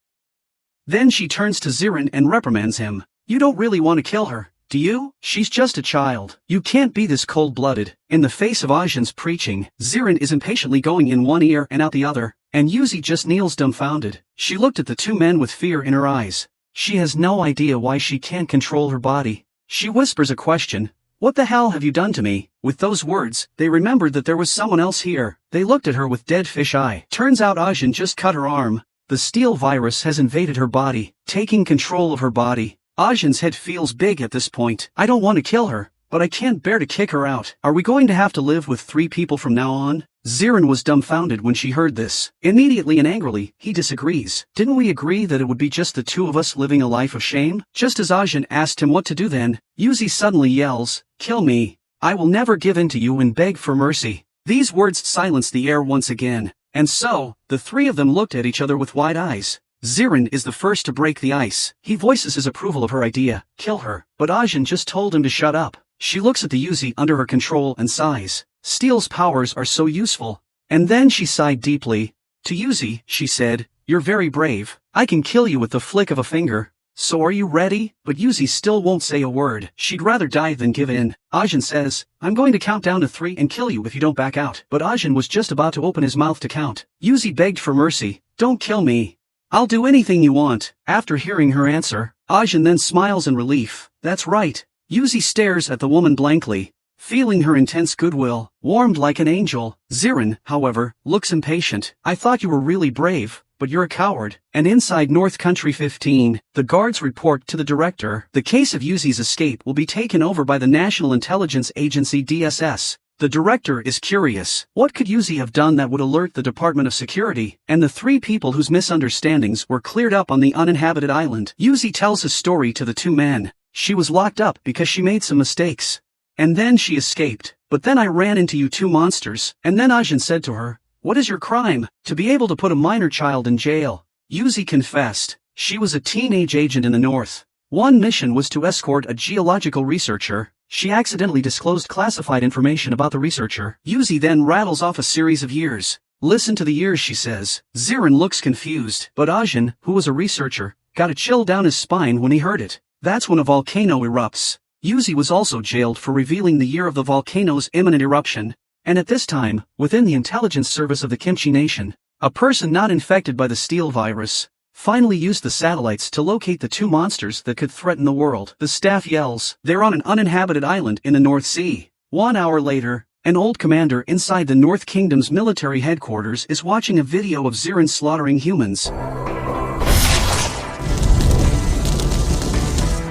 Then she turns to Ziren and reprimands him. You don't really want to kill her, do you? She's just a child. You can't be this cold-blooded. In the face of Ajin's preaching, Ziren is impatiently going in one ear and out the other, and Yuzi just kneels dumbfounded. She looked at the two men with fear in her eyes. She has no idea why she can't control her body. She whispers a question. What the hell have you done to me? With those words, they remembered that there was someone else here. They looked at her with dead fish eye. Turns out Ajin just cut her arm. The steel virus has invaded her body, taking control of her body. Ajin's head feels big at this point. I don't want to kill her, but I can't bear to kick her out. Are we going to have to live with 3 people from now on? Zirin was dumbfounded when she heard this. Immediately and angrily, he disagrees. Didn't we agree that it would be just the 2 of us living a life of shame? Just as Ajin asked him what to do then, Yuzi suddenly yells, "Kill me. I will never give in to you and beg for mercy." These words silenced the air once again, and so, the 3 of them looked at each other with wide eyes. Zirin is the first to break the ice. He voices his approval of her idea, kill her, but Ajin just told him to shut up. She looks at the Yuzi under her control and sighs. Steel's powers are so useful. And then she sighed deeply. To Yuzi, she said, "You're very brave. I can kill you with the flick of a finger. So are you ready?" But Yuzi still won't say a word. She'd rather die than give in. Ajin says, "I'm going to count down to 3 and kill you if you don't back out." But Ajin was just about to open his mouth to count. Yuzi begged for mercy. "Don't kill me. I'll do anything you want." After hearing her answer, Ajin then smiles in relief. That's right. Yuzi stares at the woman blankly, feeling her intense goodwill, warmed like an angel. Zirin, however, looks impatient. "I thought you were really brave, but you're a coward." And inside North Country 15, the guards report to the director. The case of Yuzi's escape will be taken over by the National Intelligence Agency DSS. The director is curious. What could Yuzi have done that would alert the Department of Security? And the 3 people whose misunderstandings were cleared up on the uninhabited island. Yuzi tells his story to the 2 men. She was locked up because she made some mistakes. And then she escaped. But then I ran into you 2 monsters. And then Ajin said to her, "What is your crime?" To be able to put a minor child in jail. Yuzi confessed. She was a teenage agent in the north. One mission was to escort a geological researcher. She accidentally disclosed classified information about the researcher. Yuzi then rattles off a series of years. "Listen to the years," she says. Zirin looks confused. But Ajin, who was a researcher, got a chill down his spine when he heard it. That's when a volcano erupts. Yuzi was also jailed for revealing the year of the volcano's imminent eruption. And at this time, within the intelligence service of the Kimchi Nation, a person not infected by the steel virus finally used the satellites to locate the 2 monsters that could threaten the world. The staff yells. They're on an uninhabited island in the North Sea. 1 hour later, an old commander inside the North Kingdom's military headquarters is watching a video of Zirin slaughtering humans.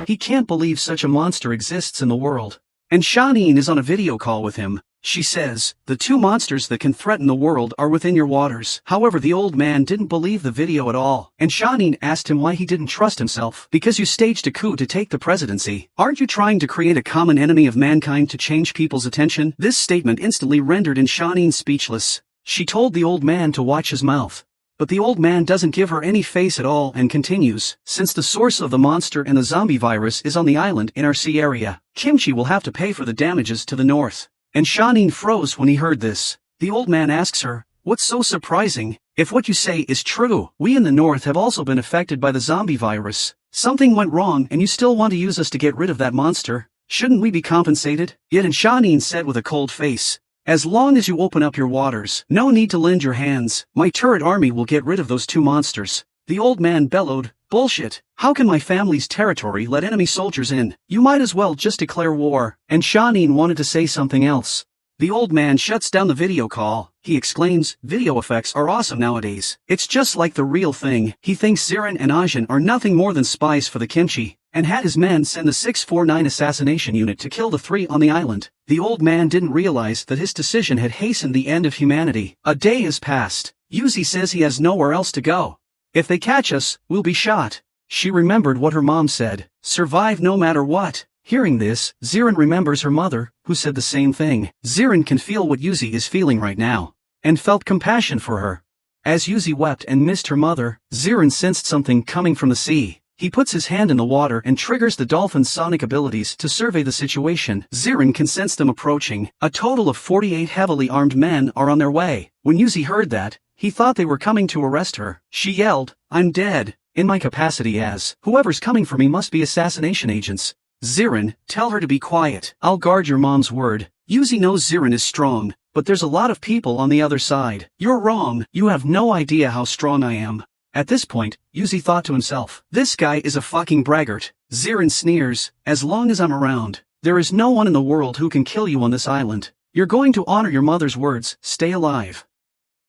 He can't believe such a monster exists in the world. And Shanine is on a video call with him. She says, "The 2 monsters that can threaten the world are within your waters." However, the old man didn't believe the video at all. And Shanine asked him why he didn't trust himself. "Because you staged a coup to take the presidency. Aren't you trying to create a common enemy of mankind to change people's attention?" This statement instantly rendered Shanine speechless. She told the old man to watch his mouth. But the old man doesn't give her any face at all and continues. "Since the source of the monster and the zombie virus is on the island in our sea area, Kimchi will have to pay for the damages to the north." And Shanine froze when he heard this. The old man asks her, "What's so surprising? If what you say is true, we in the north have also been affected by the zombie virus. Something went wrong and you still want to use us to get rid of that monster. Shouldn't we be compensated?" Yet and Shanine said with a cold face, "As long as you open up your waters, no need to lend your hands. My turret army will get rid of those 2 monsters." The old man bellowed, "Bullshit. How can my family's territory let enemy soldiers in? You might as well just declare war." And Shanine wanted to say something else. The old man shuts down the video call. He exclaims, "Video effects are awesome nowadays. It's just like the real thing." He thinks Zirin and Ajin are nothing more than spies for the Kimchi, and had his men send the 649 assassination unit to kill the 3 on the island. The old man didn't realize that his decision had hastened the end of humanity. A day has passed. Yuzi says he has nowhere else to go. "If they catch us, we'll be shot." She remembered what her mom said, "Survive no matter what." Hearing this, Zirin remembers her mother, who said the same thing. Zirin can feel what Yuzi is feeling right now, and felt compassion for her. As Yuzi wept and missed her mother, Zirin sensed something coming from the sea. He puts his hand in the water and triggers the dolphin's sonic abilities to survey the situation. Zirin can sense them approaching. A total of 48 heavily armed men are on their way. When Yuzi heard that, he thought they were coming to arrest her. She yelled, "I'm dead. In my capacity as whoever's coming for me must be assassination agents." Zirin, tell her to be quiet. I'll guard your mom's word. Yuzi knows Zirin is strong, but there's a lot of people on the other side. You're wrong. You have no idea how strong I am. At this point, Yuzi thought to himself, this guy is a fucking braggart. Zirin sneers, as long as I'm around, there is no one in the world who can kill you on this island. You're going to honor your mother's words, stay alive.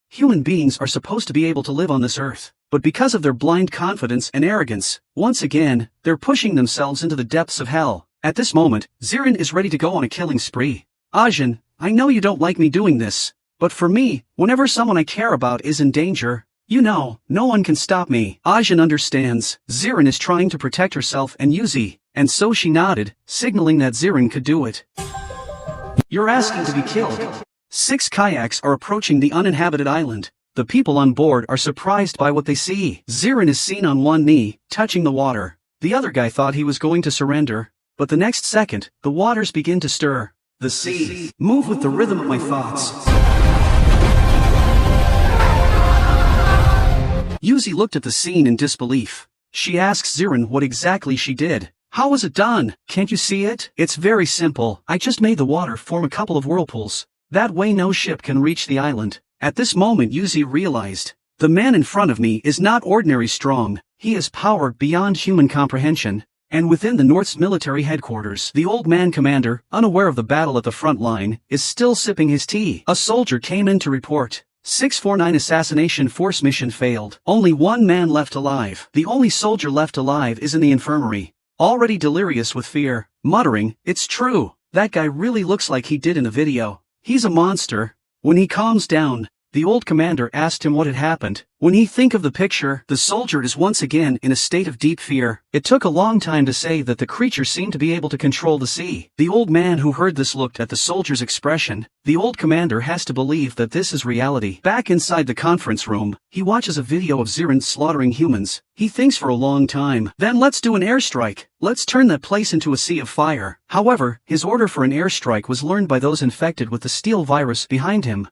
Human beings are supposed to be able to live on this earth, but because of their blind confidence and arrogance, once again, they're pushing themselves into the depths of hell. At this moment, Zirin is ready to go on a killing spree. Ajin, I know you don't like me doing this, but for me, whenever someone I care about is in danger, you know, no one can stop me. Ajin understands, Zirin is trying to protect herself and Yuzi, and so she nodded, signaling that Zirin could do it. You're asking to be killed. 6 kayaks are approaching the uninhabited island. The people on board are surprised by what they see. Zirin is seen on one knee, touching the water. The other guy thought he was going to surrender, but the next second, the waters begin to stir. The sea, move with the rhythm of my thoughts. Yuzi looked at the scene in disbelief. She asks Zirin what exactly she did. How was it done? Can't you see it? It's very simple. I just made the water form a couple of whirlpools. That way no ship can reach the island. At this moment Yuzi realized, the man in front of me is not ordinary strong, he has power beyond human comprehension. And within the North's military headquarters, the old man commander, unaware of the battle at the front line, is still sipping his tea. A soldier came in to report. 649 Assassination Force mission failed. Only one man left alive. The only soldier left alive is in the infirmary. Already delirious with fear, muttering, it's true, that guy really looks like he did in the video. He's a monster. When he calms down, the old commander asked him what had happened. When he think of the picture, the soldier is once again in a state of deep fear. It took a long time to say that the creature seemed to be able to control the sea. The old man who heard this looked at the soldier's expression. The old commander has to believe that this is reality. Back inside the conference room, he watches a video of Zirin slaughtering humans. He thinks for a long time. Then let's do an airstrike. Let's turn that place into a sea of fire. However, his order for an airstrike was learned by those infected with the steel virus behind him.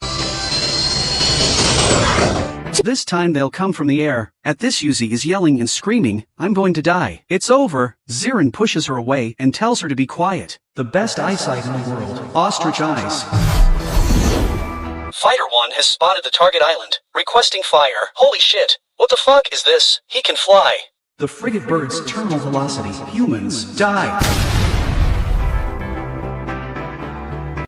This time they'll come from the air. At this Yuzi is yelling and screaming, I'm going to die. It's over. Zirin pushes her away and tells her to be quiet. The best eyesight in the world. Ostrich eyes. Fighter 1 has spotted the target island. Requesting fire. Holy shit. What the fuck is this? He can fly. The frigate bird's terminal velocity. Humans die.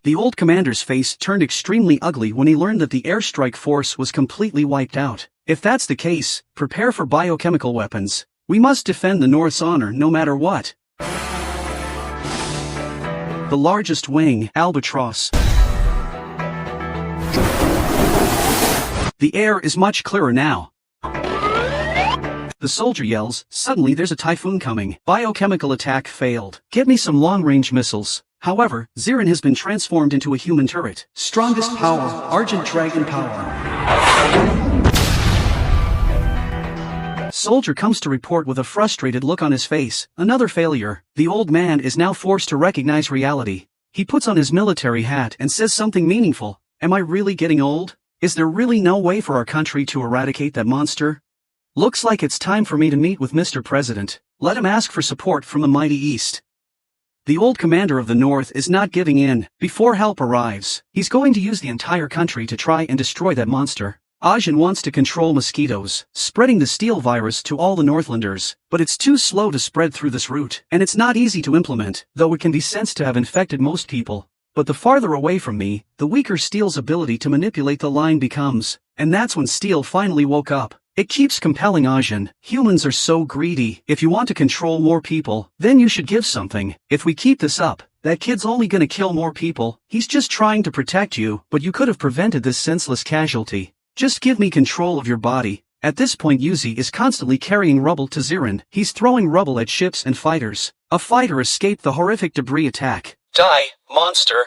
The old commander's face turned extremely ugly when he learned that the airstrike force was completely wiped out. If that's the case, prepare for biochemical weapons. We must defend the North's honor no matter what. The largest wing, albatross. The air is much clearer now. The soldier yells, suddenly there's a typhoon coming. Biochemical attack failed. Get me some long-range missiles. However, Zirin has been transformed into a human turret. Strongest power, Argent Dragon power. Soldier comes to report with a frustrated look on his face. Another failure. The old man is now forced to recognize reality. He puts on his military hat and says something meaningful. Am I really getting old? Is there really no way for our country to eradicate that monster? Looks like it's time for me to meet with Mr. President. Let him ask for support from the mighty East. The old commander of the North is not giving in. Before help arrives, he's going to use the entire country to try and destroy that monster. Ajin wants to control mosquitoes, spreading the steel virus to all the Northlanders, but it's too slow to spread through this route, and it's not easy to implement, though it can be sensed to have infected most people. But the farther away from me, the weaker Steel's ability to manipulate the line becomes, and that's when Steel finally woke up. It keeps compelling Ajin. Humans are so greedy. If you want to control more people, then you should give something. If we keep this up, that kid's only gonna kill more people. He's just trying to protect you, but you could have prevented this senseless casualty. Just give me control of your body. At this point Yuzi is constantly carrying rubble to Zirin. He's throwing rubble at ships and fighters. A fighter escaped the horrific debris attack. Die, monster.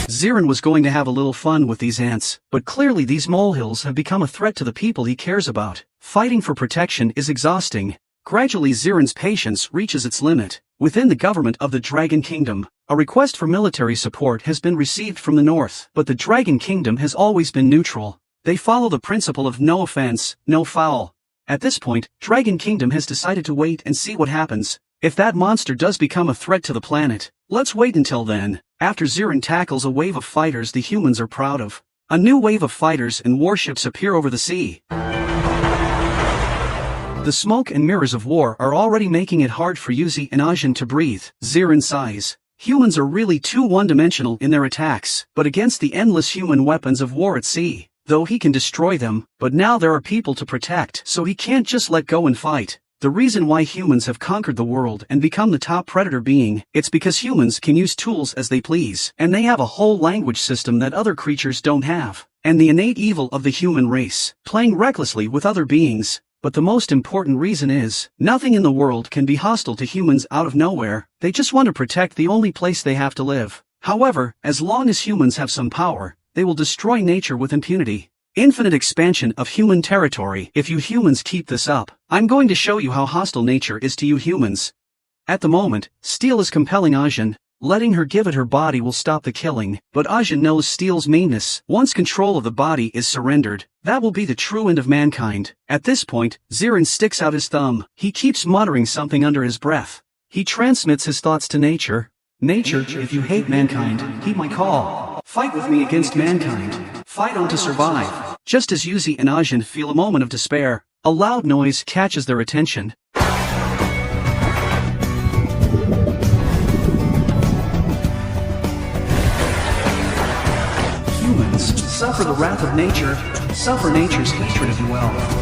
Zirin was going to have a little fun with these ants, but clearly these molehills have become a threat to the people he cares about. Fighting for protection is exhausting. Gradually Zirin's patience reaches its limit. Within the government of the Dragon Kingdom, a request for military support has been received from the North, but the Dragon Kingdom has always been neutral. They follow the principle of no offense, no foul. At this point, Dragon Kingdom has decided to wait and see what happens. If that monster does become a threat to the planet, let's wait until then. After Zirin tackles a wave of fighters the humans are proud of, a new wave of fighters and warships appear over the sea. The smoke and mirrors of war are already making it hard for Yuzi and Ajin to breathe. Zirin sighs. Humans are really too one-dimensional in their attacks, but against the endless human weapons of war at sea, though he can destroy them, but now there are people to protect, so he can't just let go and fight. The reason why humans have conquered the world and become the top predator being, it's because humans can use tools as they please, and they have a whole language system that other creatures don't have, and the innate evil of the human race, playing recklessly with other beings. But the most important reason is, nothing in the world can be hostile to humans out of nowhere, they just want to protect the only place they have to live. However, as long as humans have some power, they will destroy nature with impunity. Infinite expansion of human territory. If you humans keep this up, I'm going to show you how hostile nature is to you humans. At the moment, Steel is compelling Ajin. Letting her give it her body will stop the killing, but Ajin knows Steel's meanness. Once control of the body is surrendered, that will be the true end of mankind. At this point, Zirin sticks out his thumb. He keeps muttering something under his breath. He transmits his thoughts to nature. Nature, if you hate mankind, heed my call. Fight with me against mankind. Fight on to survive. Just as Yuzi and Ajin feel a moment of despair, a loud noise catches their attention. Humans, suffer the wrath of nature, suffer nature's hatred of you well.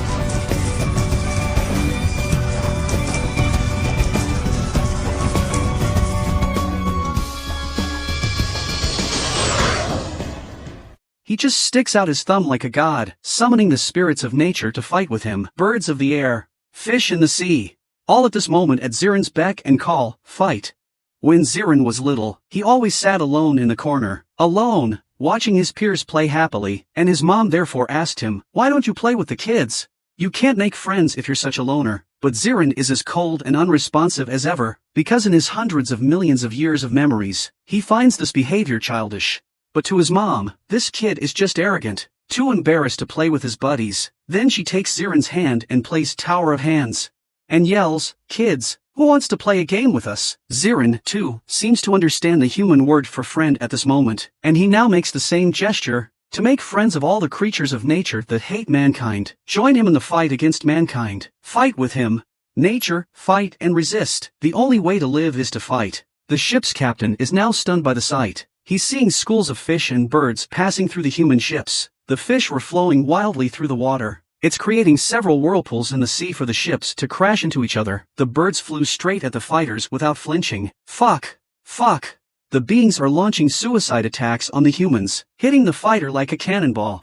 He just sticks out his thumb like a god, summoning the spirits of nature to fight with him. Birds of the air, fish in the sea, all at this moment at Zirin's beck and call, fight. When Zirin was little, he always sat alone in the corner, alone, watching his peers play happily, and his mom therefore asked him, "Why don't you play with the kids? You can't make friends if you're such a loner." But Zirin is as cold and unresponsive as ever, because in his hundreds of millions of years of memories, he finds this behavior childish. But to his mom, this kid is just arrogant, too embarrassed to play with his buddies. Then she takes Zirin's hand and plays Tower of Hands, and yells, "Kids, who wants to play a game with us?" Zirin, too, seems to understand the human word for friend at this moment, and he now makes the same gesture, to make friends of all the creatures of nature that hate mankind. Join him in the fight against mankind. Fight with him. Nature, fight and resist. The only way to live is to fight. The ship's captain is now stunned by the sight. He's seeing schools of fish and birds passing through the human ships. The fish were flowing wildly through the water. It's creating several whirlpools in the sea for the ships to crash into each other. The birds flew straight at the fighters without flinching. Fuck! Fuck! The beings are launching suicide attacks on the humans, hitting the fighter like a cannonball.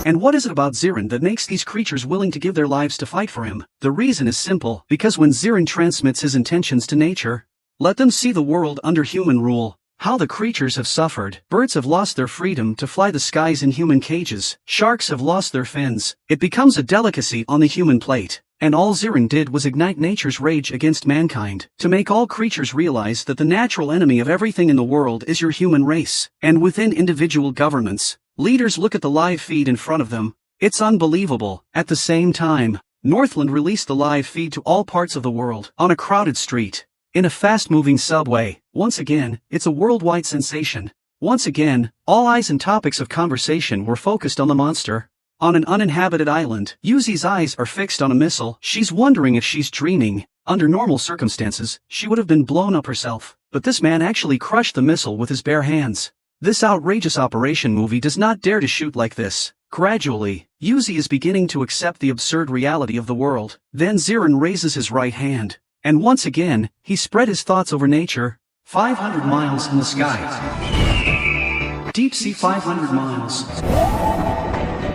And what is it about Zirin that makes these creatures willing to give their lives to fight for him? The reason is simple, because when Zirin transmits his intentions to nature, let them see the world under human rule, how the creatures have suffered. Birds have lost their freedom to fly the skies in human cages. Sharks have lost their fins. It becomes a delicacy on the human plate. And all Zirin did was ignite nature's rage against mankind, to make all creatures realize that the natural enemy of everything in the world is your human race. And within individual governments, leaders look at the live feed in front of them. It's unbelievable. At the same time, Northland released the live feed to all parts of the world, on a crowded street, in a fast-moving subway. Once again, it's a worldwide sensation. Once again, all eyes and topics of conversation were focused on the monster. On an uninhabited island, Yuzi's eyes are fixed on a missile. She's wondering if she's dreaming. Under normal circumstances, she would have been blown up herself. But this man actually crushed the missile with his bare hands. This outrageous operation movie does not dare to shoot like this. Gradually, Yuzi is beginning to accept the absurd reality of the world. Then Zirin raises his right hand, and once again, he spread his thoughts over nature. 500 miles in the sky. Deep sea 500 miles.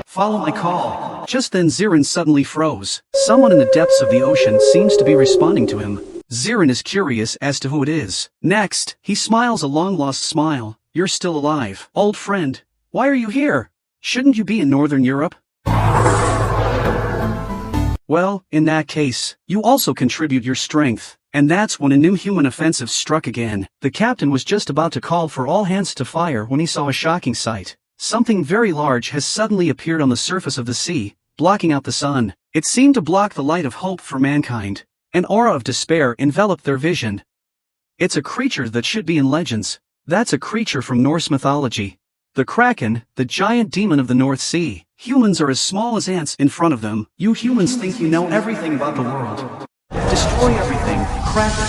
Follow my call. Just then Zirin suddenly froze. Someone in the depths of the ocean seems to be responding to him. Zirin is curious as to who it is. Next, he smiles a long-lost smile. "You're still alive. Old friend. Why are you here? Shouldn't you be in Northern Europe?" "Well, in that case, you also contribute your strength." And that's when a new human offensive struck again. The captain was just about to call for all hands to fire when he saw a shocking sight. Something very large has suddenly appeared on the surface of the sea, blocking out the sun. It seemed to block the light of hope for mankind. An aura of despair enveloped their vision. It's a creature that should be in legends. That's a creature from Norse mythology. The Kraken, the giant demon of the North Sea. Humans are as small as ants in front of them. You humans think you know everything about the world. Destroy everything, Kraken.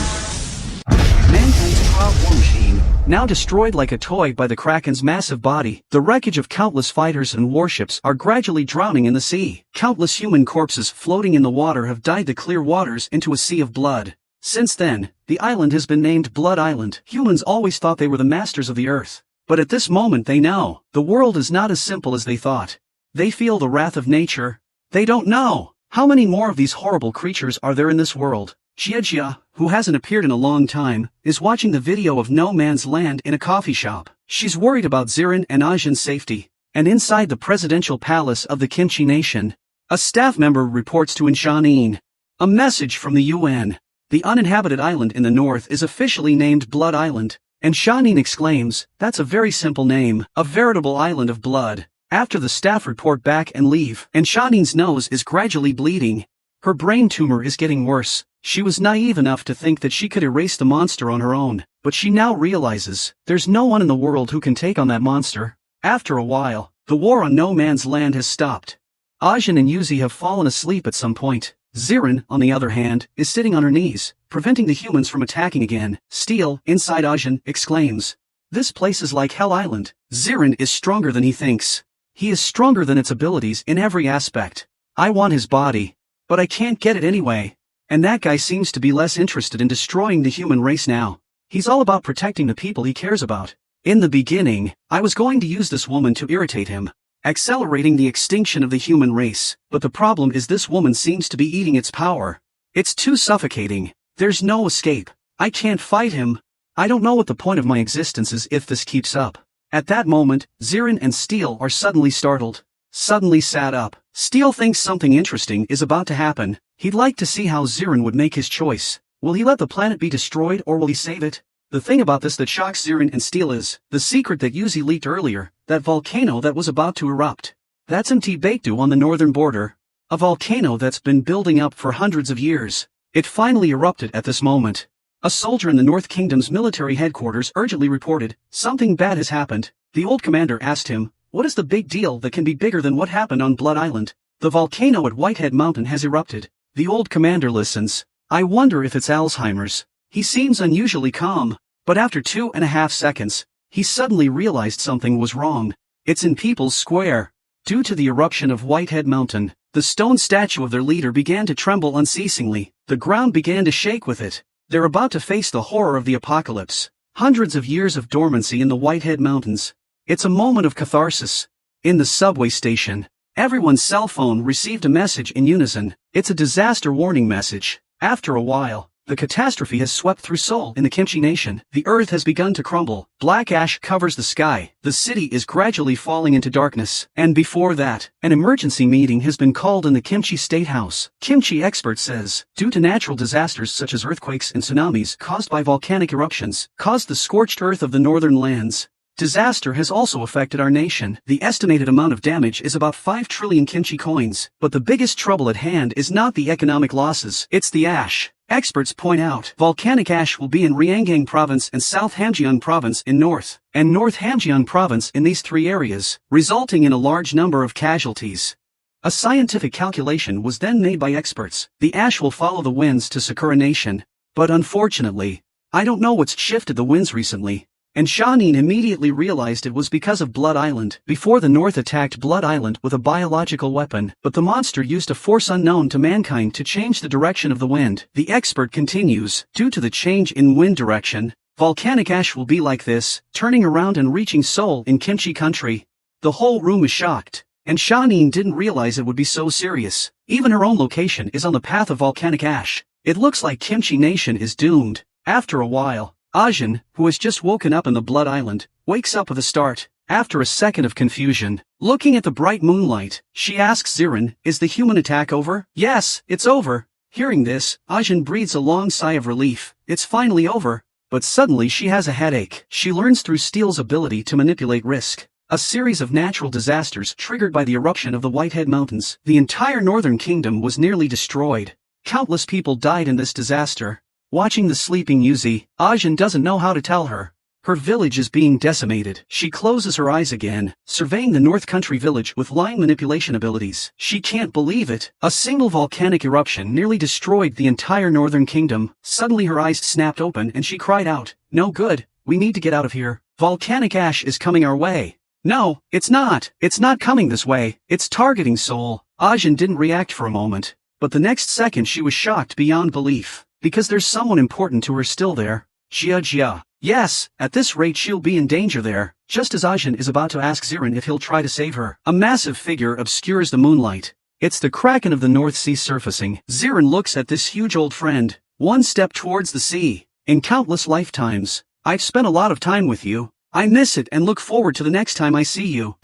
Mankind's war machine, now destroyed like a toy by the Kraken's massive body. The wreckage of countless fighters and warships are gradually drowning in the sea. Countless human corpses floating in the water have dyed the clear waters into a sea of blood. Since then, the island has been named Blood Island. Humans always thought they were the masters of the earth. But at this moment they know, the world is not as simple as they thought. They feel the wrath of nature. They don't know. How many more of these horrible creatures are there in this world? Jiejia, who hasn't appeared in a long time, is watching the video of No Man's Land in a coffee shop. She's worried about Zirin and Ajin's safety. And inside the presidential palace of the Kimchi Nation, a staff member reports to Inshanin. A message from the UN. The uninhabited island in the north is officially named Blood Island. And Shanin exclaims, "That's a very simple name, a veritable island of blood." After the staff report back and leave, and Shanin's nose is gradually bleeding. Her brain tumor is getting worse. She was naive enough to think that she could erase the monster on her own, but she now realizes, there's no one in the world who can take on that monster. After a while, the war on No Man's Land has stopped. Ajin and Yuzi have fallen asleep at some point. Zirin, on the other hand, is sitting on her knees, preventing the humans from attacking again. Steel, inside Ajin, exclaims, "This place is like Hell Island." Zirin is stronger than he thinks. He is stronger than its abilities in every aspect. I want his body. But I can't get it anyway. And that guy seems to be less interested in destroying the human race now. He's all about protecting the people he cares about. In the beginning, I was going to use this woman to irritate him, accelerating the extinction of the human race, but the problem is this woman seems to be eating its power. It's too suffocating. There's no escape. I can't fight him. I don't know what the point of my existence is if this keeps up. At that moment, Zirin and Steel are suddenly startled. Suddenly sat up. Steel thinks something interesting is about to happen. He'd like to see how Zirin would make his choice. Will he let the planet be destroyed or will he save it? The thing about this that shocks Zirin and Steel is, the secret that Yuzi leaked earlier, that volcano that was about to erupt. That's Mtibektu on the northern border. A volcano that's been building up for hundreds of years. It finally erupted at this moment. A soldier in the North Kingdom's military headquarters urgently reported, something bad has happened. The old commander asked him, what is the big deal that can be bigger than what happened on Blood Island? The volcano at Whitehead Mountain has erupted. The old commander listens. I wonder if it's Alzheimer's. He seems unusually calm, but after 2.5 seconds, he suddenly realized something was wrong. It's in People's Square. Due to the eruption of Whitehead Mountain, the stone statue of their leader began to tremble unceasingly. The ground began to shake with it. They're about to face the horror of the apocalypse. Hundreds of years of dormancy in the Whitehead Mountains. It's a moment of catharsis. In the subway station, everyone's cell phone received a message in unison. It's a disaster warning message. After a while, the catastrophe has swept through Seoul in the Kimchi Nation. The earth has begun to crumble. Black ash covers the sky. The city is gradually falling into darkness. And before that, an emergency meeting has been called in the Kimchi State House. Kimchi expert says, due to natural disasters such as earthquakes and tsunamis caused by volcanic eruptions, caused the scorched earth of the northern lands. Disaster has also affected our nation. The estimated amount of damage is about 5 trillion kimchi coins. But the biggest trouble at hand is not the economic losses, it's the ash. Experts point out, volcanic ash will be in Ryanggang Province and South Hamgyong Province in North, and North Hamgyong Province in these 3 areas, resulting in a large number of casualties. A scientific calculation was then made by experts. The ash will follow the winds to Sakura Nation. But unfortunately, I don't know what's shifted the winds recently. And Shanin immediately realized it was because of Blood Island. Before the North attacked Blood Island with a biological weapon, but the monster used a force unknown to mankind to change the direction of the wind. The expert continues, due to the change in wind direction, volcanic ash will be like this, turning around and reaching Seoul in Kimchi country. The whole room is shocked, and Shanin didn't realize it would be so serious. Even her own location is on the path of volcanic ash. It looks like Kimchi Nation is doomed. After a while, Ajin, who has just woken up in the Blood Island, wakes up with a start. After a second of confusion, looking at the bright moonlight, she asks Zirin, is the human attack over? Yes, it's over. Hearing this, Ajin breathes a long sigh of relief. It's finally over. But suddenly she has a headache. She learns through Steel's ability to manipulate risk. A series of natural disasters triggered by the eruption of the Whitehead Mountains. The entire northern kingdom was nearly destroyed. Countless people died in this disaster. Watching the sleeping Yuzi, Ajin doesn't know how to tell her. Her village is being decimated. She closes her eyes again, surveying the North Country village with line manipulation abilities. She can't believe it. A single volcanic eruption nearly destroyed the entire Northern Kingdom. Suddenly her eyes snapped open and she cried out, "No good, we need to get out of here. Volcanic ash is coming our way." "No, it's not. It's not coming this way. It's targeting Seoul." Ajin didn't react for a moment, but the next second she was shocked beyond belief, because there's someone important to her still there. Jia. Yes, at this rate she'll be in danger there, just as Ajin is about to ask Zirin if he'll try to save her. A massive figure obscures the moonlight. It's the Kraken of the North Sea surfacing. Zirin looks at this huge old friend, one step towards the sea. "In countless lifetimes, I've spent a lot of time with you. I miss it and look forward to the next time I see you.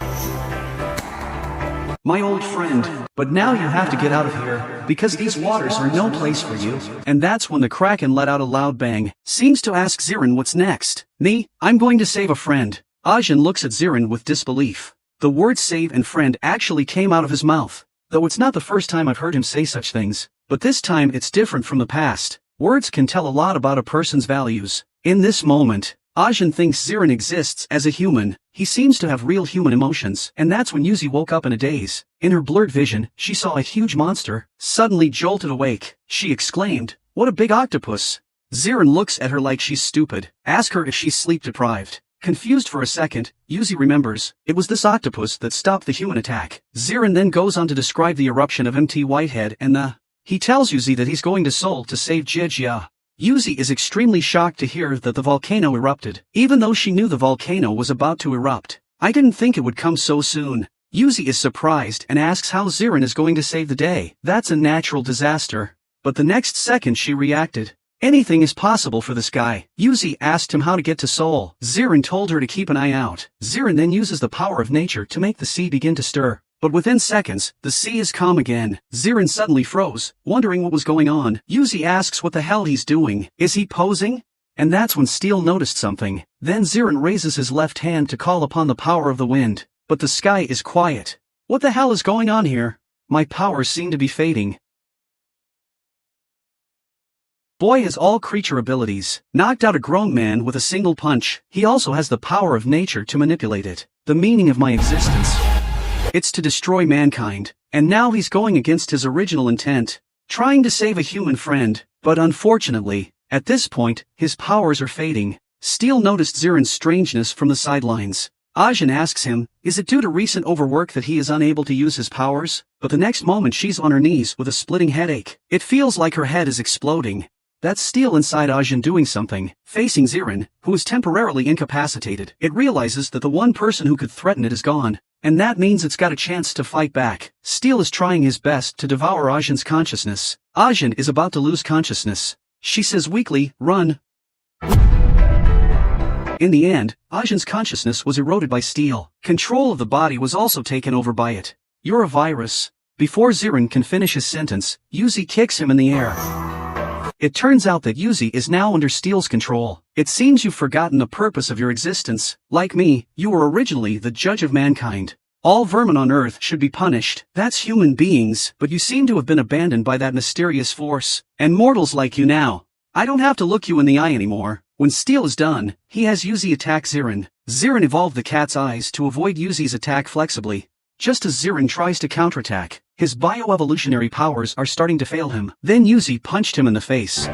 My old friend, but now you have to get out of here, because these waters are no place for you." And that's when the Kraken let out a loud bang. Seems to ask Zirin what's next. "Me, I'm going to save a friend." Ajin looks at Zirin with disbelief. The words save and friend actually came out of his mouth, though it's not the first time I've heard him say such things. But this time it's different from the past. Words can tell a lot about a person's values. In this moment, Ajin thinks Zirin exists as a human. He seems to have real human emotions, and that's when Yuzi woke up in a daze. In her blurred vision, she saw a huge monster. Suddenly jolted awake, she exclaimed, "What a big octopus!" Zirin looks at her like she's stupid. Ask her if she's sleep-deprived. Confused for a second, Yuzi remembers, it was this octopus that stopped the human attack. Zirin then goes on to describe the eruption of MT Whitehead and he tells Yuzi that he's going to Seoul to save Jia. Yuzi is extremely shocked to hear that the volcano erupted, even though she knew the volcano was about to erupt. "I didn't think it would come so soon." Yuzi is surprised and asks how Zirin is going to save the day. That's a natural disaster. But the next second she reacted. Anything is possible for this guy. Yuzi asked him how to get to Seoul. Zirin told her to keep an eye out. Zirin then uses the power of nature to make the sea begin to stir. But within seconds, the sea is calm again. Zirin suddenly froze, wondering what was going on. Yuzi asks what the hell he's doing. Is he posing? And that's when Steel noticed something. Then Zirin raises his left hand to call upon the power of the wind. But the sky is quiet. What the hell is going on here? My powers seem to be fading. Boy has all creature abilities. Knocked out a grown man with a single punch. He also has the power of nature to manipulate it. The meaning of my existence. It's to destroy mankind, and now he's going against his original intent, trying to save a human friend, but unfortunately, at this point, his powers are fading. Steel noticed Zirin's strangeness from the sidelines. Ajin asks him, is it due to recent overwork that he is unable to use his powers? But the next moment she's on her knees with a splitting headache. It feels like her head is exploding. That's Steel inside Ajin doing something, facing Zirin, who is temporarily incapacitated. It realizes that the one person who could threaten it is gone. And that means it's got a chance to fight back. Steel is trying his best to devour Ajin's consciousness. Ajin is about to lose consciousness. She says weakly, "Run." In the end, Ajin's consciousness was eroded by Steel. Control of the body was also taken over by it. "You're a virus." Before Zirin can finish his sentence, Yuzi kicks him in the air. It turns out that Yuzi is now under Steel's control. "It seems you've forgotten the purpose of your existence. Like me, you were originally the judge of mankind. All vermin on Earth should be punished. That's human beings, but you seem to have been abandoned by that mysterious force. And mortals like you now. I don't have to look you in the eye anymore." When Steel is done, he has Yuzi attack Zirin. Zirin evolved the cat's eyes to avoid Yuzi's attack flexibly. Just as Zirin tries to counterattack, his bioevolutionary powers are starting to fail him. Then Yuzi punched him in the face.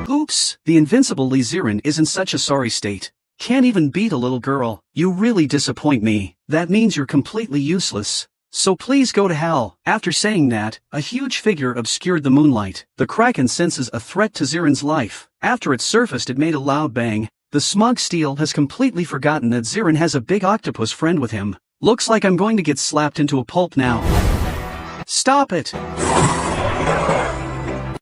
Oops! The invincible Lee Zirin is in such a sorry state. Can't even beat a little girl. "You really disappoint me. That means you're completely useless. So please go to hell." After saying that, a huge figure obscured the moonlight. The Kraken senses a threat to Zirin's life. After it surfaced it made a loud bang. The smug Steel has completely forgotten that Zirin has a big octopus friend with him. "Looks like I'm going to get slapped into a pulp now." "Stop it!"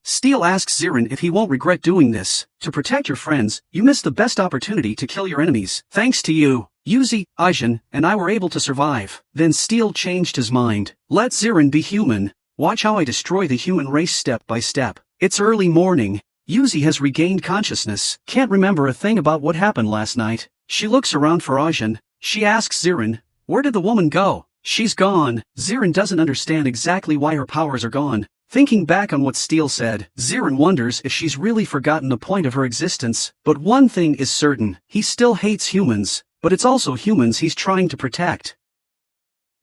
Steel asks Zirin if he won't regret doing this. "To protect your friends, you missed the best opportunity to kill your enemies. Thanks to you, Yuzi, Ajin, and I were able to survive." Then Steel changed his mind. "Let Zirin be human. Watch how I destroy the human race step by step." It's early morning. Yuzi has regained consciousness. Can't remember a thing about what happened last night. She looks around for Ajin. She asks Zirin, "Where did the woman go?" "She's gone." Zirin doesn't understand exactly why her powers are gone. Thinking back on what Steele said, Zirin wonders if she's really forgotten the point of her existence. But one thing is certain, he still hates humans, but it's also humans he's trying to protect.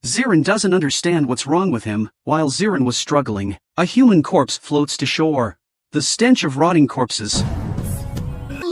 Zirin doesn't understand what's wrong with him. While Zirin was struggling, a human corpse floats to shore. The stench of rotting corpses.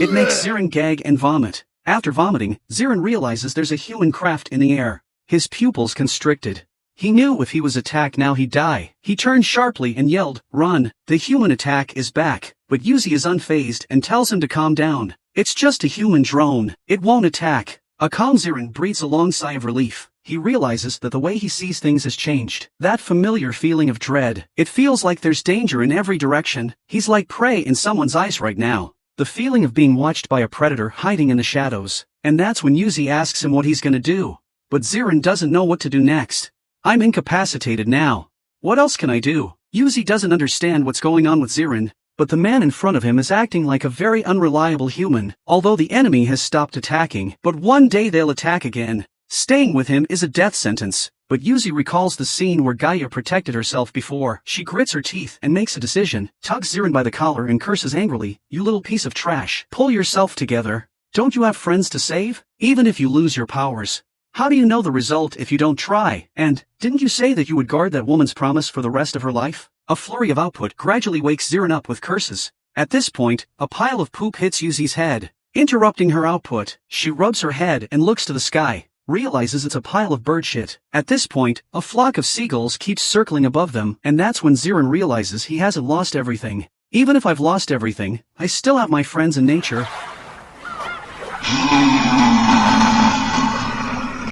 It makes Zirin gag and vomit. After vomiting, Zirin realizes there's a human craft in the air. His pupils constricted. He knew if he was attacked now he'd die. He turned sharply and yelled, "Run!" The human attack is back, but Yuzi is unfazed and tells him to calm down. It's just a human drone. It won't attack. A calm Zirin breathes a long sigh of relief. He realizes that the way he sees things has changed. That familiar feeling of dread. It feels like there's danger in every direction. He's like prey in someone's eyes right now. The feeling of being watched by a predator hiding in the shadows. And that's when Yuzi asks him what he's gonna do. But Zirin doesn't know what to do next. "I'm incapacitated now. What else can I do?" Yuzi doesn't understand what's going on with Zirin, but the man in front of him is acting like a very unreliable human. Although the enemy has stopped attacking, but one day they'll attack again. Staying with him is a death sentence. But Yuzi recalls the scene where Gaia protected herself before. She grits her teeth and makes a decision, tugs Zirin by the collar and curses angrily, "You little piece of trash. Pull yourself together. Don't you have friends to save? Even if you lose your powers. How do you know the result if you don't try? And, didn't you say that you would guard that woman's promise for the rest of her life?" A flurry of output gradually wakes Zirin up with curses. At this point, a pile of poop hits Yuzi's head, interrupting her output. She rubs her head and looks to the sky, realizes it's a pile of bird shit. At this point, a flock of seagulls keeps circling above them, and that's when Zirin realizes he hasn't lost everything. "Even if I've lost everything, I still have my friends in nature."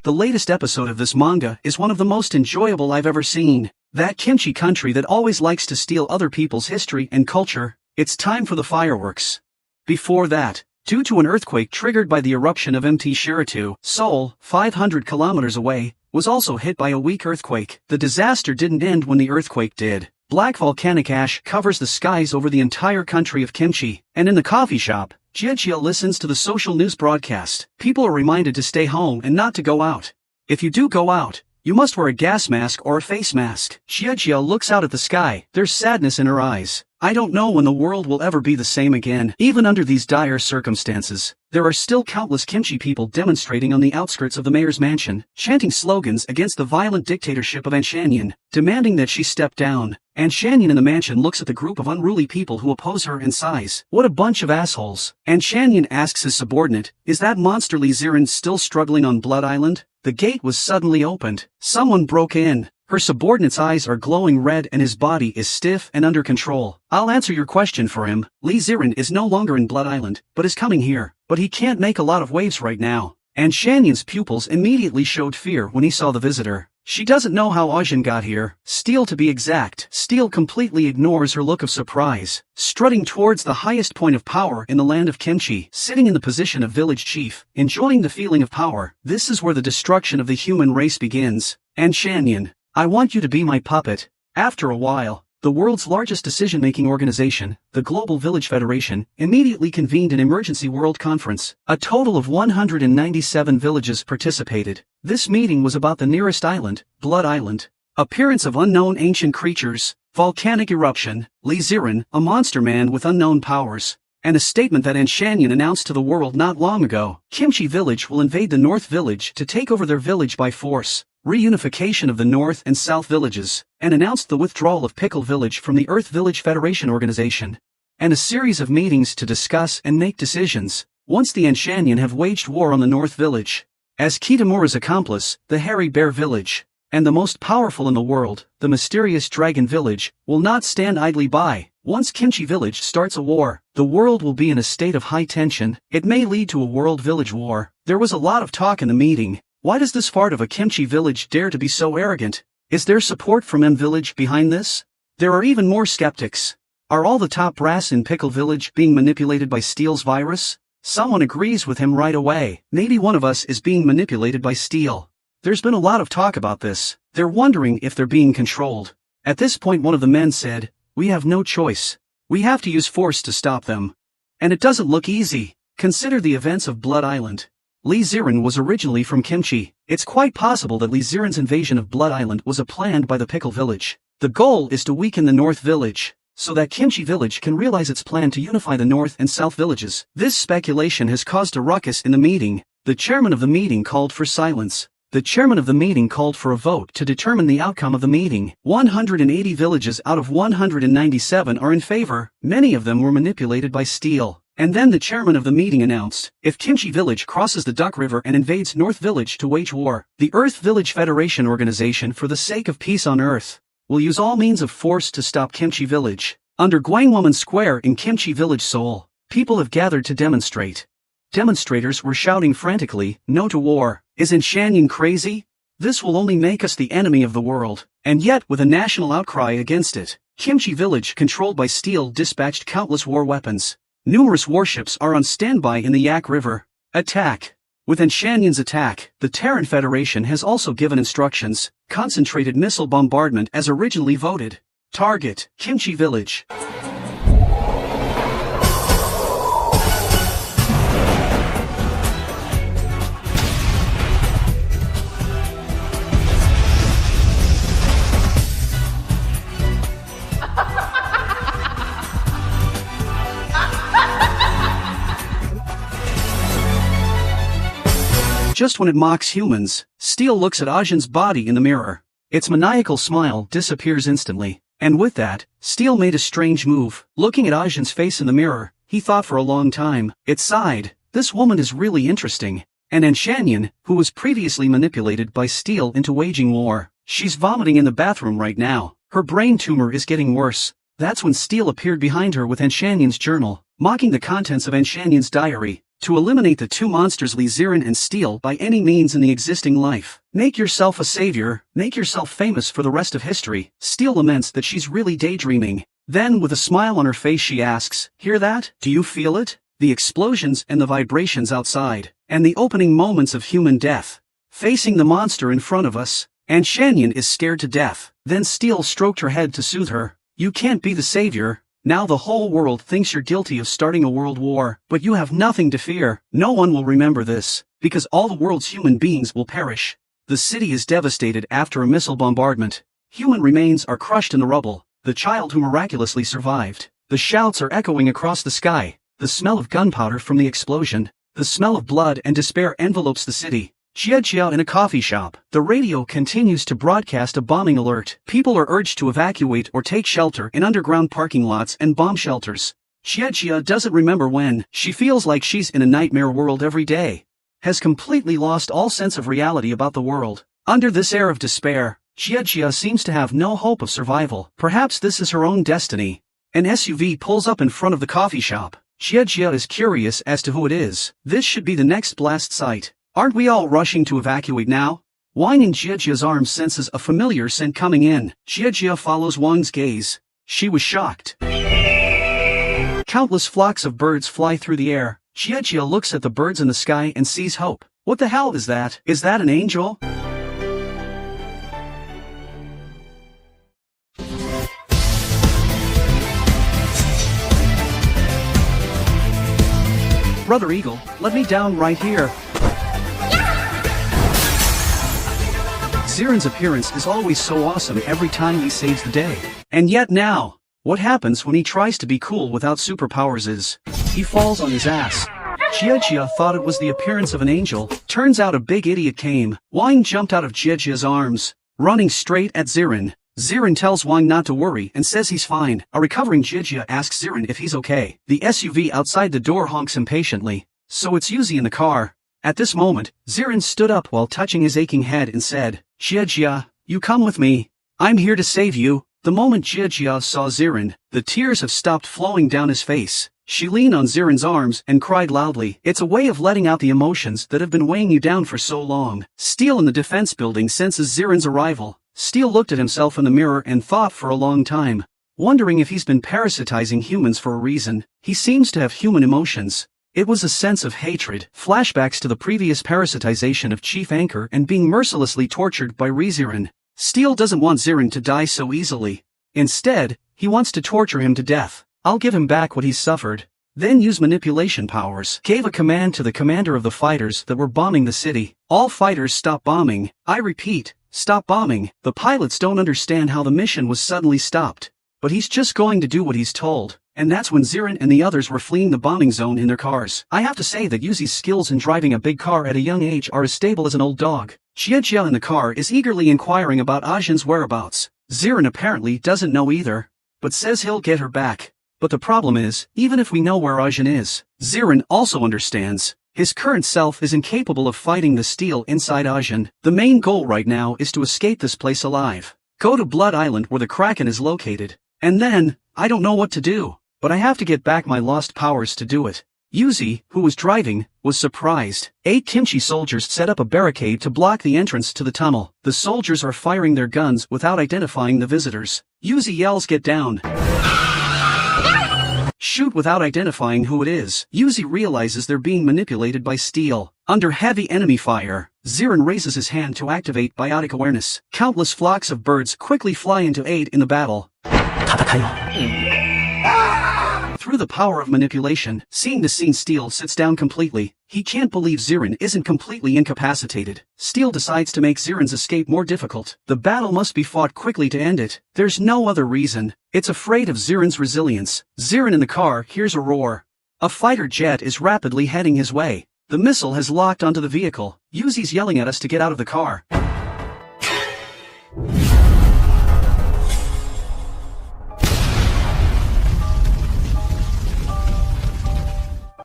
The latest episode of this manga is one of the most enjoyable I've ever seen. That kimchi country that always likes to steal other people's history and culture. It's time for the fireworks. Before that, due to an earthquake triggered by the eruption of Mt. Shiratu, Seoul, 500 kilometers away, was also hit by a weak earthquake. The disaster didn't end when the earthquake did. Black volcanic ash covers the skies over the entire country of kimchi, and in the coffee shop, Jiejia listens to the social news broadcast. People are reminded to stay home and not to go out. If you do go out, you must wear a gas mask or a face mask. Jiejia looks out at the sky. There's sadness in her eyes. I don't know when the world will ever be the same again. Even under these dire circumstances, there are still countless kimchi people demonstrating on the outskirts of the mayor's mansion, chanting slogans against the violent dictatorship of Anshanyan, demanding that she step down. Anshanyan in the mansion looks at the group of unruly people who oppose her and sighs. What a bunch of assholes. Anshanyan asks his subordinate, "Is that monster Lee Zirin still struggling on Blood Island?" The gate was suddenly opened. Someone broke in. Her subordinate's eyes are glowing red and his body is stiff and under control. "I'll answer your question for him. Lee Zirin is no longer in Blood Island, but is coming here. But he can't make a lot of waves right now." And Shanyan's pupils immediately showed fear when he saw the visitor. She doesn't know how Ajin got here. Steele to be exact. Steele completely ignores her look of surprise. Strutting towards the highest point of power in the land of kimchi, sitting in the position of village chief, enjoying the feeling of power. This is where the destruction of the human race begins. And Shanyan, "I want you to be my puppet." After a while, the world's largest decision-making organization, the Global Village Federation, immediately convened an emergency world conference. A total of 197 villages participated. This meeting was about the nearest island, Blood Island. Appearance of unknown ancient creatures, volcanic eruption, Lee Zirin, a monster man with unknown powers, and a statement that Anshanyan announced to the world not long ago. Kimchi Village will invade the North Village to take over their village by force. Reunification of the North and South villages, and announced the withdrawal of Pickle Village from the Earth Village Federation organization, and a series of meetings to discuss and make decisions. Once the Anshanyan have waged war on the North Village, as Kitamura's accomplice, the Hairy Bear Village, and the most powerful in the world, the mysterious Dragon Village, will not stand idly by. Once Kimchi Village starts a war, the world will be in a state of high tension. It may lead to a world village war. There was a lot of talk in the meeting. Why does this fart of a kimchi village dare to be so arrogant? Is there support from M Village behind this? There are even more skeptics. Are all the top brass in Pickle Village being manipulated by Steele's virus? Someone agrees with him right away. Maybe one of us is being manipulated by Steele. There's been a lot of talk about this. They're wondering if they're being controlled. At this point one of the men said, "We have no choice. We have to use force to stop them. And it doesn't look easy. Consider the events of Blood Island. Lee Zirin was originally from Kimchi. It's quite possible that Lee Zirin's invasion of Blood Island was planned by the Pickle Village. The goal is to weaken the North Village, so that Kimchi Village can realize its plan to unify the North and South villages. This speculation has caused a ruckus in the meeting. The chairman of the meeting called for silence. The chairman of the meeting called for a vote to determine the outcome of the meeting. 180 villages out of 197 are in favor. Many of them were manipulated by Steel. And then the chairman of the meeting announced, if Kimchi Village crosses the Duck River and invades North Village to wage war, the Earth Village Federation Organization for the sake of peace on Earth will use all means of force to stop Kimchi Village. Under Gwangwoman Square in Kimchi Village, Seoul, people have gathered to demonstrate. Demonstrators were shouting frantically, "No to war. Isn't Shanyon crazy? This will only make us the enemy of the world." And yet, with a national outcry against it, Kimchi Village, controlled by Steel, dispatched countless war weapons. Numerous warships are on standby in the Yak River. Attack. With Shanyon's attack, the Terran Federation has also given instructions, concentrated missile bombardment as originally voted. Target, Kimchi Village. Just when it mocks humans, Steel looks at Ajin's body in the mirror. Its maniacal smile disappears instantly. And with that, Steel made a strange move. Looking at Ajin's face in the mirror, he thought for a long time. It sighed, this woman is really interesting. And Shanyon, who was previously manipulated by Steel into waging war, she's vomiting in the bathroom right now. Her brain tumor is getting worse. That's when Steel appeared behind her with Shanyon's journal, mocking the contents of Shanyon's diary. To eliminate the two monsters Lee Zirin and Steel by any means in the existing life. Make yourself a savior, make yourself famous for the rest of history. Steel laments that she's really daydreaming. Then with a smile on her face she asks, hear that? Do you feel it? The explosions and the vibrations outside, and the opening moments of human death. Facing the monster in front of us, and Shanyon is scared to death. Then Steel stroked her head to soothe her. You can't be the savior. Now the whole world thinks you're guilty of starting a world war, but you have nothing to fear. No one will remember this, because all the world's human beings will perish. The city is devastated after a missile bombardment. Human remains are crushed in the rubble. The child who miraculously survived. The shouts are echoing across the sky. The smell of gunpowder from the explosion. The smell of blood and despair envelopes the city. Chia in a coffee shop. The radio continues to broadcast a bombing alert. People are urged to evacuate or take shelter in underground parking lots and bomb shelters. Chia doesn't remember when. She feels like she's in a nightmare world every day. Has completely lost all sense of reality about the world. Under this air of despair, Chia seems to have no hope of survival. Perhaps this is her own destiny. An SUV pulls up in front of the coffee shop. Chia is curious as to who it is. This should be the next blast site. Aren't we all rushing to evacuate now? Wang in Jiajia's arms senses a familiar scent coming in. Jiajia follows Wang's gaze. She was shocked. Countless flocks of birds fly through the air. Jiajia looks at the birds in the sky and sees hope. What the hell is that? Is that an angel? Brother Eagle, let me down right here. Zirin's appearance is always so awesome every time he saves the day. And yet now, what happens when he tries to be cool without superpowers is, he falls on his ass. Jiajia thought it was the appearance of an angel. Turns out a big idiot came. Wang jumped out of Jiajia's arms, running straight at Zirin. Zirin tells Wang not to worry and says he's fine. A recovering Jiajia asks Zirin if he's okay. The SUV outside the door honks impatiently. So it's Yuzi in the car. At this moment, Zirin stood up while touching his aching head and said, Jiajia, you come with me. I'm here to save you. The moment Jiajia saw Zirin, the tears have stopped flowing down his face. She leaned on Zirin's arms and cried loudly. It's a way of letting out the emotions that have been weighing you down for so long. Steel in the defense building senses Zirin's arrival. Steel looked at himself in the mirror and thought for a long time, wondering if he's been parasitizing humans for a reason. He seems to have human emotions. It was a sense of hatred, flashbacks to the previous parasitization of Chief Anchor and being mercilessly tortured by Zirin. Steel doesn't want Zirin to die so easily. Instead, he wants to torture him to death. I'll give him back what he's suffered. Then use manipulation powers. Gave a command to the commander of the fighters that were bombing the city. All fighters stop bombing. I repeat, stop bombing. The pilots don't understand how the mission was suddenly stopped. But he's just going to do what he's told. And that's when Zirin and the others were fleeing the bombing zone in their cars. I have to say that Yuzi's skills in driving a big car at a young age are as stable as an old dog. Jia in the car is eagerly inquiring about Ajin's whereabouts. Zirin apparently doesn't know either, but says he'll get her back. But the problem is, even if we know where Ajin is, Zirin also understands. His current self is incapable of fighting the steel inside Ajin. The main goal right now is to escape this place alive. Go to Blood Island where the Kraken is located. And then, I don't know what to do. But I have to get back my lost powers to do it. Yuzi, who was driving, was surprised. 8 kimchi soldiers set up a barricade to block the entrance to the tunnel. The soldiers are firing their guns without identifying the visitors. Yuzi yells, "Get down!" Shoot without identifying who it is. Yuzi realizes they're being manipulated by steel. Under heavy enemy fire, Zirin raises his hand to activate biotic awareness. Countless flocks of birds quickly fly into aid in the battle. Through the power of manipulation, scene-to-scene Steel sits down completely. He can't believe Zirin isn't completely incapacitated. Steel decides to make Zirin's escape more difficult. The battle must be fought quickly to end it. There's no other reason. It's afraid of Zirin's resilience. Zirin in the car hears a roar. A fighter jet is rapidly heading his way. The missile has locked onto the vehicle. Yuzi's yelling at us to get out of the car.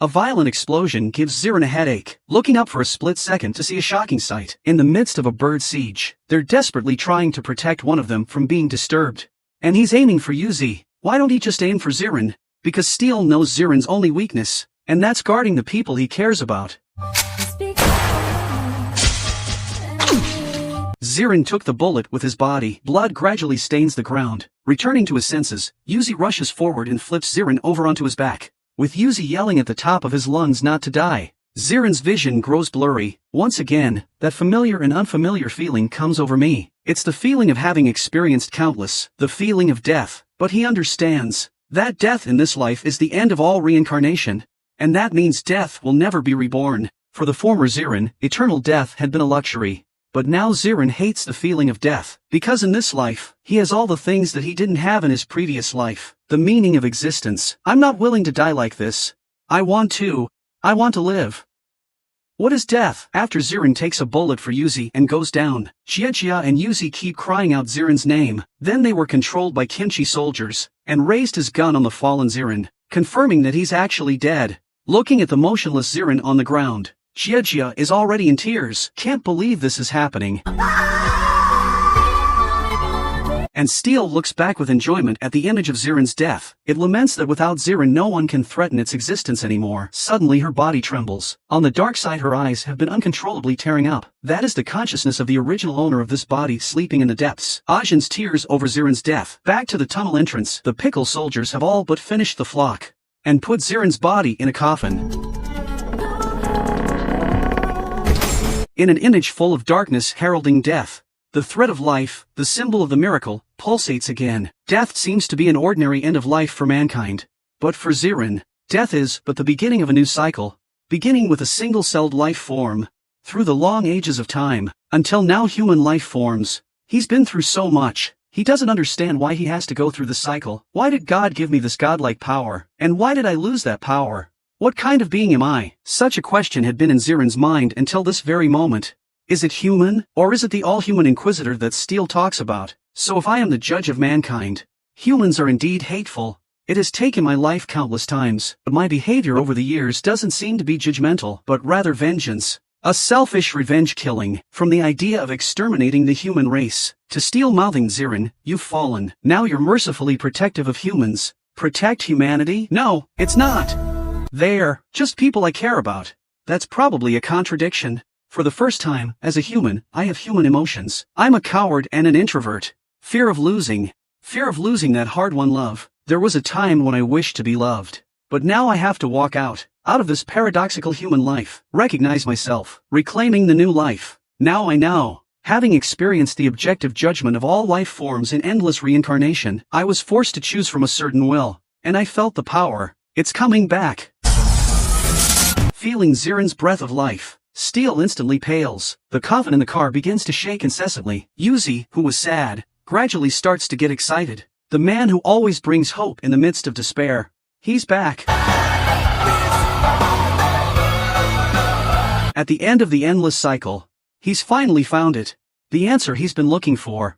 A violent explosion gives Zirin a headache, looking up for a split second to see a shocking sight. In the midst of a bird siege, they're desperately trying to protect one of them from being disturbed. And he's aiming for Yuzi. Why don't he just aim for Zirin? Because Steel knows Zirin's only weakness, and that's guarding the people he cares about. Zirin took the bullet with his body. Blood gradually stains the ground. Returning to his senses, Yuzi rushes forward and flips Zirin over onto his back. With Yuzi yelling at the top of his lungs not to die, Zirin's vision grows blurry. Once again, that familiar and unfamiliar feeling comes over me. It's the feeling of having experienced countless, the feeling of death. But he understands that death in this life is the end of all reincarnation, and that means death will never be reborn. For the former Zirin, eternal death had been a luxury. But now Zirin hates the feeling of death, because in this life, he has all the things that he didn't have in his previous life. The meaning of existence. I'm not willing to die like this. I want to live. What is death? After Zirin takes a bullet for Yuzi and goes down, Jia and Yuzi keep crying out Zirin's name. Then they were controlled by kimchi soldiers, and raised his gun on the fallen Zirin, confirming that he's actually dead. Looking at the motionless Zirin on the ground, Jia is already in tears. Can't believe this is happening. And Steel looks back with enjoyment at the image of Zirin's death. It laments that without Zirin no one can threaten its existence anymore. Suddenly her body trembles. On the dark side her eyes have been uncontrollably tearing up. That is the consciousness of the original owner of this body sleeping in the depths. Ajin's tears over Zirin's death. Back to the tunnel entrance, the pickle soldiers have all but finished the flock, and put Zirin's body in a coffin. In an image full of darkness heralding death, the thread of life, the symbol of the miracle, pulsates again. Death seems to be an ordinary end of life for mankind. But for Zirin, death is but the beginning of a new cycle, beginning with a single-celled life form, through the long ages of time, until now human life forms. He's been through so much, he doesn't understand why he has to go through the cycle. Why did God give me this godlike power? And why did I lose that power? What kind of being am I? Such a question had been in Zirin's mind until this very moment. Is it human, or is it the all-human inquisitor that Steel talks about? So if I am the judge of mankind, humans are indeed hateful. It has taken my life countless times, but my behavior over the years doesn't seem to be judgmental, but rather vengeance. A selfish revenge killing, from the idea of exterminating the human race, to Steel mouthing Zirin, you've fallen. Now you're mercifully protective of humans. Protect humanity? No, it's not. They're just people I care about. That's probably a contradiction. For the first time, as a human, I have human emotions. I'm a coward and an introvert. Fear of losing that hard-won love. There was a time when I wished to be loved. But now I have to walk out of this paradoxical human life, recognize myself, reclaiming the new life. Now I know. Having experienced the objective judgment of all life forms in endless reincarnation, I was forced to choose from a certain will, and I felt the power. It's coming back. Feeling Zirin's breath of life, Steel instantly pales. The coffin in the car begins to shake incessantly. Yuzi, who was sad, gradually starts to get excited. The man who always brings hope in the midst of despair. He's back. At the end of the endless cycle, he's finally found it. The answer he's been looking for.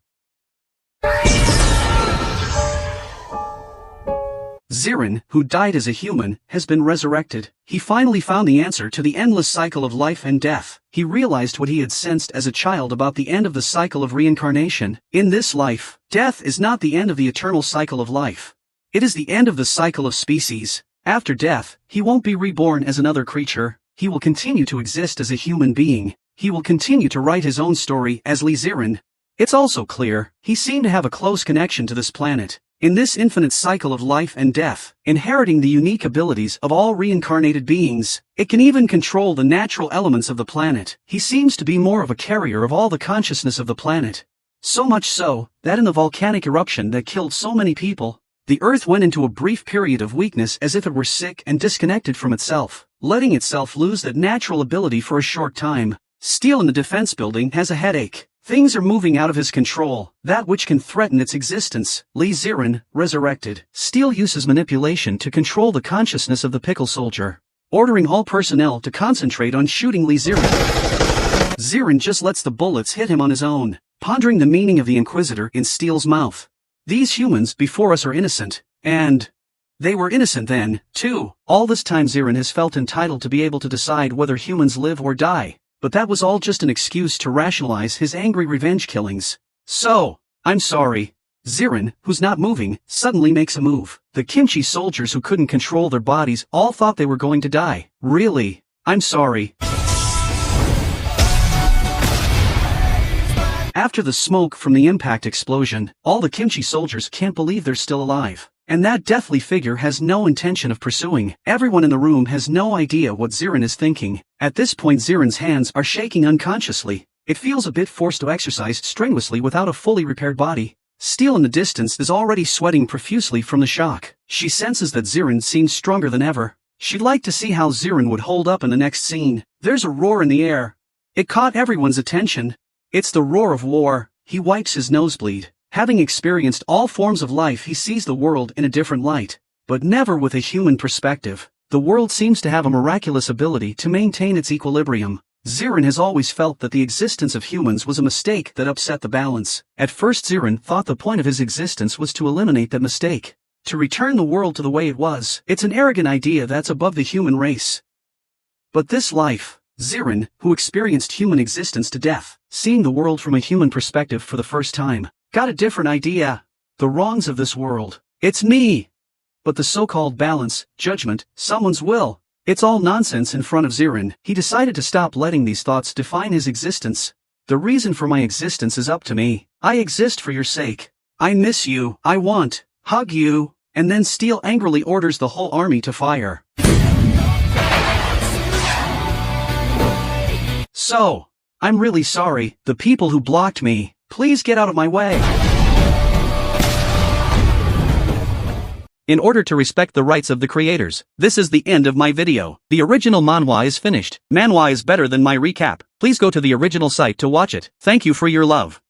Zirin, who died as a human, has been resurrected. He finally found the answer to the endless cycle of life and death. He realized what he had sensed as a child about the end of the cycle of reincarnation. In this life, death is not the end of the eternal cycle of life. It is the end of the cycle of species. After death, he won't be reborn as another creature. He will continue to exist as a human being. He will continue to write his own story as Lee Zirin. It's also clear, he seemed to have a close connection to this planet. In this infinite cycle of life and death, inheriting the unique abilities of all reincarnated beings, it can even control the natural elements of the planet. He seems to be more of a carrier of all the consciousness of the planet. So much so, that in the volcanic eruption that killed so many people, the Earth went into a brief period of weakness as if it were sick and disconnected from itself, letting itself lose that natural ability for a short time. Steel in the defense building has a headache. Things are moving out of his control, that which can threaten its existence. Lee Zirin, resurrected. Steel uses manipulation to control the consciousness of the pickle soldier, ordering all personnel to concentrate on shooting Lee Zirin. Zirin just lets the bullets hit him on his own, pondering the meaning of the Inquisitor in Steel's mouth. These humans before us are innocent, and they were innocent then, too. All this time Zirin has felt entitled to be able to decide whether humans live or die. But that was all just an excuse to rationalize his angry revenge killings. So, I'm sorry. Zirin, who's not moving, suddenly makes a move. The kimchi soldiers who couldn't control their bodies all thought they were going to die. Really? I'm sorry. After the smoke from the impact explosion, all the kimchi soldiers can't believe they're still alive. And that deathly figure has no intention of pursuing. Everyone in the room has no idea what Zirin is thinking. At this point Zirin's hands are shaking unconsciously. It feels a bit forced to exercise strenuously without a fully repaired body. Steel in the distance is already sweating profusely from the shock. She senses that Zirin seems stronger than ever. She'd like to see how Zirin would hold up in the next scene. There's a roar in the air. It caught everyone's attention. It's the roar of war. He wipes his nosebleed. Having experienced all forms of life, he sees the world in a different light, but never with a human perspective. The world seems to have a miraculous ability to maintain its equilibrium. Zirin has always felt that the existence of humans was a mistake that upset the balance. At first Zirin thought the point of his existence was to eliminate that mistake, to return the world to the way it was. It's an arrogant idea that's above the human race. But this life, Zirin, who experienced human existence to death, seeing the world from a human perspective for the first time, got a different idea. The wrongs of this world. It's me. But the so-called balance, judgment, someone's will. It's all nonsense in front of Zirin. He decided to stop letting these thoughts define his existence. The reason for my existence is up to me. I exist for your sake. I miss you. I want. Hug you. And then Steel angrily orders the whole army to fire. So, I'm really sorry. The people who blocked me. Please get out of my way. In order to respect the rights of the creators, this is the end of my video. The original manhwa is finished. Manhwa is better than my recap. Please go to the original site to watch it. Thank you for your love.